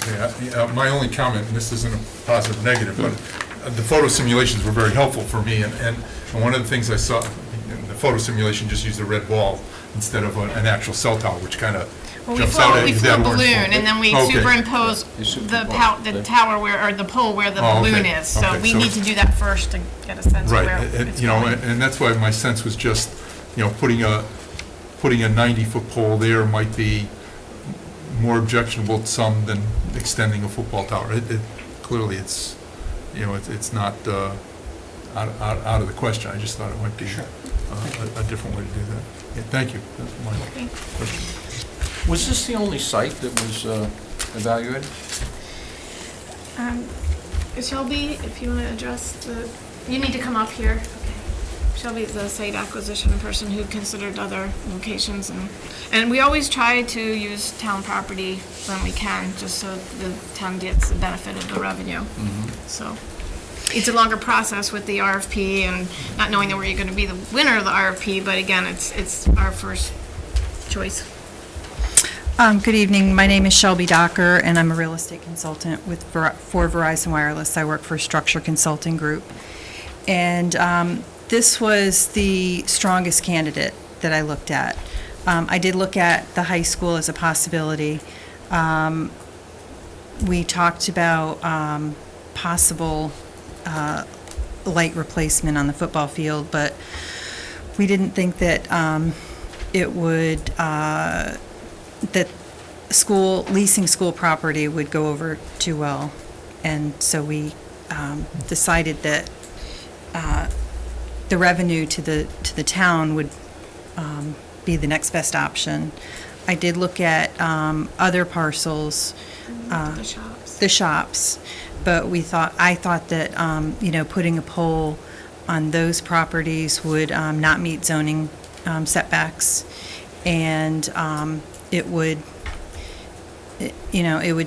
Yeah, my only comment, and this isn't a positive negative, but the photo simulations were very helpful for me, and one of the things I saw, the photo simulation just used a red ball instead of an actual cell tower, which kind of Well, jumps out at we you. flew that a orange balloon, pole. and then we Okay. superimpose the tower or the pole where the Oh, balloon okay. is. So Okay, we so- need to do that first to get a sense of Right, where and, it's you know, going. and that's why my sense was just, putting a 90-foot pole there might be more objectionable to some than extending a football tower. Clearly, it's not out of the question. I just thought it might be a different way to do that. Yeah, thank you. That's my question. Was this the only site that was evaluated? Shelby, if you want to address you need to come up here. Shelby is the site acquisition person who considered other locations, and we always try to use town property when we can, just so the town gets the benefit of the revenue. So it's a longer process with the RFP and not knowing that we're going to be the winner of the RFP, but again, it's our first choice. Good evening. My name is Shelby Docker, and I'm a real estate consultant for Verizon Wireless. I work for Structure Consulting Group. And this was the strongest candidate that I looked at. I did look at the high school as a possibility. We talked about possible light replacement on the football field, but we didn't think that it would, that leasing school property would go over too well. And so we decided that the revenue to the town would be the next best option. I did look at other parcels, the shops, but I thought that putting a pole on those properties would not meet zoning setbacks, and it would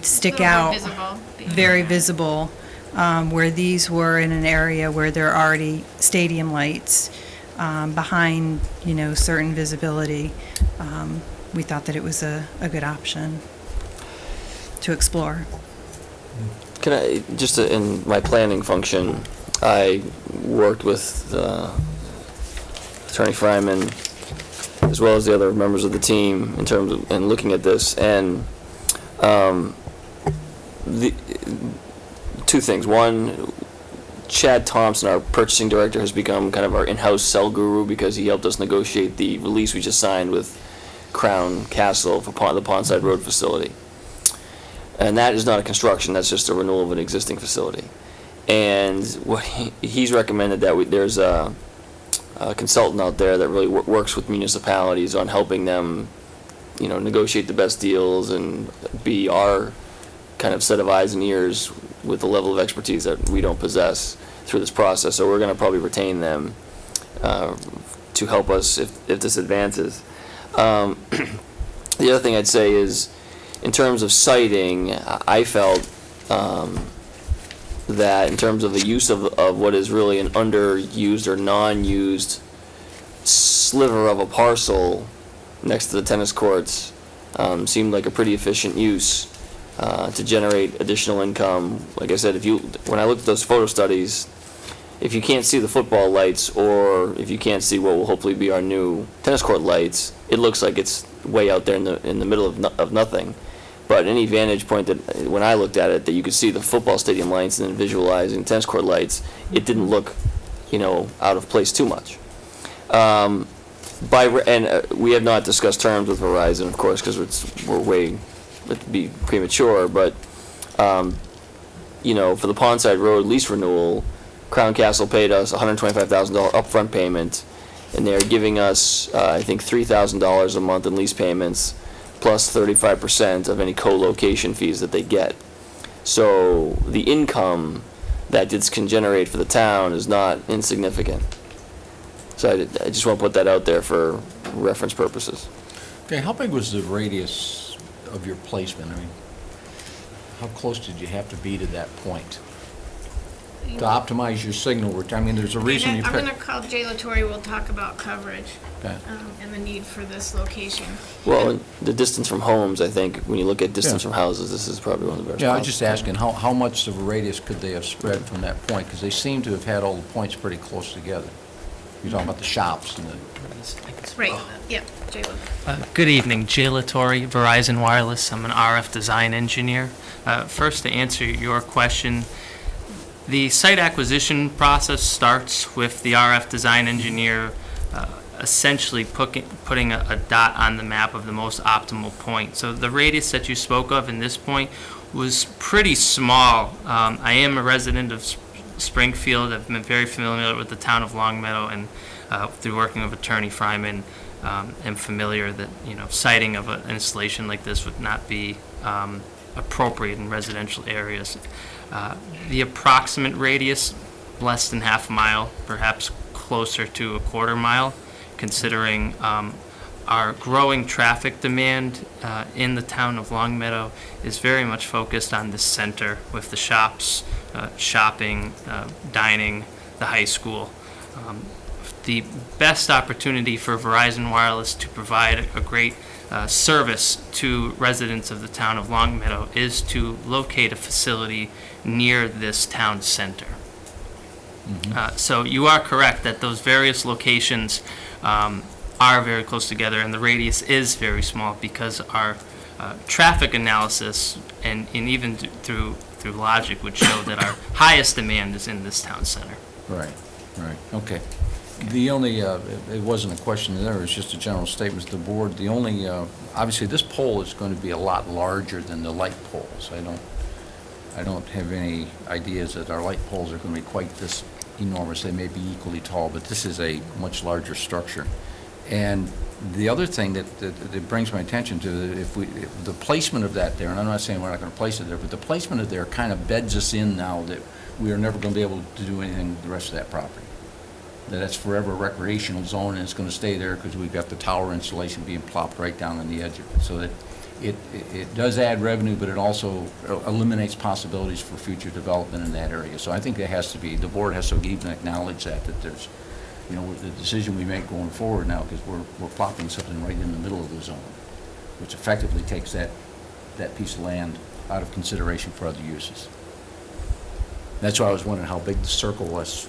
stick out very visible, where these were in an area where there are already stadium lights behind certain visibility. We thought that it was a good option to explore. Can I, just in my planning function, I worked with Attorney Fryman as well as the other members of the team in terms of, and looking at this, and the two things. One, Chad Thompson, our purchasing director, has become kind of our in-house cell guru because he helped us negotiate the release we just signed with Crown Castle for the Pondside Road facility. And that is not a construction, that's just a renewal of an existing facility. And what he's recommended that there's a consultant out there that really works with municipalities on helping them, negotiate the best deals and be our kind of set of eyes and ears with the level of expertise that we don't possess through this process. So we're going to probably retain them to help us if this advances. The other thing I'd say is, in terms of siting, I felt that in terms of the use of what is really an underused or non-used sliver of a parcel, next to the tennis courts seemed like a pretty efficient use to generate additional income. Like I said, when I looked at those photo studies, if you can't see the football lights, or if you can't see what will hopefully be our new tennis court lights, it looks like it's way out there in the middle of nothing. But any vantage point that, when I looked at it, that you could see the football stadium lights and then visualizing tennis court lights, it didn't look, out of place too much. We have not discussed terms with Verizon, of course, because it'd be premature, but, for the Pondside Road lease renewal, Crown Castle paid us $125,000 upfront payment, and they're giving us, I think, $3,000 a month in lease payments, plus 35% of any co-location fees that they get. So the income that this can generate for the town is not insignificant. So I just want to put that out there for reference purposes. Okay, how big was the radius of your placement? I mean, how close did you have to be to that point to optimize your signal? I mean, there's a reason you I'm picked. going to call Jay Latore, we'll talk about coverage Okay. and the need for this location. Well, and the distance from homes, I think, when you look at distance Yeah. from houses, this is probably one of the best. Yeah, I was just asking, how much of a radius could they have spread from that point? Because they seem to have had all the points pretty close together. You're talking about the shops and the... Right, yeah, Jay Latore. Good evening, Jay Latore, Verizon Wireless. I'm an RF design engineer. First, to answer your question, the site acquisition process starts with the RF design engineer essentially putting a dot on the map of the most optimal point. So the radius that you spoke of in this point was pretty small. I am a resident of Springfield. I've been very familiar with the town of Longmeadow, and through working with Attorney Fryman, am familiar that siting of an installation like this would not be appropriate in residential areas. The approximate radius, less than half a mile, perhaps closer to a quarter mile, considering our growing traffic demand in the town of Longmeadow is very much focused on the center with the shops, shopping, dining, the high school. The best opportunity for Verizon Wireless to provide a great service to residents of the town of Longmeadow is to locate a facility near this town center. So you are correct that those various locations are very close together, and the radius is very small because our traffic analysis and even through logic would show that our highest demand is in this town center. Right, okay. The only, it wasn't a question there, it was just a general statement to the board. The only, obviously, this pole is going to be a lot larger than the light poles. I don't have any ideas that our light poles are going to be quite this enormous. They may be equally tall, but this is a much larger structure. And the other thing that brings my attention to, if the placement of that there, and I'm not saying we're not going to place it there, but the placement of there kind of beds us in now that we are never going to be able to do anything with the rest of that property. That's forever a recreational zone, and it's going to stay there because we've got the tower installation being plopped right down on the edge of it. So that it does add revenue, but it also eliminates possibilities for future development in that area. So I think that has to be, the board has to even acknowledge that there's, with the decision we make going forward now, because we're plopping something right in the middle of the zone, which effectively takes that piece of land out of consideration for other uses. That's why I was wondering how big the circle was.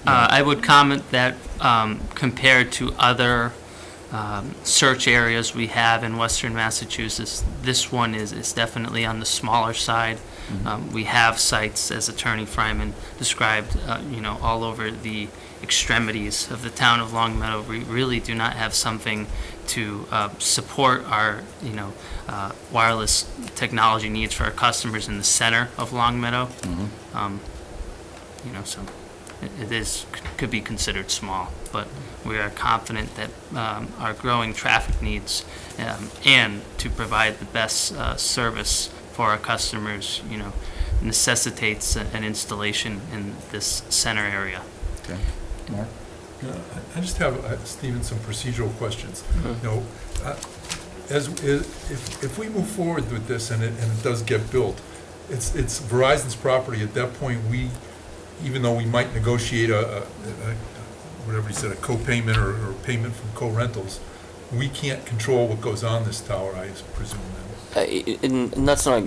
I would comment that compared to other search areas we have in Western Massachusetts, this one is definitely on the smaller side. We have sites, as Attorney Fryman described, all over the extremities of the town of Longmeadow. We really do not have something to support our, wireless technology needs for our customers in the center of Longmeadow. So it could be considered small, but we are confident that our growing traffic needs and to provide the best service for our customers, necessitates an installation in this center area. Okay. Mark? I just have, Stephen, some procedural questions. If we move forward with this and it does get built, it's Verizon's property. At that point, even though we might negotiate a whatever you said, a co-payment or payment from co-rentals, we can't control what goes on this tower, I presume then. And that's not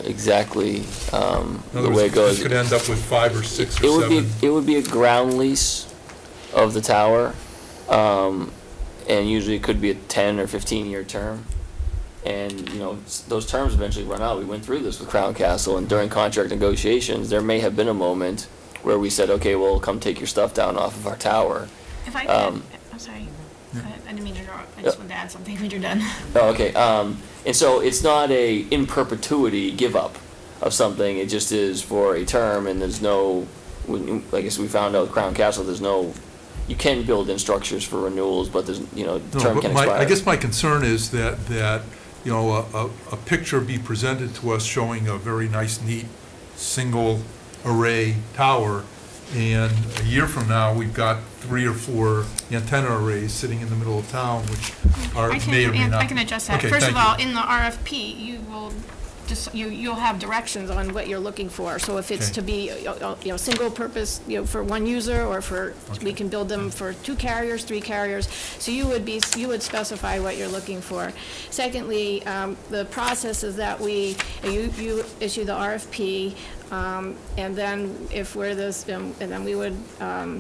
exactly In other the words, way it goes. This could end up with 5 or 6 or It would 7. be, it would be a ground lease of the tower, and usually it could be a 10 or 15-year term. And, you know, those terms eventually run out. We went through this with Crown Castle, and during contract negotiations, there may have been a moment where we said, okay, well, come take your stuff down off of our tower. If I could, I'm sorry. Go ahead. I didn't mean to interrupt. I just wanted to add something when you're done. Oh, okay. And so it's not a in perpetuity give up of something. It just is for a term, and there's no. I guess we found out with Crown Castle. There's no. You can build in structures for renewals, but there's No, term but can expire. I guess my concern is that you know, a picture be presented to us showing a very nice, neat, single array tower, and a year from now, we've got 3 or 4 antenna arrays sitting in the middle of town, which are, may or may not. I can address that. Okay, First of thank all, you. in the RFP, you will just, you'll have directions on what you're looking for. So if it's Okay. to be, you know, single purpose, you know, for one user, or for, we can build them for 2 carriers, 3 carriers. So you would specify what you're looking for. Secondly, the process is that you issue the RFP, and then if we're this, and then we would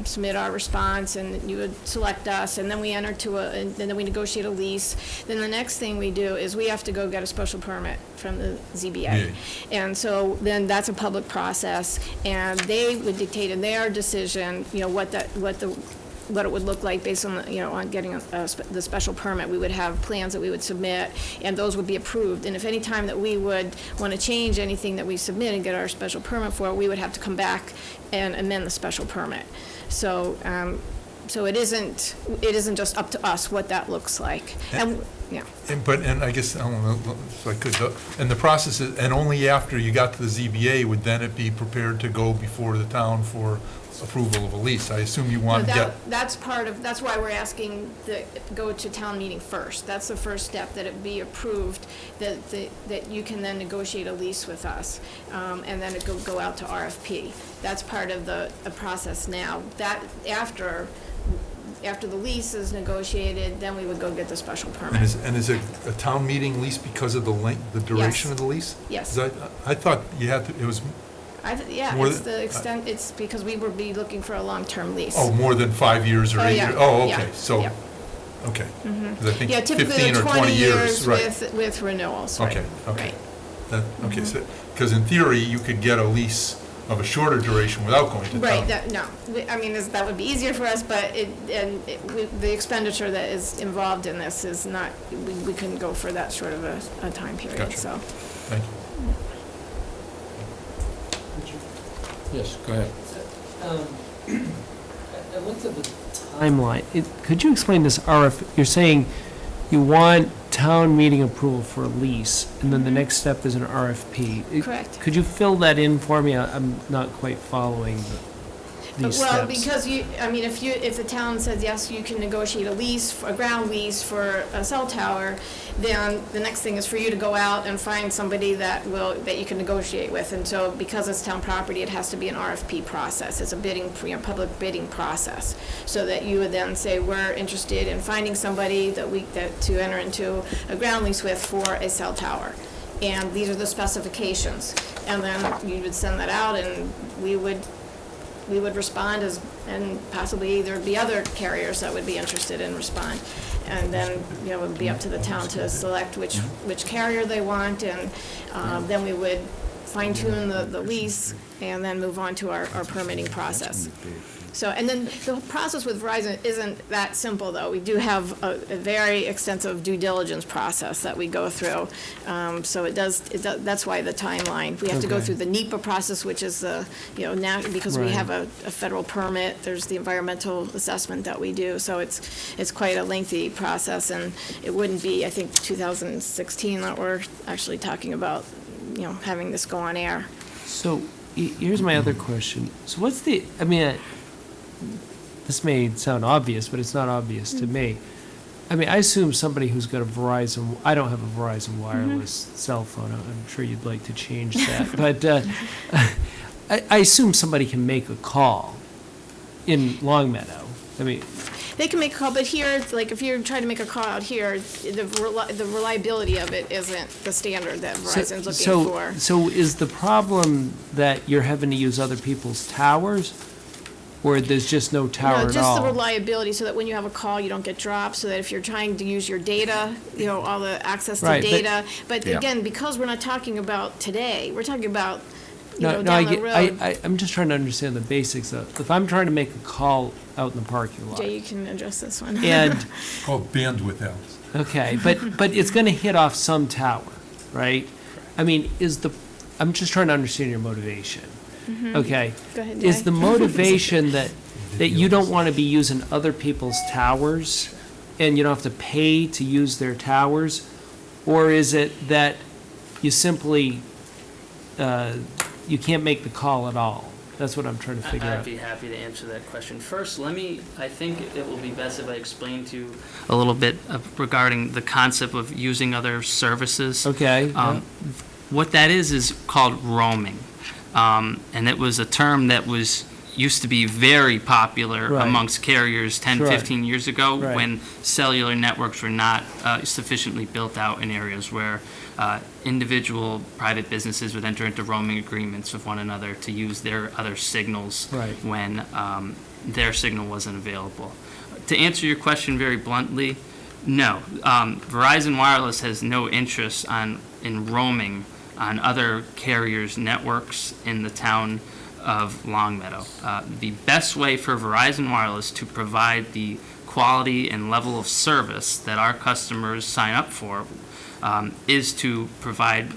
submit our response, and you would select us, and then we enter and then we negotiate a lease. Then the next thing we do is we have to go get a special permit from the ZBA. Yeah. And so then that's a public process, and they would dictate in their decision, you know, what it would look like based on, you know, on getting the special permit. We would have plans that we would submit, and those would be approved. And if any time that we would want to change anything that we submit and get our special permit for, we would have to come back and amend the special permit. So, so it isn't just up to us what that looks like. And, yeah. And I guess, I don't know if I could, and the process is, and only after you got to the ZBA would then it be prepared to go before the town for approval of a lease. I assume you want to get. That's why we're asking to go to town meeting first. That's the first step, that it be approved, that you can then negotiate a lease with us, and then it go out to RFP. That's part of the process now. That, after the lease is negotiated, then we would go get the special permit. And is it a town meeting lease because of the length, the duration Yes. of the lease? Yes. 'Cause I thought you had to, it was, Yeah, More it's than- the extent, it's because we would be looking for a long-term lease. oh, more than 5 years or Oh, 8 yeah. years? Oh, Yeah. okay, so, Yeah. okay. Mhm. 'Cause I think Yeah, typically 15 or 20 years, right. with renewals, right. Okay, okay. Right. Okay, so, because in theory, you could get a lease of a shorter duration without going to town. Right, I mean, that would be easier for us, but the expenditure that is involved in this is not, we couldn't go for that short of a time period, Gotcha. so. Thank you. Yes, go ahead. I looked at the timeline. Could you explain this you're saying you want town meeting approval for a lease, and then the next step is an RFP. Correct. Could you fill that in for me? I'm not quite following these Well, steps. because if the town says, yes, you can negotiate a ground lease for a cell tower, then the next thing is for you to go out and find somebody that you can negotiate with. And so, because it's town property, it has to be an RFP process. It's a public bidding process. So that you would then say, we're interested in finding somebody to enter into a ground lease with for a cell tower. And these are the specifications. And then you would send that out, and we would respond and possibly there'd be other carriers that would be interested in respond. And then, it would be up to the town to select which carrier they want, and then we would fine tune the lease and then move on to our permitting process. So, and then the process with Verizon isn't that simple, though. We do have a very extensive due diligence process that we go through. So that's why the timeline. We have to go Okay. through the NEPA process, which is because we Right. have a federal permit, there's the environmental assessment that we do. So it's quite a lengthy process, and it wouldn't be, I think, 2016 that we're actually talking about, having this go on air. So here's my other question. So what's this may sound obvious, but it's not obvious to me. I assume somebody who's got a Verizon, I don't have a Verizon wireless cell phone. I'm sure you'd like to change that. But I assume somebody can make a call in Longmeadow I mean, They can make a call, but here, it's like, if you're trying to make a call out here, the reliability of it isn't the standard that Verizon's looking for. So is the problem that you're having to use other people's towers, or there's just no tower No, at just the all? reliability, so that when you have a call, you don't get dropped, so that if you're trying to use your data, all the access to Right, but- data. But Yeah. again, because we're not talking about today, we're talking about, No, down the get- road. I'm just trying to understand the basics of, if I'm trying to make a call out in the parking lot. Jay, you can address this one. And, Called bandwidth, Alice. okay, but it's gonna hit off some tower, right? I mean, I'm just trying to understand your motivation. Mhm. Okay? Go ahead, Is Jay. the motivation that you don't want to be using other people's towers, and you don't have to pay to use their towers? Or is it that you simply, you can't make the call at all? That's what I'm trying to figure I'd out. be happy to answer that question. First, I think it will be best if I explain to you a little bit regarding the concept of using other services. Okay. What that is called roaming. And it was a term that used to be very popular Right. amongst carriers 10, Right. 15 years ago Right. when cellular networks were not sufficiently built out in areas where individual private businesses would enter into roaming agreements with one another to use their other signals Right. when their signal wasn't available. To answer your question very bluntly, no. Verizon Wireless has no interest in roaming on other carriers' networks in the town of Longmeadow. The best way for Verizon Wireless to provide the quality and level of service that our customers sign up for is to provide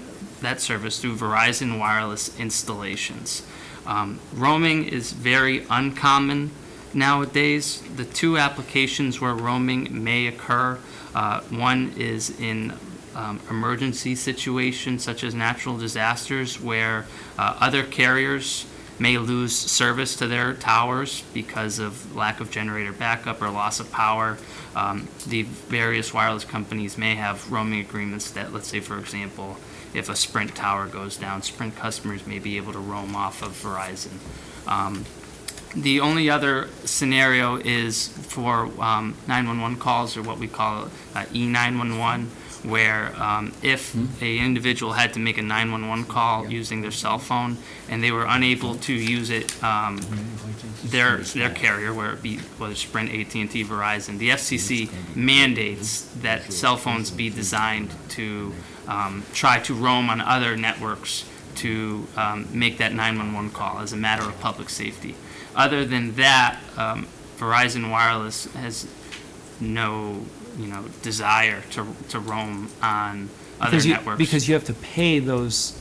that service through Verizon Wireless installations. Roaming is very uncommon nowadays. The two applications where roaming may occur, one is in emergency situations such as natural disasters where other carriers may lose service to their towers because of lack of generator backup or loss of power. The various wireless companies may have roaming agreements that, let's say, for example, if a Sprint tower goes down, Sprint customers may be able to roam off of Verizon. The only other scenario is for 911 calls, or what we call E911, where if a individual had to make a 911 call using their cell phone and they were unable to use it, their carrier, whether Sprint, AT&T, Verizon, the FCC mandates that cell phones be designed to try to roam on other networks to make that 911 call as a matter of public safety. Other than that, Verizon Wireless has no desire to roam on other networks. Because you have to pay those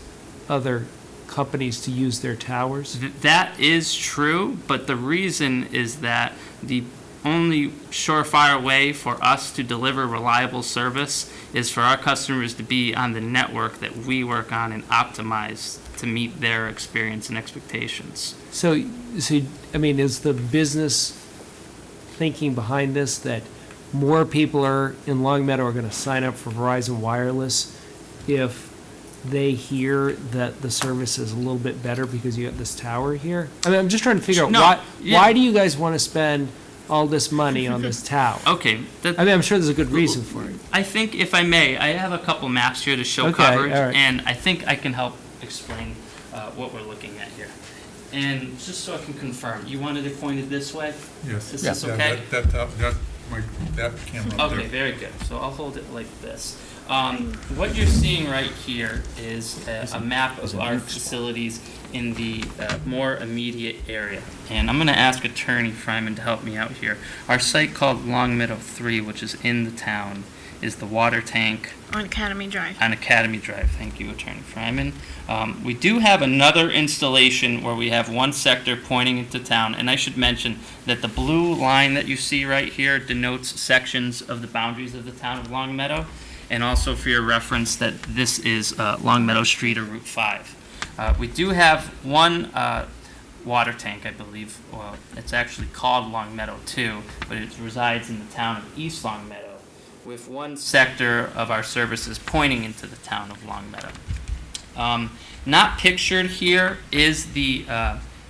other companies to use their towers? That is true, but the reason is that the only surefire way for us to deliver reliable service is for our customers to be on the network that we work on and optimize to meet their experience and expectations. So, I mean, is the business thinking behind this that more people in Longmeadow are going to sign up for Verizon Wireless if they hear that the service is a little bit better because you have this tower here? I mean, I'm just trying to figure out why do you guys want to spend all this money on this tower? Okay. I mean, I'm sure there's a good reason for it. I think, if I may, I have a couple maps here to show Okay, coverage, all right. and I think I can help explain what we're looking at here. And just so I can confirm, you wanted it pointed this way? Yes. Is this Yeah, okay? that camera up there. Okay, very good. So I'll hold it like this. What you're seeing right here is a map of our facilities in the more immediate area. And I'm going to ask Attorney Fryman to help me out here. Our site called Longmeadow 3, which is in the town, is the water tank On Academy Drive. on Academy Drive. Thank you, Attorney Fryman. We do have another installation where we have one sector pointing into town, and I should mention that the blue line that you see right here denotes sections of the boundaries of the town of Longmeadow, and also for your reference that this is Longmeadow Street or Route 5. We do have one water tank, I believe. Well, it's actually called Longmeadow 2, but it resides in the town of East Longmeadow, with one sector of our services pointing into the town of Longmeadow. Not pictured here is the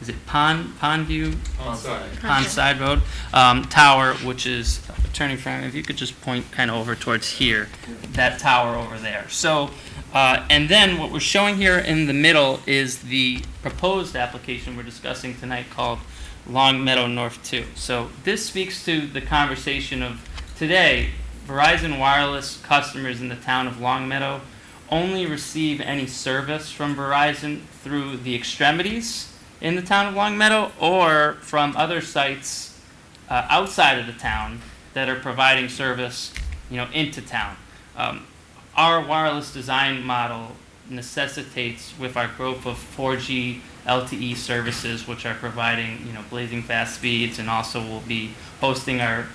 is it Pondview? Ponside. Ponside Road, tower, which is, Attorney Fryman, if you could just point kind of over towards here, that tower over there. So, and then what we're showing here in the middle is the proposed application we're discussing tonight called Long Meadow North 2. So this speaks to the conversation of today. Verizon Wireless customers in the town of Long Meadow only receive any service from Verizon through the extremities in the town of Long Meadow or from other sites outside of the town that are providing service, into town. Our wireless design model necessitates, with our growth of 4G LTE services, which are providing, blazing fast speeds, and also will be hosting our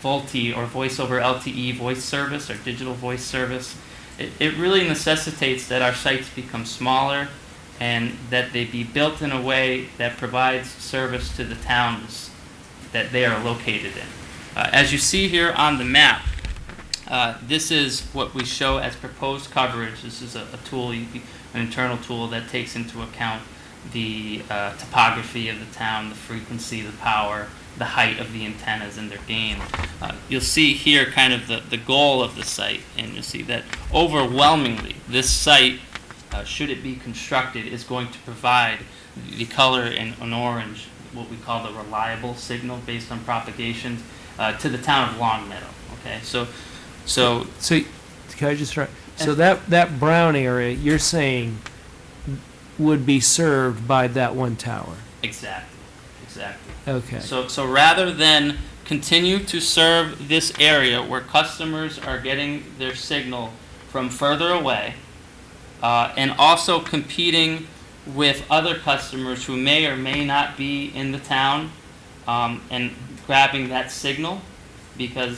VoLTE or Voice over LTE voice service or digital voice service. It really necessitates that our sites become smaller and that they be built in a way that provides service to the towns that they are located in. As you see here on the map, this is what we show as proposed coverage. This is a tool, an internal tool that takes into account the topography of the town, the frequency, the power, the height of the antennas and their gain. You'll see here kind of the goal of the site, and you'll see that overwhelmingly this site, should it be constructed, is going to provide the color in orange, what we call the reliable signal based on propagation, to the town of Long Meadow. Okay, so can I just try? So that brown area, you're saying would be served by that one tower? Exactly. Okay. So rather than continue to serve this area where customers are getting their signal from further away, and also competing with other customers who may or may not be in the town, and grabbing that signal, because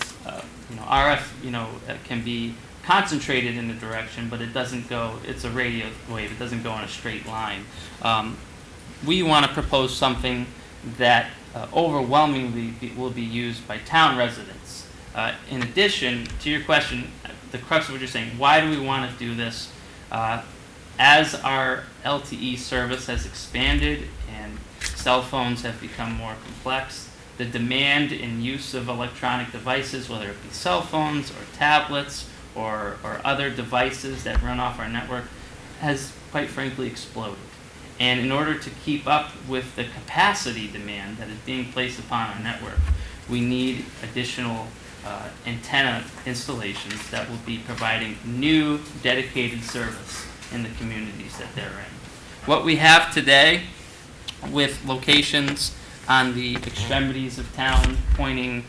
RF can be concentrated in a direction, but it doesn't go. It's a radio wave. It doesn't go in a straight line. We want to propose something that overwhelmingly will be used by town residents. In addition to your question, the crux of what you're saying, why do we want to do this? As our LTE service has expanded and cell phones have become more complex, the demand and use of electronic devices, whether it be cell phones or tablets or other devices that run off our network, has quite frankly exploded. And in order to keep up with the capacity demand that is being placed upon our network, we need additional antenna installations that will be providing new dedicated service in the communities that they're in. What we have today, with locations on the extremities of town pointing,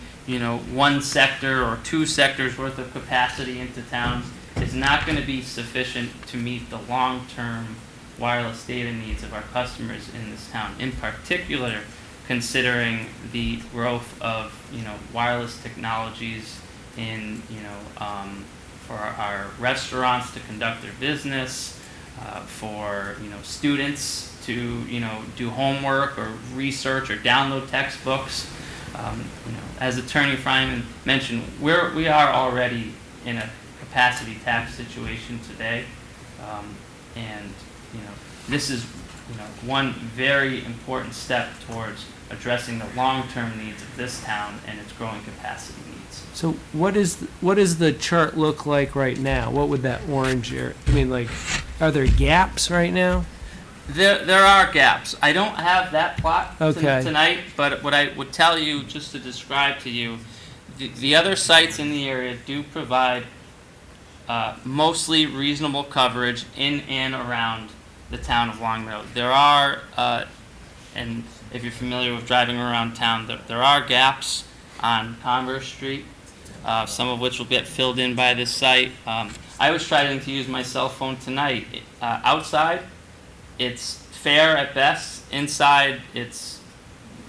one sector or two sectors worth of capacity into towns, is not going to be sufficient to meet the long-term wireless data needs of our customers in this town. In particular, considering the growth of wireless technologies in for our restaurants to conduct their business, for students to do homework or research or download textbooks. As Attorney Fryman mentioned, we are already in a capacity tax situation today, and this is one very important step towards addressing the long-term needs of this town and its growing capacity needs. So what does the chart look like right now? What would that orange area? Are there gaps right now? There are gaps. I don't have that plot Okay. tonight, but what I would tell you, just to describe to you, the other sites in the area do provide mostly reasonable coverage in and around the town of Long Meadow. There are, and if you're familiar with driving around town, there are gaps on Converse Street, some of which will get filled in by this site. I was trying to use my cell phone tonight. Outside, it's fair at best. Inside, it's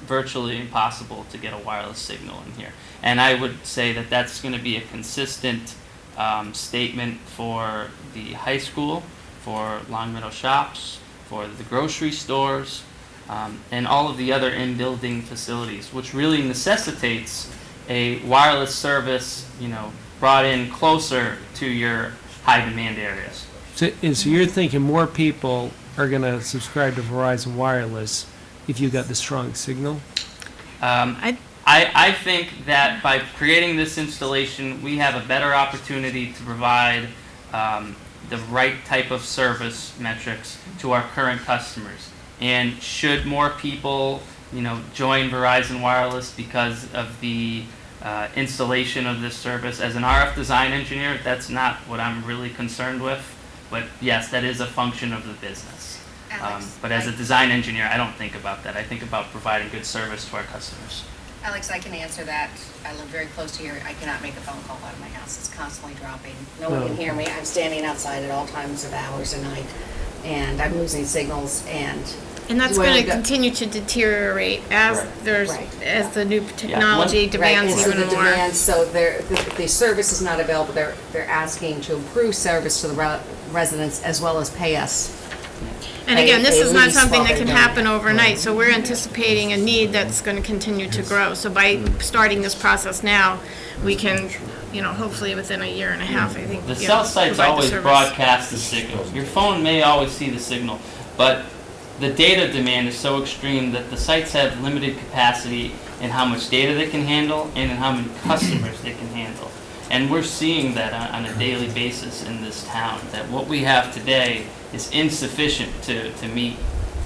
virtually impossible to get a wireless signal in here. And I would say that that's going to be a consistent statement for the high school, for Long Meadow shops, for the grocery stores, and all of the other in-building facilities, which really necessitates a wireless service, brought in closer to your high-demand areas. So you're thinking more people are going to subscribe to Verizon Wireless if you got the strong signal? I think that by creating this installation, we have a better opportunity to provide the right type of service metrics to our current customers. And should more people, join Verizon Wireless because of the installation of this service, as an RF design engineer, that's not what I'm really concerned with. But yes, that is a function of the business. But as a design engineer, I don't think about that. I think about providing good service to our customers. Alex, I can answer that. I live very close to here. I cannot make a phone call out of my house. It's constantly dropping. No one can hear me. I'm standing outside at all times of hours a night, and I'm losing signals, and that's when going we to go- continue to deteriorate as Right. as the new technology demands Right, and so even the more. demand, so the service is not available. They're asking to improve service to the residents as well as pay us. And again, this a is not lease something while that they're can doing happen it. overnight, so we're anticipating a need that's going to continue to grow. So by starting this process now, we can, hopefully within a year and a half, I think, The cell sites provide the always service. broadcast the signal. Your phone may always see the signal, but the data demand is so extreme that the sites have limited capacity in how much data they can handle and in how many customers they can handle. And we're seeing that on a daily basis in this town, that what we have today is insufficient to meet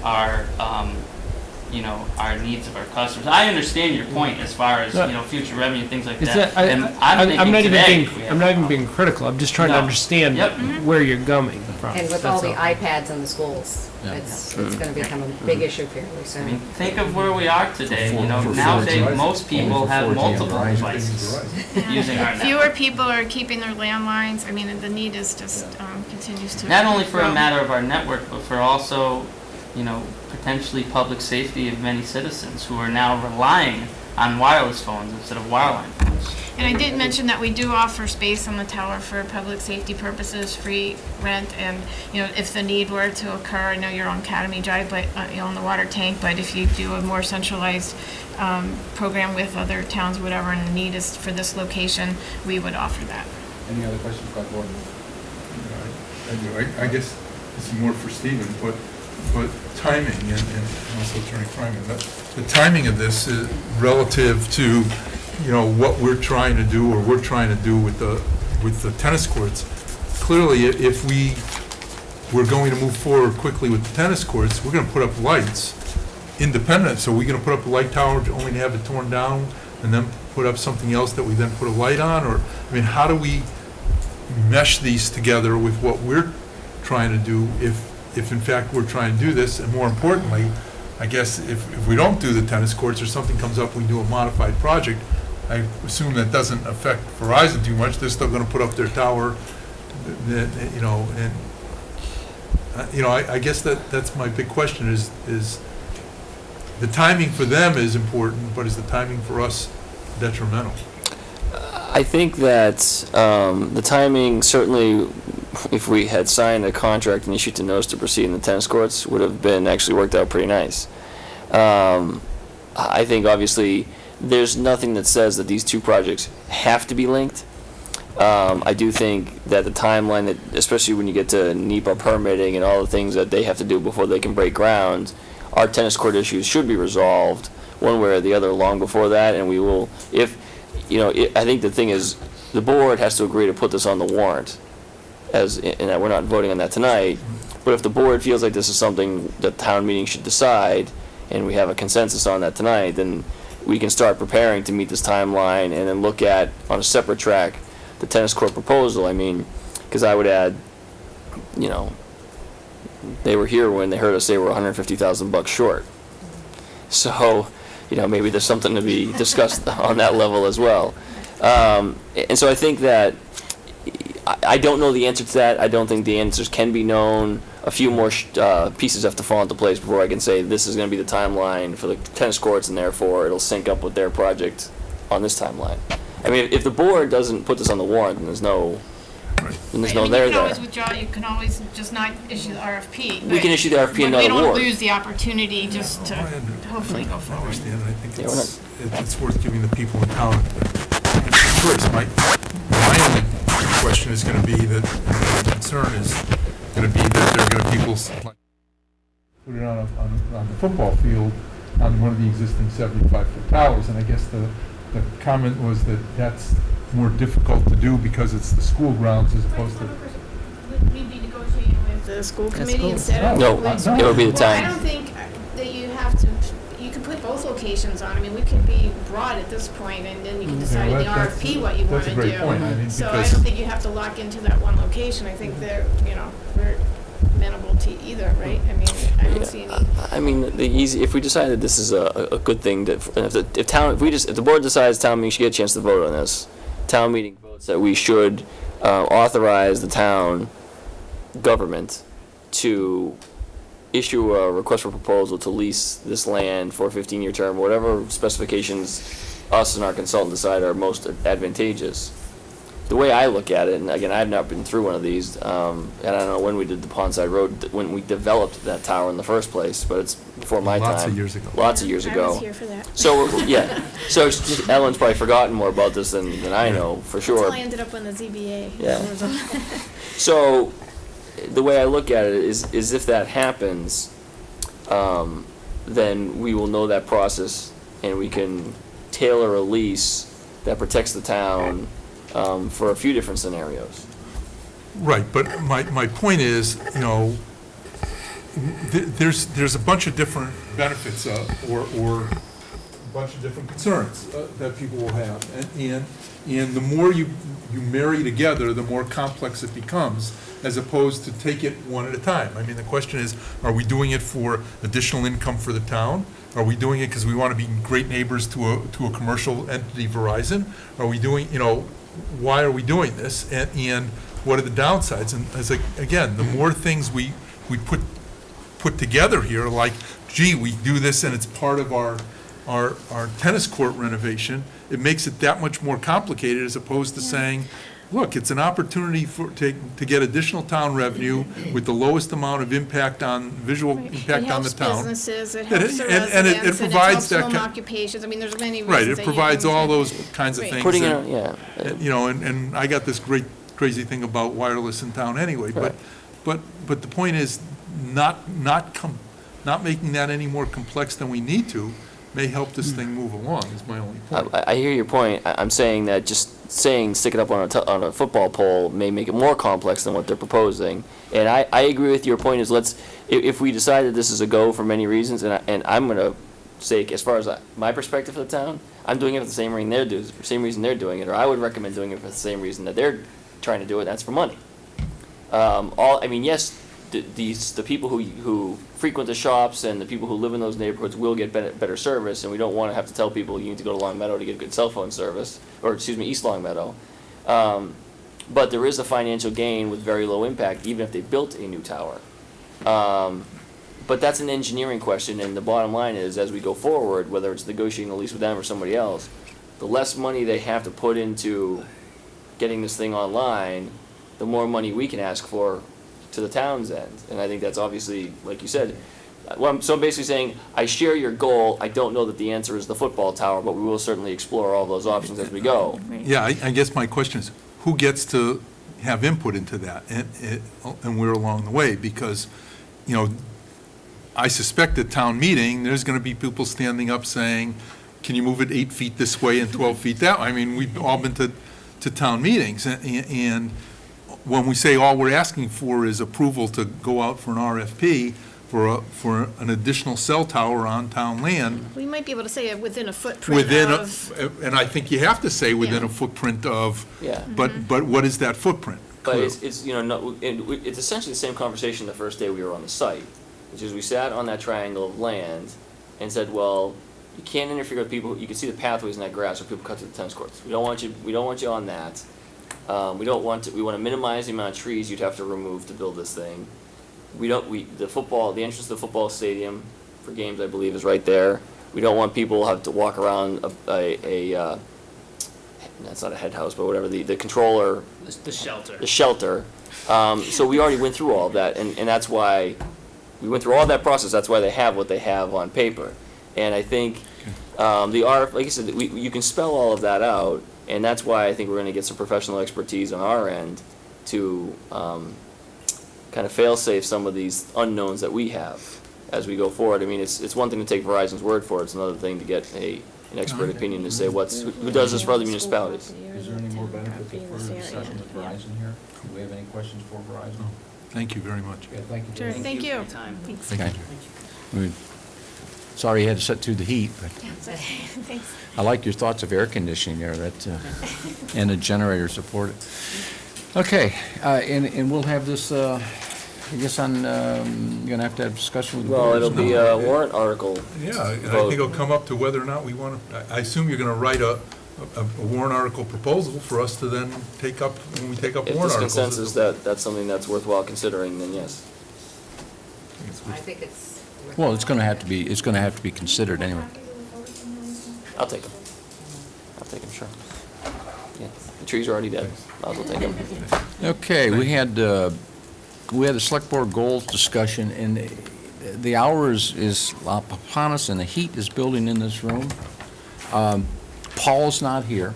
our, our needs of our customers. I understand your point as far as, future revenue, things like that. And I'm I'm not thinking even today, being, I'm not even being critical. I'm just trying to No. understand Yep. where you're coming from. And with That's all the all. iPads in the schools, it's going to become a big issue fairly I mean, soon. think of where we are today. Nowadays, most people have multiple devices using our network. Fewer people are keeping their landlines. I mean, the need is just continues to Not only for a grow. matter of our network, but for also, potentially public safety of many citizens who are now relying on wireless phones instead of wireline phones. And I did mention that we do offer space on the tower for public safety purposes, free rent, and, if the need were to occur, I know you're on Academy Drive, but, on the water tank, but if you do a more centralized program with other towns, whatever, and the need is for this location, we would offer that. Any other questions about board? I do. I guess this is more for Stephen, but timing, and also Attorney Fryman, the timing of this is relative to, what we're trying to do, or we're trying to do with the tennis courts. Clearly, if we're going to move forward quickly with the tennis courts, we're going to put up lights independent. So we're going to put up a light tower only to have it torn down, and then put up something else that we then put a light on? Or, how do we mesh these together with what we're trying to do if in fact we're trying to do this? And more importantly, I guess if we don't do the tennis courts, or something comes up, we do a modified project, I assume that doesn't affect Verizon too much. They're still going to put up their tower, I guess that's my big question is the timing for them is important, but is the timing for us detrimental? I think that the timing, certainly, if we had signed a contract and issued a notice to proceed in the tennis courts, would have been actually worked out pretty nice. I think, obviously, there's nothing that says that these two projects have to be linked. I do think that the timeline, that especially when you get to NEPA permitting and all the things that they have to do before they can break ground, our tennis court issues should be resolved one way or the other long before that, and we will, I think the thing is, the board has to agree to put this on the warrant, and that we're not voting on that tonight, but if the board feels like this is something that town meeting should decide, and we have a consensus on that tonight, then we can start preparing to meet this timeline, and then look at, on a separate track, the tennis court proposal. Because I would add, they were here when they heard us say we're $150,000 short. So, maybe there's something to be discussed on that level as well. And so I think that I don't know the answer to that. I don't think the answers can be known. A few more pieces have to fall into place before I can say this is going to be the timeline for the tennis courts, and therefore it'll sync up with their project on this timeline. If the board doesn't put this on the warrant, then there's no there You there. can always withdraw, you can always just not issue the RFP. We can issue the RFP and but not we don't award. lose the opportunity just to hopefully go I forward. understand. I think it's worth giving the people in town a choice. My only question is going to be that, the concern is going to be that there are going to be people like put it on the football field on one of the existing 75-foot towers. And I guess the comment was that that's more difficult to do because it's the school grounds as opposed to. Would we be negotiating with the school committee school. instead of? No, with- it would be the Well, town. I don't think that you have to, you could put both locations on. I mean, we could be broad at this point, and then you can decide in the that's- RFP what you want that's to a do. great point. I mean, So I because- don't think you have to lock into that one location. I think they're, we're amenable to either, right? I mean, I don't see any. I mean, if we decide that this is a good thing, if the board decides town meeting should get a chance to vote on this, town meeting votes that we should authorize the town government to issue a request for proposal to lease this land for a 15-year term, whatever specifications us and our consultant decide are most advantageous. The way I look at it, and again, I've not been through one of these, and I don't know when we did the Pondside Road, when we developed that tower in the first place, but it's before my time. Lots of years ago. Lots of years ago. I was here for that. So, yeah, so Ellen's probably forgotten more about this than I know, for sure. Until I ended up on the ZBA. Yeah. So, the way I look at it is if that happens, then we will know that process, and we can tailor a lease that protects the town for a few different scenarios. Right, but my point is, there's a bunch of different benefits or a bunch of different concerns that people will have. And the more you marry together, the more complex it becomes, as opposed to take it one at a time. I mean, the question is, are we doing it for additional income for the town? Are we doing it because we want to be great neighbors to a commercial entity, Verizon? Are we doing, why are we doing this? And what are the downsides? And as again, the more things we put together here, like, gee, we do this and it's part of our tennis court renovation, it makes it that much more complicated as opposed to saying, look, it's an opportunity to get additional town revenue with the lowest amount of visual impact on the town. It helps businesses, it And helps the it residents, and it provides helps that home ki- occupations. I mean, there's many reasons Right, that it you provides can- all those kinds of Right. things. Putting that- it, yeah. And I got this great crazy thing about wireless in town anyway, Right. but the point is, not making that any more complex than we need to may help this thing move along, is my only point. I hear your point. I'm saying that just saying stick it up on a football pole may make it more complex than what they're proposing. And I agree with your point is if we decide that this is a go for many reasons, and I'm going to say, as far as my perspective for the town, I'm doing it for the same reason they're doing it, or I would recommend doing it for the same reason that they're trying to do it, and that's for money. Yes, the people who frequent the shops and the people who live in those neighborhoods will get better service, and we don't want to have to tell people you need to go to Long Meadow to get good cell phone service, or East Long Meadow. But there is a financial gain with very low impact, even if they built a new tower. But that's an engineering question, and the bottom line is, as we go forward, whether it's negotiating a lease with them or somebody else, the less money they have to put into getting this thing online, the more money we can ask for to the town's end. And I think that's obviously, like you said, so I'm basically saying, I share your goal. I don't know that the answer is the football tower, but we will certainly explore all those options as we go. Yeah, I guess my question is, who gets to have input into that, and where along the way? Because, I suspect at town meeting, there's going to be people standing up saying, can you move it 8 feet this way and 12 feet that way? I mean, we've all been to town meetings, and when we say all we're asking for is approval to go out for an RFP for an additional cell tower on town land, We might be able to say it within a footprint of. and I think you have to say within a footprint of, Yeah. but what is that footprint? But it's it's essentially the same conversation the first day we were on the site, which is we sat on that triangle of land and said, well, you can't interfere with people. You can see the pathways in that grass where people cut to the tennis courts. We don't want you on that. We want to minimize the amount of trees you'd have to remove to build this thing. The entrance to the football stadium for games, I believe, is right there. We don't want people to have to walk around that's not a head house, but whatever, the controller. The shelter. The shelter. So we already went through all of that, and that's why, we went through all that process, that's why they have what they have on paper. And I think, like I said, you can spell all of that out, and that's why I think we're gonna get some professional expertise on our end to, kind of fail-safe some of these unknowns that we have. as we go forward. I mean, it's one thing to take Verizon's word for it, it's another thing to get an expert opinion to say who does this for other municipalities. Is there any more benefit to further discussion with Verizon here? Do we have any questions for Verizon? Thank you very much. Yeah, thank you. Sure, Jerry. thank you. Thanks. Okay. Sorry you had to sit through the heat, but Thanks. I like your thoughts of air conditioning there, and a generator support. Okay, and we'll have this, I guess you're gonna have to have discussion with the Well, board. it'll be a warrant article. Yeah, I vote. think it'll come up to whether or not we want to, I assume you're going to write a warrant article proposal for us to then take up, when we take up If warrant there's articles. consensus that that's something that's worthwhile considering, then yes. I think it's. Well, it's gonna have to be considered anyway. I'll take them. Sure. Yeah, the trees are already dead. Might as well take them. Okay, we had the select board goals discussion, and the hour is upon us, and the heat is building in this room. Paul's not here,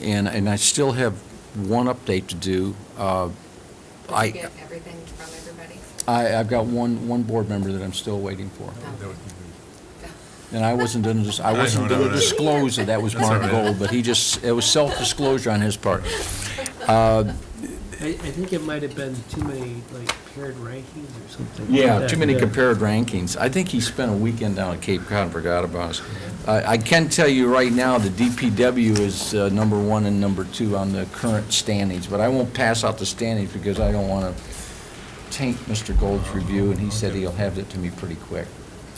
and I still have one update to do. Did you get everything from everybody? I've got one board member that I'm still waiting for. And I wasn't going to disclose that was Mark Gold, but it was self-disclosure on his part. I think it might have been too many, like, paired rankings or something. Yeah, too many compared rankings. I think he spent a weekend down at Cape Cod and forgot about us. I can tell you right now, the DPW is number 1 and number 2 on the current standings, but I won't pass out the standings because I don't want to taint Mr. Gold's review, and he said he'll have it to me pretty quick.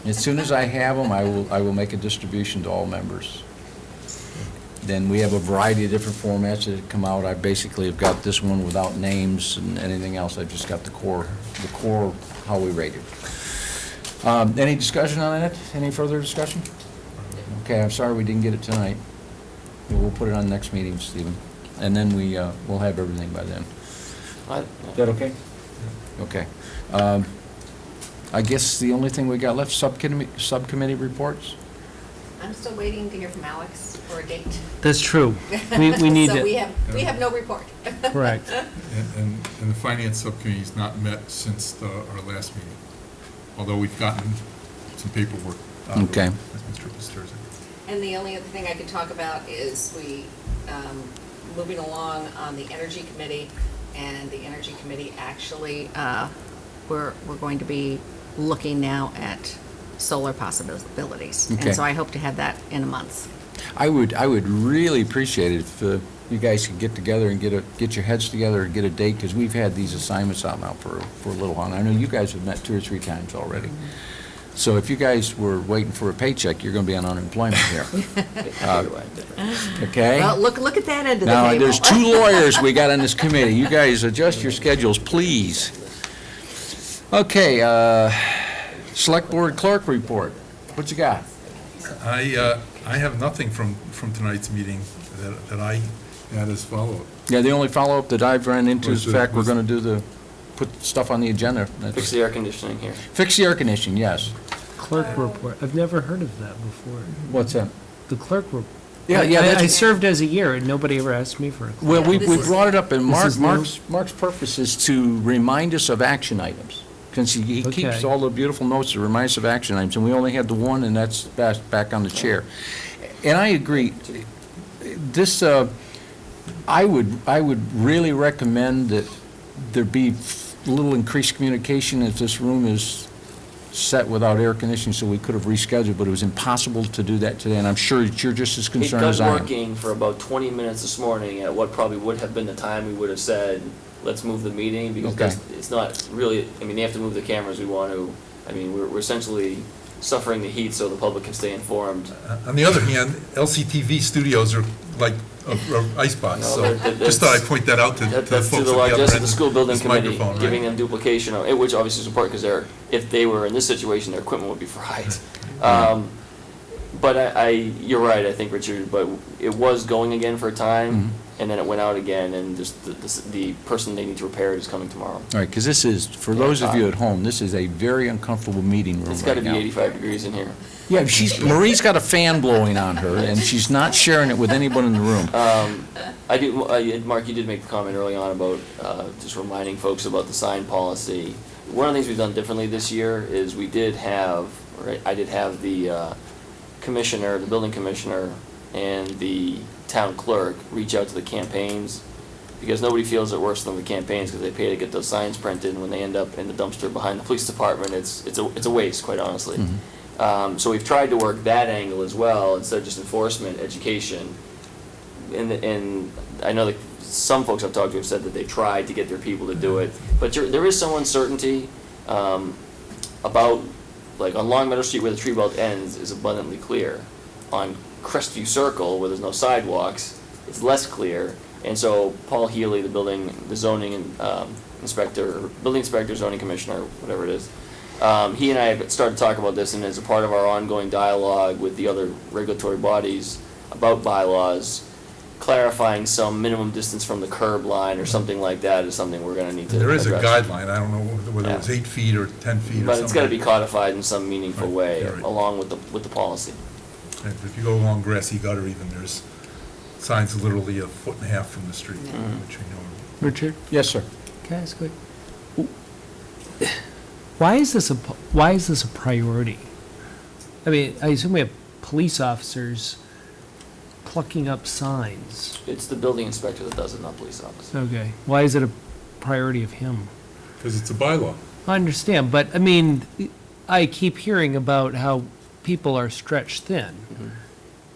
As soon as I have them, I will make a distribution to all members. Then we have a variety of different formats that come out. I basically have got this one without names and anything else. I've just got the core, how we rate it. Any discussion on that? Any further discussion? Okay, I'm sorry we didn't get it tonight. We'll put it on next meeting, Stephen. And then we'll have everything by then. Is that okay? Okay. I guess the only thing we got left, subcommittee reports? I'm still waiting to hear from Alex for a date. That's true. We need So to. we have no report. Correct. And the finance subcommittee's not met since our last meeting, although we've gotten some paperwork. Okay. With Mr. Pisterza. And the only other thing I could talk about is moving along on the Energy Committee, and the Energy Committee actually, we're going to be looking now at solar possibilities. Okay. And so I hope to have that in a month. I would really appreciate it if you guys could get together and get your heads together and get a date, because we've had these assignments out now for a little while. I know you guys have met 2 or 3 times already. So if you guys were waiting for a paycheck, you're going to be on unemployment here. Okay? Well, look at that end of the Now, table. there's 2 lawyers we got on this committee. You guys adjust your schedules, please. Okay, Select Board Clerk report. What you got? I have nothing from tonight's meeting that I had as follow-up. Yeah, the only follow-up that I've run into is the fact we're was- going to do put stuff on the agenda. Fix the air conditioning here. Fix the air conditioning, yes. Clerk report. I've never heard of that before. What's that? The clerk report. Yeah, yeah, I that's- served as a year, and nobody ever asked me for a clerk. Well, we brought it up, and This is new? Mark's purpose is to remind us of action items. Since he keeps Okay. all the beautiful notes that remind us of action items, and we only had the one, and that's back on the chair. And I agree. This, I would really recommend that there be a little increased communication if this room is set without air conditioning, so we could have rescheduled, but it was impossible to do that today, and I'm sure that you're just as It concerned got as I am. working for about 20 minutes this morning at what probably would have been the time we would have said, let's move the meeting, because Okay. it's not really, I mean, they have to move the cameras, we want to, I mean, we're essentially suffering the heat so the public can stay informed. On the other hand, LCTV studios are like a icebox, No, so that- just thought I'd point that out to the That's folks to at the the largest other of end the of school building this committee, microphone, right? giving them duplication, which obviously is important, because if they were in this situation, their equipment would be fried. But you're right, I think, Richard, but it was going again for a time, and then it went out again, and just the person they need to repair it is coming tomorrow. All right, because this is, for those of you at home, this is a very uncomfortable meeting room It's got to right be now. 85 degrees in here. Yeah, Marie's got a fan blowing on her, and she's not sharing it with anyone in the room. Mark, you did make a comment early on about just reminding folks about the sign policy. one of the things we've done differently this year is I did have the commissioner, the building commissioner, and the town clerk reach out to the campaigns, because nobody feels it worse than the campaigns, because they pay to get those signs printed, and when they end up in the dumpster behind the police department, it's a waste, quite honestly. So we've tried to work that angle as well, instead of just enforcement, education. And I know that some folks I've talked to have said that they tried to get their people to do it, but there is some uncertainty about, like on Long Meadow Street where the tree belt ends is abundantly clear. On Crestview Circle, where there's no sidewalks, it's less clear. And so Paul Healy, the zoning inspector, building inspector, zoning commissioner, whatever it is, he and I have started to talk about this, and as a part of our ongoing dialogue with the other regulatory bodies about bylaws, clarifying some minimum distance from the curb line or something like that is something we're going to need to There is a address. guideline, I don't know whether it was 8 feet or 10 feet or something. But it's got to be codified in some meaningful Right, way, you're right. along with the policy. And if you go along Grassy Gutter even, there's signs literally 1.5 feet from the street, which we know. Richard? Yes, sir. Can I ask a quick? Why is this a priority? I mean, I assume we have police officers plucking up signs. It's the building inspector that does it, not police officer. Okay. Why is it a priority of him? Because it's a bylaw. I understand, but I mean, I keep hearing about how people are stretched thin.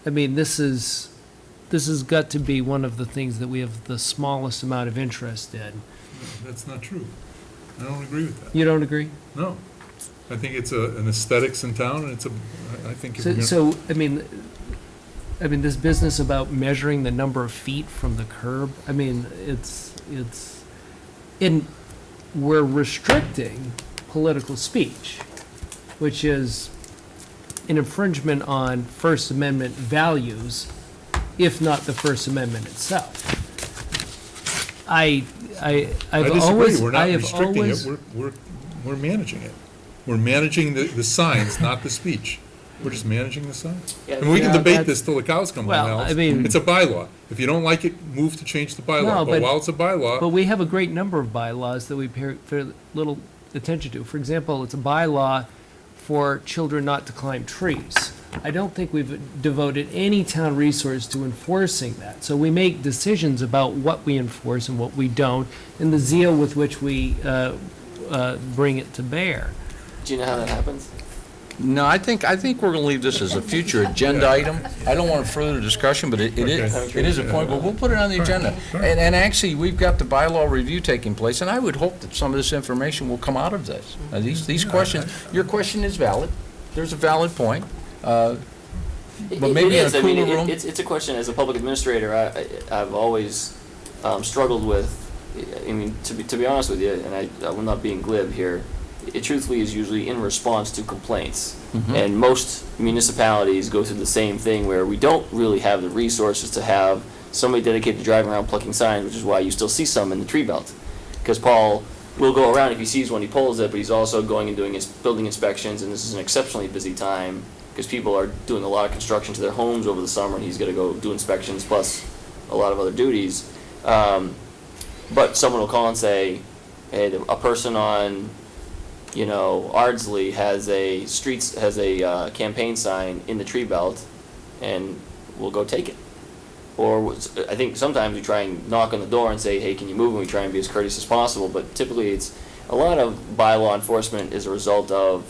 I mean, this has got to be one of the things that we have the smallest amount of interest in. That's not true. I don't agree with that. You don't agree? No. I think it's an aesthetics in town, and I think if we're So, gonna- I mean, this business about measuring the number of feet from the curb, I mean, we're restricting political speech, which is an infringement on First Amendment values, if not the First Amendment itself. I've I disagree. always, We're not I have restricting always, it, we're managing it. We're managing the signs, not the speech. We're just managing the signs. Yeah, And we can yeah, debate that's- this till the cows come home, well, Alex. I mean- It's a bylaw. If you don't like it, move to change the No, bylaw. But but- while it's a bylaw, but we have a great number of bylaws that we pay little attention to. For example, it's a bylaw for children not to climb trees. I don't think we've devoted any town resource to enforcing that. So we make decisions about what we enforce and what we don't, and the zeal with which we bring it to bear. Do you know how that happens? No, I think we're going to leave this as a future agenda item. I don't want a further discussion, but it is a point, but we'll put it on the agenda. And actually, we've got the bylaw review taking place, and I would hope that some of this information will come out of this. These questions, your question is valid. There's a valid point. But maybe in a I mean, cooler room. it's a question, as a public administrator, I've always struggled with. I mean, to be honest with you, and I'm not being glib here, it truthfully is usually in response to complaints. And most municipalities go through the same thing, where we don't really have the resources to have somebody dedicated to driving around plucking signs, which is why you still see some in the tree belt. Because Paul will go around, if he sees one, he pulls it, but he's also going and doing his building inspections, and this is an exceptionally busy time, because people are doing a lot of construction to their homes over the summer, and he's got to go do inspections, plus a lot of other duties. But someone will call and say, hey, a person on, Ardsley has a campaign sign in the tree belt, and we'll go take it. Or I think sometimes we try and knock on the door and say, hey, can you move? And we try and be as courteous as possible. But typically, it's a lot of bylaw enforcement is a result of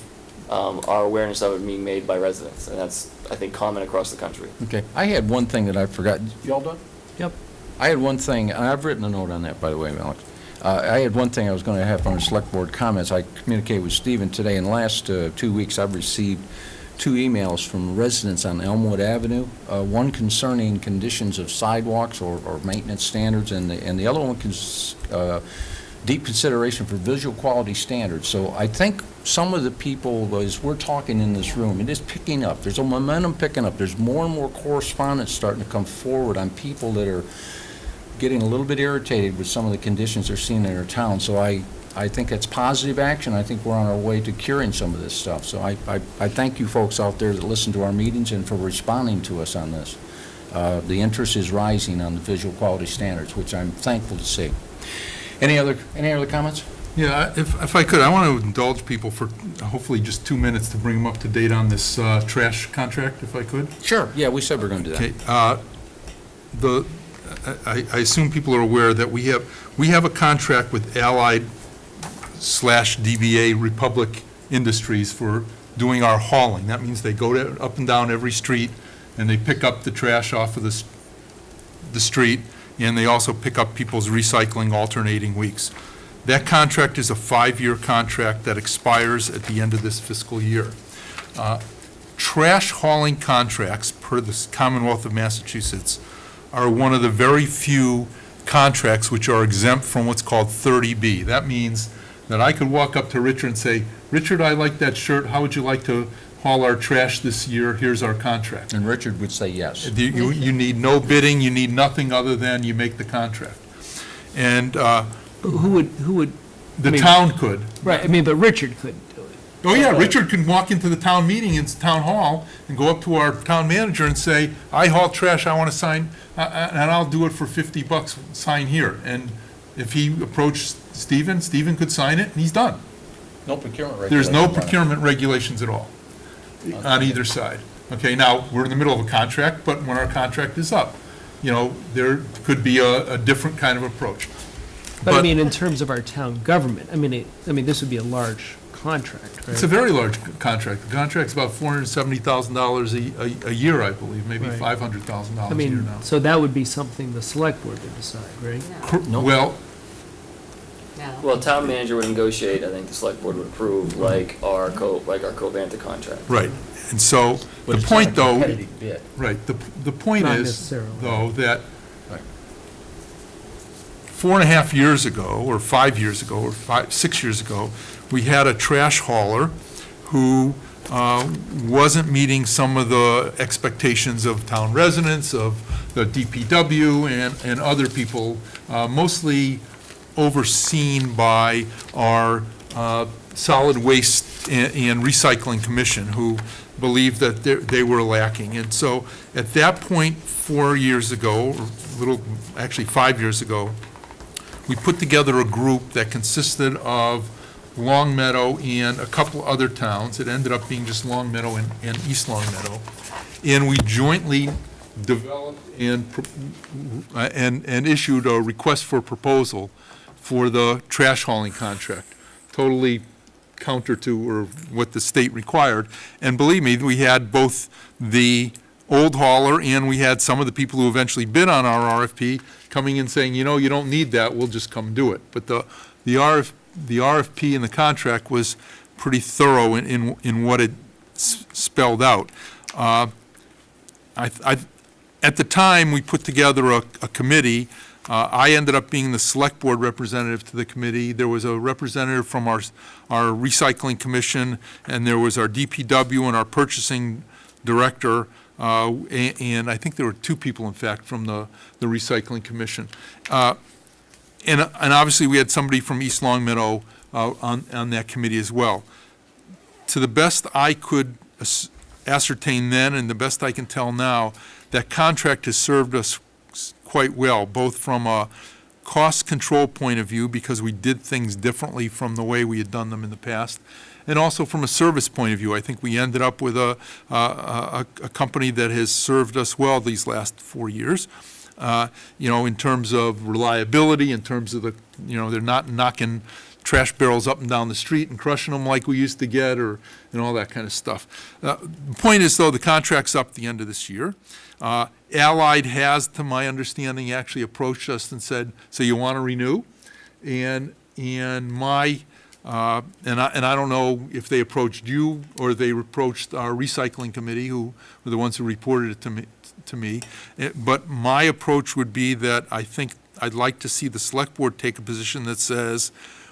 our awareness of it being made by residents, and that's, I think, common across the country. Okay. I had one thing that I forgot. You all done? Yep. I had one thing, and I've written a note on that, by the way, Alex. I had one thing I was going to have on the select board comments. I communicated with Stephen today. In the last 2 weeks, I've received 2 emails from residents on Elmwood Avenue, one concerning conditions of sidewalks or maintenance standards, and the other one deep consideration for visual quality standards. So I think some of the people, as we're talking in this room, it is picking up. There's a momentum picking up. There's more and more correspondence starting to come forward on people that are getting a little bit irritated with some of the conditions they're seeing in our town. So I think it's positive action. I think we're on our way to curing some of this stuff. So I thank you folks out there that listen to our meetings and for responding to us on this. The interest is rising on the visual quality standards, which I'm thankful to see. Any other comments? Yeah, if I could, I want to indulge people for hopefully just 2 minutes to bring them up to date on this trash contract, if I could. Sure, yeah, we said we we're going to do that. Okay, I assume people are aware that we have a contract with Allied/DBA Republic Industries for doing our hauling. That means they go up and down every street, and they pick up the trash off of the street, and they also pick up people's recycling alternating weeks. That contract is a 5-year contract that expires at the end of this fiscal year. Trash hauling contracts, per the Commonwealth of Massachusetts, are one of the very few contracts which are exempt from what's called 30B. That means that I could walk up to Richard and say, Richard, I like that shirt. How would you like to haul our trash this year? Here's our contract. And Richard would say yes. You need no bidding. You need nothing other than you make the contract. And Who would? the town could. Right, I mean, but Richard couldn't do it. Oh, yeah, Richard can walk into the town meeting in town hall and go up to our town manager and say, I haul trash, I want to sign, and I'll do it for $50, sign here. And if he approached Stephen could sign it, and he's done. No procurement regulations. There's no on it. procurement regulations at all on either side. Okay, now, we're in the middle of a contract, but when our contract is up, there could be a different kind of approach. But I mean, in terms of our town government, I mean, this would be a large contract, right? It's a very large contract. The contract's about $470,000 a year, I believe, maybe Right. $500,000 I a year mean, now. so that would be something the select board would decide, right? Well, Well, town manager would negotiate, I think the select board would approve, like our Covanta contract. right, and so, But the it's not a point, though, competitive bid. right, the point Not is, necessarily. though, that Right. 4.5 years ago, or 5 years ago, or 6 years ago, we had a trash hauler who wasn't meeting some of the expectations of town residents, of the DPW, and other people, mostly overseen by our Solid Waste and Recycling Commission, who believed that they were lacking. And so, at that point, 4 years ago, or 5 years ago, we put together a group that consisted of Long Meadow and a couple other towns. It ended up being just Long Meadow and East Long Meadow. And we jointly developed and issued a request for proposal for the trash hauling contract, totally counter to or what the state required. And believe me, we had both the old hauler and we had some of the people who eventually bid on our RFP coming in saying, you don't need that, we'll just come do it. But the RFP and the contract was pretty thorough in what it spelled out. At the time, we put together a committee. I ended up being the select board representative to the committee. There was a representative from our recycling commission, and there was our DPW and our purchasing director, and I think there were 2 people, in fact, from the recycling commission. And obviously, we had somebody from East Long Meadow on that committee as well. To the best I could ascertain then, and the best I can tell now, that contract has served us quite well, both from a cost control point of view, because we did things differently from the way we had done them in the past, and also from a service point of view. I think we ended up with a company that has served us well these last 4 years. In terms of reliability, in terms of they're not knocking trash barrels up and down the street and crushing them like we used to get, and all that kind of stuff. The point is, though, the contract's up the end of this year. Allied has, to my understanding, actually approached us and said, so you want to renew? And I don't know if they approached you or they approached our recycling committee, who were the ones who reported it to me. But my approach would be that I think I'd like to see the select board take a position that says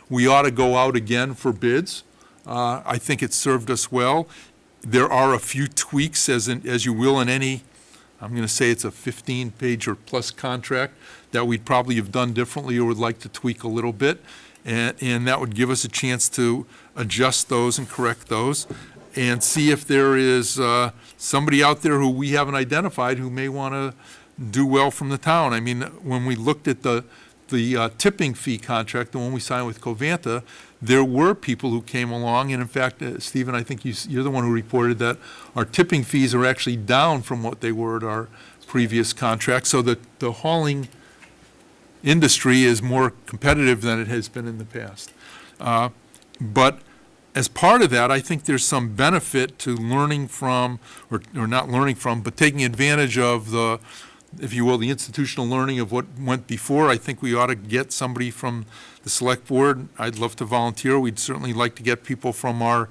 we ought to go out again for bids. I think it's served us well. There are a few tweaks, as you will in any, I'm going to say it's a 15-page or plus contract, that we'd probably have done differently or would like to tweak a little bit. And that would give us a chance to adjust those and correct those and see if there is somebody out there who we haven't identified who may want to do well from the town. I mean, when we looked at the the tipping fee contract, the one we signed with Covanta, there were people who came along, and in fact, Stephen, I think you're the one who reported that our tipping fees are actually down from what they were at our previous contract, so that the hauling industry is more competitive than it has been in the past. But as part of that, I think there's some benefit to learning from, or not learning from, but taking advantage of the, if you will, the institutional learning of what went before. I think we ought to get somebody from the select board. I'd love to volunteer. We'd certainly like to get people from our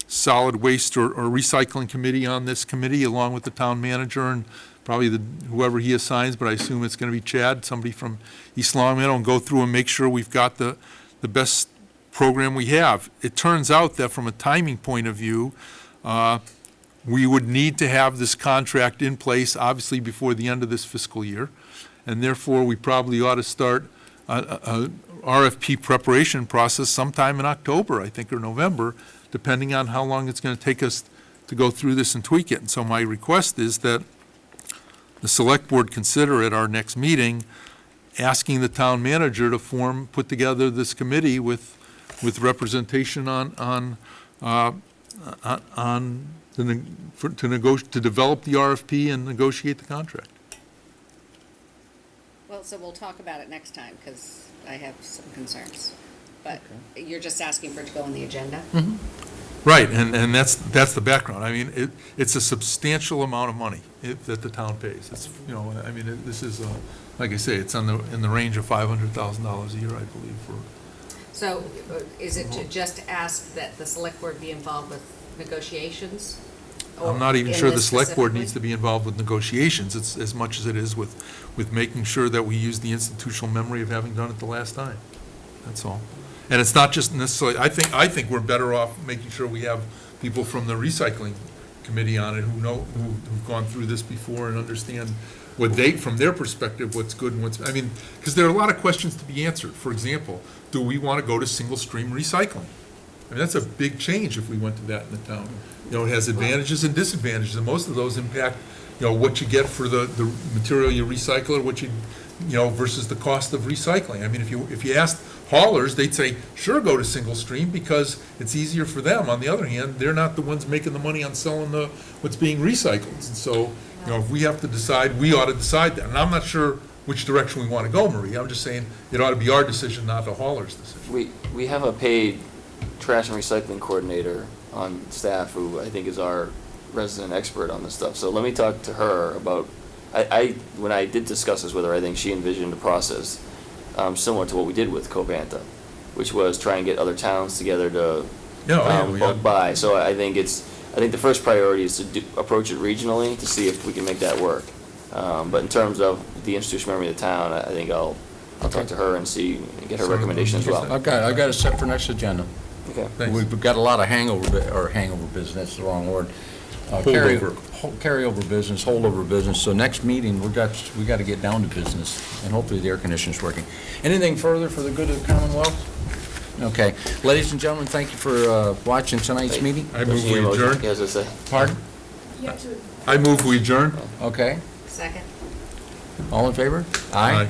solid waste or recycling committee on this committee, along with the town manager and probably whoever he assigns, but I assume it's going to be Chad, somebody from East Longmeadow, and go through and make sure we've got the best program we have. It turns out that from a timing point of view, we would need to have this contract in place, obviously, before the end of this fiscal year, and therefore, we probably ought to start a RFP preparation process sometime in October, I think, or November, depending on how long it's going to take us to go through this and tweak it. And so my request is that the select board consider at our next meeting asking the town manager to put together this committee with representation to develop the RFP and negotiate the contract. Well, so we'll talk about it next time, because I have some concerns. But you're just asking for it to go on the agenda? Right, and that's the background. I mean, it's a substantial amount of money that the town pays. It's, I mean, this is, like I say, it's in the range of $500,000 a year, I believe, for. So is it to just ask that the select board be involved with negotiations? I'm not even sure the select board needs to be involved with negotiations. It's as much as it is with making sure that we use the institutional memory of having done it the last time. That's all. And it's not just necessarily, I think we're better off making sure we have people from the recycling committee on it who've gone through this before and understand from their perspective, what's good and what's, I mean, because there are a lot of questions to be answered. For example, do we want to go to single stream recycling? I mean, that's a big change if we went to that in the town. It has advantages and disadvantages, and most of those impact, what you get for the material you recycle, or what versus the cost of recycling. I mean, if you asked haulers, they'd say, sure, go to single stream because it's easier for them. On the other hand, they're not the ones making the money on selling what's being recycled. And so, if we have to decide, we ought to decide that. And I'm not sure which direction we want to go, Marie. I'm just saying it ought to be our decision, not the hauler's decision. We have a paid trash and recycling coordinator on staff who I think is our resident expert on this stuff. So let me talk to her about, when I did discuss this with her, I think she envisioned a process similar to what we did with Covanta, which was try and get other towns together to bulk buy. So I think the first priority is to approach it regionally to see if we can make that work. But in terms of the institutional memory of the town, I think I'll talk to her and get her recommendation as well. I've got it set for next agenda. Okay. We've got a lot of hangover business, that's the wrong word. Carryover business, holdover business. So next meeting, we got to get down to business, and hopefully the air conditioner's working. Anything further for the good of the Commonwealth? Okay. Ladies and gentlemen, thank you for watching tonight's meeting. I move we adjourn. Pardon? I move we adjourn. Okay. Second. All in favor? Aye.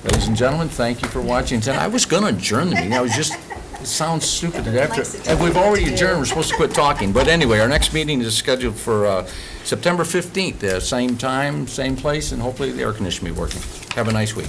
Ladies and gentlemen, thank you for watching tonight. I was going to adjourn the meeting. It sounds stupid that after, and we've already adjourned, we're supposed to quit talking. But anyway, our next meeting is scheduled for September 15th, same time, same place, and hopefully the air conditioning will be working. Have a nice week.